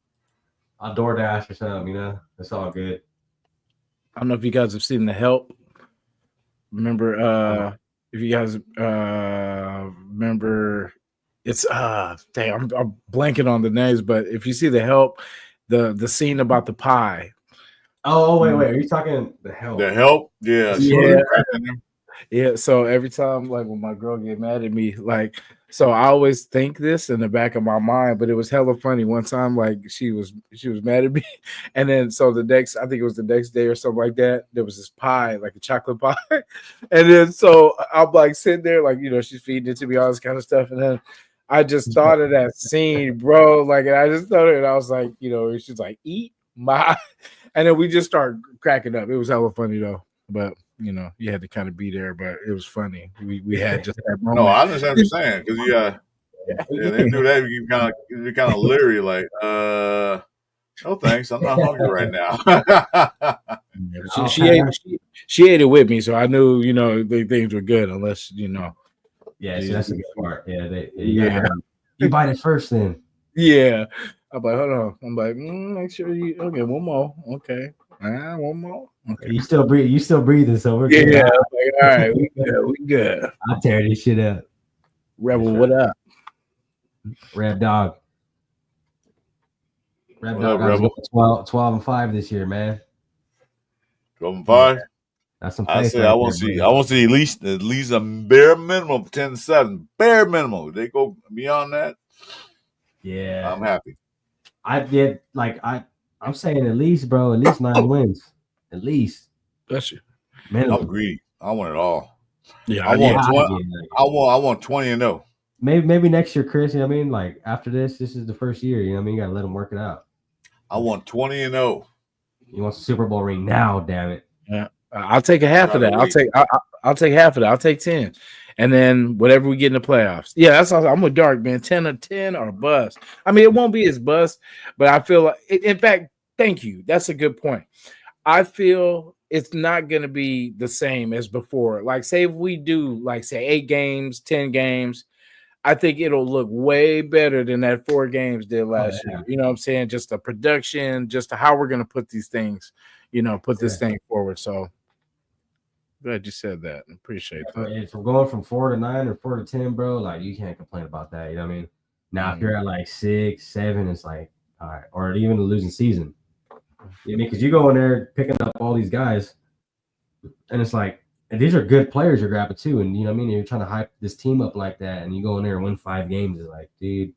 I'll DoorDash or something, you know. It's all good. I don't know if you guys have seen The Help. Remember, if you guys remember, it's dang, I'm blanking on the names, but if you see The Help, the scene about the pie. Oh wait, are you talking The Help? The Help, yeah. Yeah, so every time, like when my girl get mad at me, like, so I always think this in the back of my mind, but it was hella funny. One time, like she was mad at me, and then so I think it was the next day or something like that. There was this pie, like a chocolate pie, and then so I'm like sitting there, like, you know, she's feeding it to me, all this kind of stuff, and then I just thought of that scene, bro. Like, and I just thought it, and I was like, you know, she's like, eat my, and then we just started cracking up. It was hella funny though, but. You know, you had to kind of be there, but it was funny. We had just that moment. No, I understand what you're saying because they do that. You're kind of leery, like, no thanks, I'm not hungry right now. She ate it with me, so I knew, you know, the things were good. Unless, you know, yeah, so that's a good part. Yeah, you bite it first, then. Yeah, I'm like, hold on. I'm like, make sure you okay. One more, okay. One more. Okay. You still breathing, so we're good. Yeah, like, all right, we good. I'll tear this shit up. Rebel, what up? Reb Dog. Rebel. 12-5 this year, man. 12-5. That's some. I say I want to see at least a bare minimum of 10-7. Bare minimum. They go beyond that. Yeah, I'm happy. I'm saying at least, bro. At least 9 wins. At least. That's you. I'm greedy. I want it all. Yeah, I want 20 and 0. maybe next year, Chris. You know what I mean? Like after this is the first year. You know what I mean? You gotta let him work it out. I want 20-0. He wants a Super Bowl ring now. Damn it. Yeah, I'll take a half of that. I'll take half of that. I'll take 10, and then whatever we get in the playoffs. Yeah, that's all. I'm with Dark, man. 10 or bust. I mean, it won't be as bust, but I feel like, in fact, thank you. That's a good point. I feel it's not going to be the same as before. Like, say if we do, like, say 8 games, 10 games, I think it'll look way better than that 4 games did last year. You know what I'm saying? Just the production, just how we're going to put these things, put this thing forward. So glad you said that. Appreciate that. If we're going from 4 to 9 or 4 to 10, bro, like you can't complain about that. You know what I mean? Now, if you're at like 6, 7, it's like, all right, or even a losing season. You know, because you go in there picking up all these guys, and it's like, and these are good players you're grabbing too. And you know what I mean? You're trying to hype this team up like that, and you go in there and win 5 games. It's like, dude, you know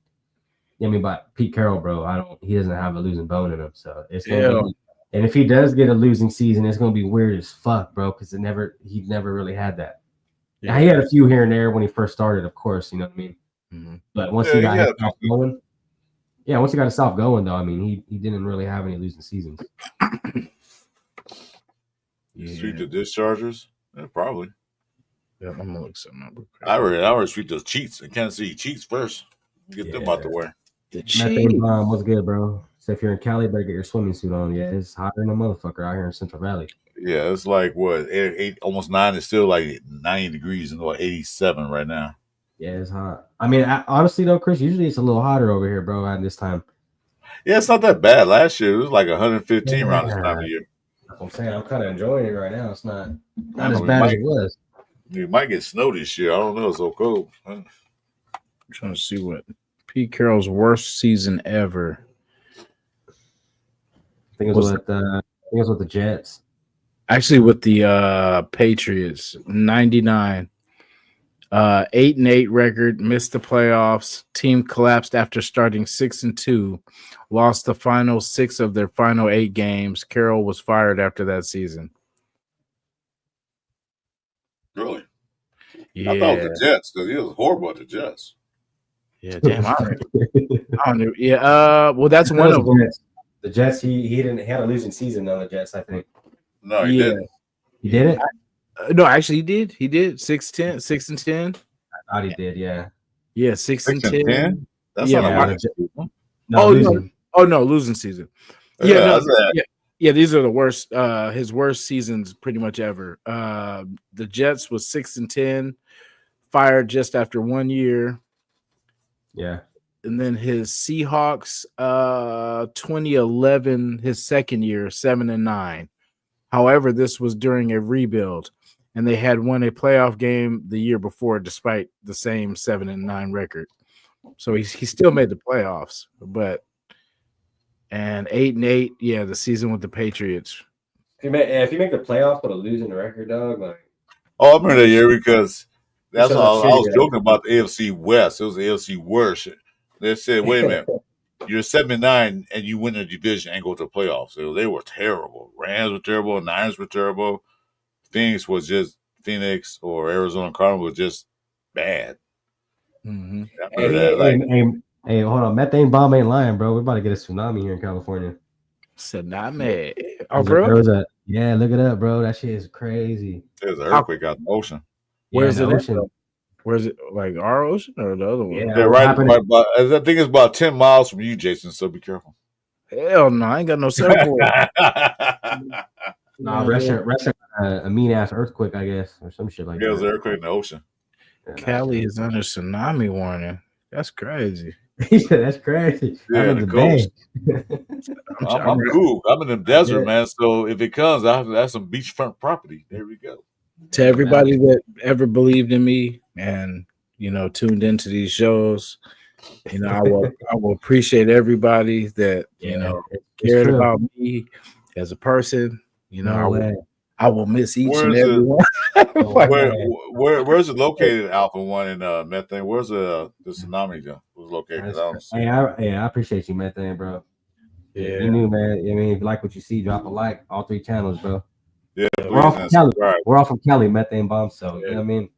what I mean? But Pete Carroll, bro, he doesn't have a losing bone in him. So it's gonna be, and if he does get a losing season, it's gonna be weird as fuck, bro, because he never really had that. Yeah. Now, he had a few here and there when he first started, of course, you know what I mean? Mm-hmm. But once he got himself going, once he got himself going, though, I mean, he didn't really have any losing seasons. Sweep the dischargers? Yeah, probably. Yeah, I'm gonna look something up. I already sweep those cheats. I can't see cheats first. Get them out the way. The methane bomb was good, bro. So if you're in Cali, better get your swimming suit on. Yeah, it's hotter than a motherfucker out here in Central Valley. Yeah, it's like what 8, almost 9. It's still like 90 degrees and 87 right now. Yeah, it's hot. I mean, honestly though, Chris, usually it's a little hotter over here, bro, at this time. Yeah, it's not that bad. Last year it was like 115 around this time of year. That's what I'm saying. I'm kind of enjoying it right now. It's not as bad as it was. You might get snow this year. I don't know. It's so cold. I'm trying to see what Pete Carroll's worst season ever. I think it was with the Jets. Actually, with the Patriots, 99. 8-8 record, missed the playoffs. Team collapsed after starting 6-2, lost the final 6 of their final 8 games. Carroll was fired after that season. Really? Yeah. I thought the Jets, because he was horrible at the Jets. Yeah, damn. I don't know. Yeah. Well, that's one of them. The Jets. He had a losing season on the Jets, I think. No, he didn't. He did it? No, actually, he did. He did 6-10, 6-10. I thought he did. Yeah. Yeah, 6-10. That's not losing. No, losing season. Yeah, these are the worst. His worst seasons pretty much ever. The Jets was 6-10, fired just after 1 year. Yeah. And then his Seahawks, 2011, his second year, 7-9. However, this was during a rebuild, and they had won a playoff game the year before, despite the same 7-9 record. So he still made the playoffs, and 8-8, yeah, the season with the Patriots. If you make the playoffs with a losing record, dog, like. Oh, I remember that year because that's all I was joking about the AFC West. It was the AFC worst. They said, "Wait a minute, you're 7-9 and you win the division and go to the playoffs." So they were terrible. Rams were terrible. Niners were terrible. Phoenix or Arizona Cardinals was just bad. Mm-hmm. Hey, hold on. Methane bomb ain't lying, bro. We're about to get a tsunami here in California. Tsunami. Oh, bro. Look it up, bro. That shit is crazy. There's an earthquake out in the ocean. Where's it? Where's it? Like our ocean or the other one? Yeah, right. I think it's about 10 miles from you, Jason. So be careful. Hell no, I ain't got no surfboard. Nah, Russia, a mean ass earthquake, I guess, or some shit like that. Yeah, there's an earthquake in the ocean. Cali is under tsunami warning. That's crazy. That's crazy. Yeah, I'm in the coast. I'm cool. I'm in the desert, man. So if it comes, I have some beachfront property. There we go. To everybody that ever believed in me and tuned into these shows, I will appreciate everybody that cared about me as a person. I will miss each and every one. Where's it located, Alpha One and Methane? Where's the tsunami was located? I appreciate you, Methane, bro. Yeah, you knew, man. I mean, if you like what you see, drop a like. All 3 channels, bro. Yeah, we're all from Cali. We're all from Cali, Methane Bomb. So you know what I mean.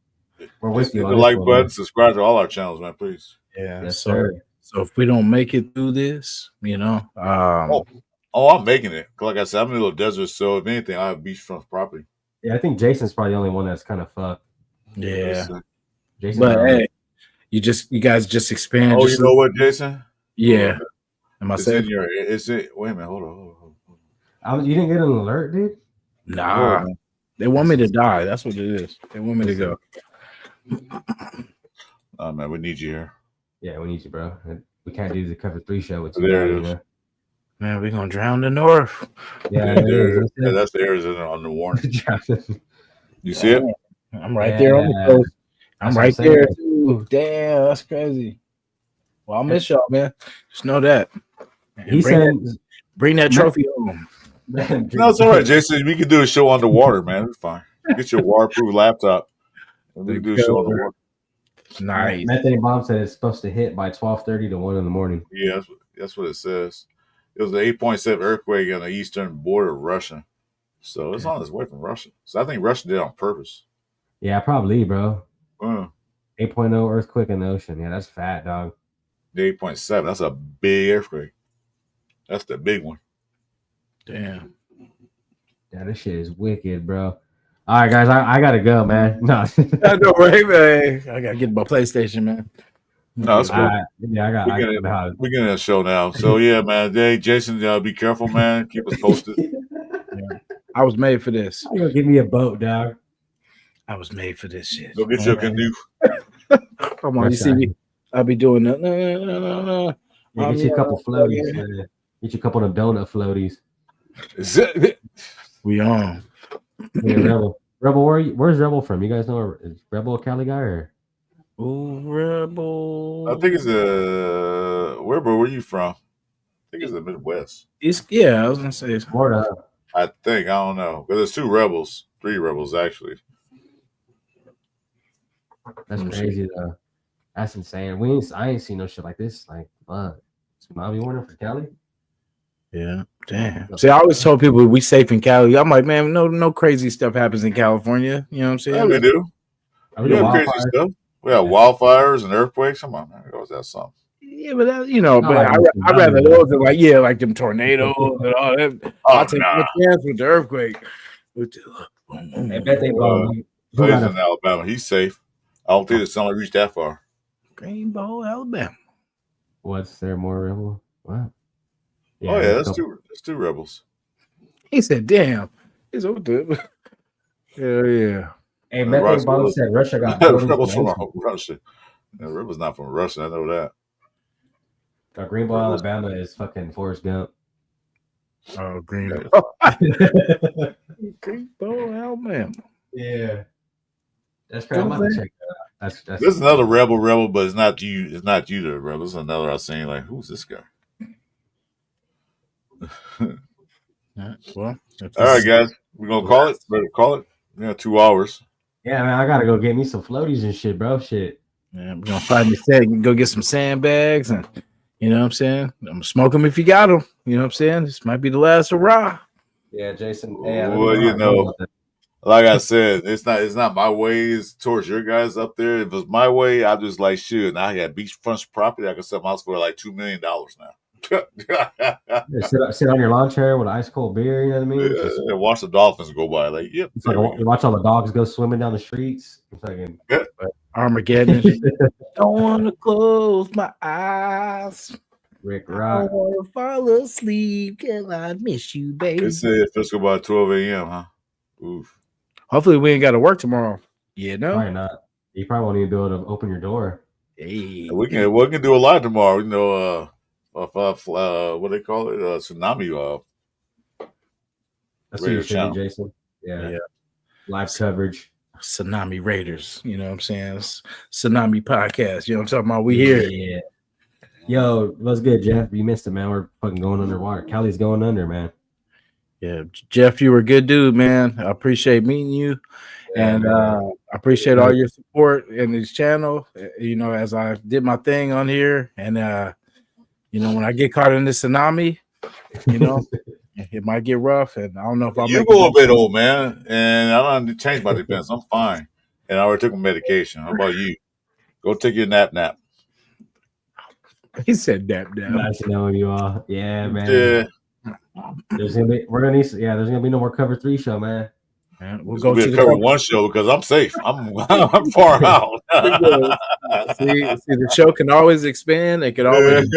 We're Just with you hit on the this like one, button, man. subscribe to all our channels, man, please. Yeah. Yes, So sir. if we don't make it through this, I'm making it. Like I said, I'm in a little desert, so if anything, I have beachfront property. Yeah, I think Jason's probably the only one that's kind of fucked. yeah. Jason, But hey, you guys just expand. Oh, just you know what, Jason? yeah. Am I It's safe? in your. It's it. Wait a minute. Hold on. you didn't get an alert, dude? Nah. Man. They want me to die. That's what it is. They want me to go. Oh man, we need you here. Yeah, we need you, bro. We can't do the cover 3 show with There you. it is. Man, we're gonna drown the north. Yeah, that's the Arizona on the warning. You see it? I'm right there on the coast. I'm right there too. Damn, that's crazy. Well, I'll miss y'all, man. Just know that. He said, bring that trophy home. No, it's all right, Jason. We can do a show underwater, man. It's fine. Get your waterproof laptop. We can do a show underwater. Nice. Methane Bomb said it's supposed to hit by 12:30 to 1 in the morning. Yeah, that's what it says. It was an 8.7 earthquake on the eastern border of Russia. So it's on its way from Russia. So I think Russia did it on purpose. Yeah, probably, bro. 8.0 earthquake in the ocean. Yeah, that's fat, dog. The 8.7. That's a big earthquake. That's the big one. Damn. Yeah, this shit is wicked, bro. All right, guys, I gotta go, man. No, I know, right, man. I gotta get my PlayStation, man. No, that's cool. We're getting a show now. So yeah, man. Hey, Jason, be careful, man. Keep us posted. Yeah. I was made for this. You gonna give me a boat, dog? I was made for this shit. Go get your canoe. Come on, you see me? I'll be doing that. No. Yeah, get you a couple floaties. Get you a couple of donut floaties. We on. Yeah, Rebel, where's Rebel from? You guys know, is Rebel a Cali guy or? Ooh, Rebel. I think it's where are you from? I think it's the Midwest. I was gonna say it's Florida. I don't know. Because there's 3 rebels actually. That's crazy though. That's insane. I ain't seen no shit like this. Like, fuck. Tsunami warning for Cali? Yeah. Damn. See, I always told people we safe in Cali. I'm like, man, no crazy stuff happens in California. You know what I'm saying? Yeah, we do. We have crazy stuff. We have wildfires and earthquakes. Come on, man. We always have something. Yeah, but I'd rather those than like them tornadoes and all that. I'll take a chance with the earthquake. I bet they he's in Alabama. He's safe. I don't think the sun reached that far. Greenbow, Alabama. What's there more rebel? What? Yeah, that's 2 rebels. He said, "Damn." He's over there. Hell yeah. Hey, Methane Bomb said Russia got rebels from Russia. Yeah, rebels not from Russia. I know that. Greenbow, Alabama is fucking Forrest Gump. Oh, Greenbow. Greenbow, Alabama. Yeah. That's crazy. I'm about to check that out. That's There's another rebel, but it's not you. It's not you, the rebel. It's another I seen. Like, who's this guy? Well, all right, guys. We're gonna call it. Better call it. Yeah, 2 hours. Yeah, man. I gotta go get me some floaties and shit, bro. Shit. Yeah, we're gonna find the set and go get some sandbags, and you know what I'm saying. I'm gonna smoke them if you got them. You know what I'm saying. This might be the last hurrah. Yeah, Jason. Well, you know, like I said, it's not my way. It's towards your guys up there. If it was my way, I'd just like shoot. Now I got beachfront property. I could sell my house for like $2 million now. Sit on your lawn chair with an ice cold beer. You know what I mean? Yeah, watch the dolphins go by. Like, yep. It's like you watch all the dogs go swimming down the streets. It's like Armageddon. Don't want to close my eyes. Rick Rock. I want to fall asleep because I miss you, baby. It said it's go by 12 a.m., huh? Oof. Hopefully we ain't got to work tomorrow. Yeah, no? Probably not. You probably won't even be able to open your door. Hey. We can do a lot tomorrow. You know, what they call it? Tsunami. That's what you're saying, Jason. Yeah. Live coverage. Tsunami Raiders. You know what I'm saying? Tsunami podcast. You know what I'm talking about? We here. Yeah. Yo, what's good, Jeff? You missed it, man. We're fucking going underwater. Cali's going under, man. Yeah, Jeff, you were a good dude, man. I appreciate meeting you. Yeah, and I appreciate all your support in this channel. You know, as I did my thing on here. And, you know, when I get caught in this tsunami, you know, it might get rough. And I don't know if I'll You go a bit old, man. And I don't change my defense. I'm fine. and I already took my medication. How about you? Go take your nap. He said nap. Nice to know you all. Yeah, man. Yeah. There's gonna be there's gonna be no more Cover 3 show, man. We'll It's go gonna to be the a cover 1 show because I'm safe. I'm far out. see, the show can always expand. It can always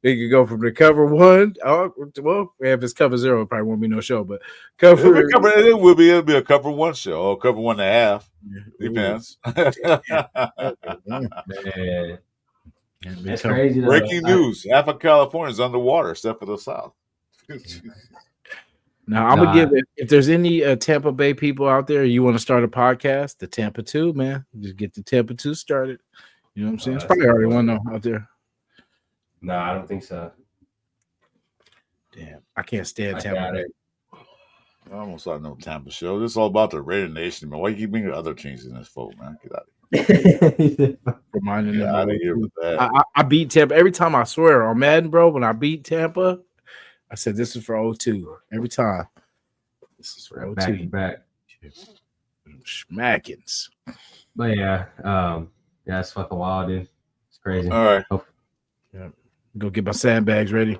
they could go from the cover 1. Oh, well, if it's cover 0, it probably won't be no show. But cover it'll be a cover 1 show or cover 1.5. Depends. Man. That's crazy. Breaking news: half of California is underwater, except for the south. Now I'm gonna give it. If there's any Tampa Bay people out there, you want to start a podcast, the Tampa 2, man, just get the Tampa 2 started. You know what I'm saying? It's probably already one though out there. No, I don't think so. Damn, I can't stand Tampa Bay. I almost saw no Tampa show. This is all about the Raider Nation, man. Why you keep bringing other teams in this fold, man? Get out of here. Reminding them out of here with that. I beat Tampa every time. I swear on Madden, bro. When I beat Tampa, I said this is for 02 every time. This is for 02. Back. Schmackins. But yeah, it's fucking wild, dude. It's crazy. All right. Yeah. Go get my sandbags ready.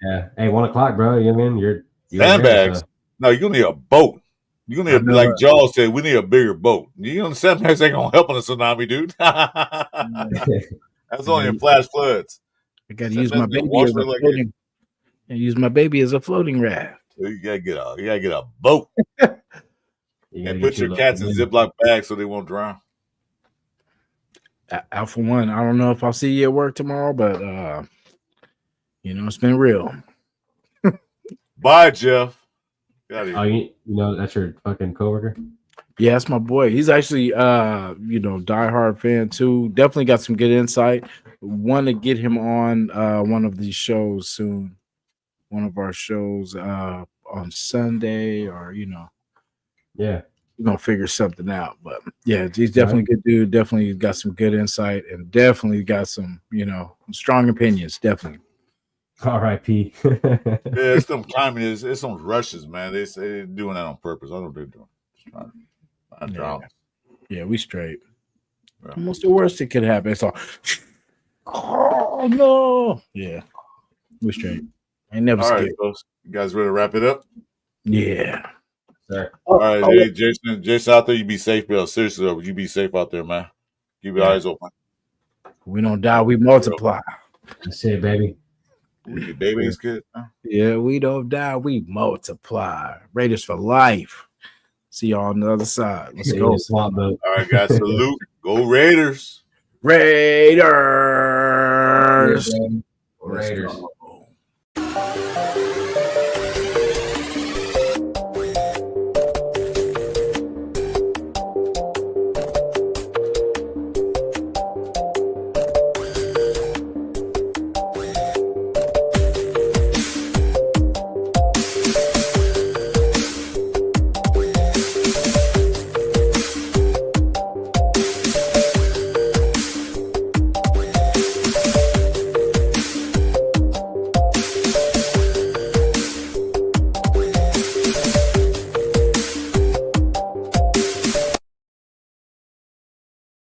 Yeah. Hey, 1 o'clock, bro. You know what I mean? You're sandbags. Here, so. No, you're gonna need a boat. You're gonna need like Jaws said, we need a bigger boat. You know, the sandbags ain't gonna help on a tsunami, dude. That's only in flash floods. I gotta use my baby as a floating. I use my baby as a floating raft. You gotta get a boat. And put your cats in Ziploc bags so they won't drown. Alpha 1, I don't know if I'll see you at work tomorrow, but it's been real. Bye, Jeff. Oh, you know that's your fucking coworker? Yeah, that's my boy. He's actually diehard fan too. Definitely got some good insight. Want to get him on one of these shows soon. One of our shows on Sunday, or yeah, we're gonna figure something out. But yeah, he's definitely a good dude. Definitely got some good insight, and definitely got some strong opinions. Definitely. R.I.P. It's some communists. It's some Russians, man. They say they're doing that on purpose. I don't know what they're doing. Just trying to drown. Yeah, we straight. Yeah. Almost the worst that could happen. It's all. Oh no! Yeah, we straight. Ain't never scared. All right, folks. You guys ready to wrap it up? Yeah. Sure. All right, Jason out there, you be safe, bro. Seriously, though, you be safe out there, man. Keep your eyes open. We don't die, we multiply. That's it, baby. Your baby is good. Huh? Yeah, we don't die, we multiply. Raiders for life. See y'all on the other side. Let's go. All right, guys. Salute. Go Raiders. Raiders. Raiders.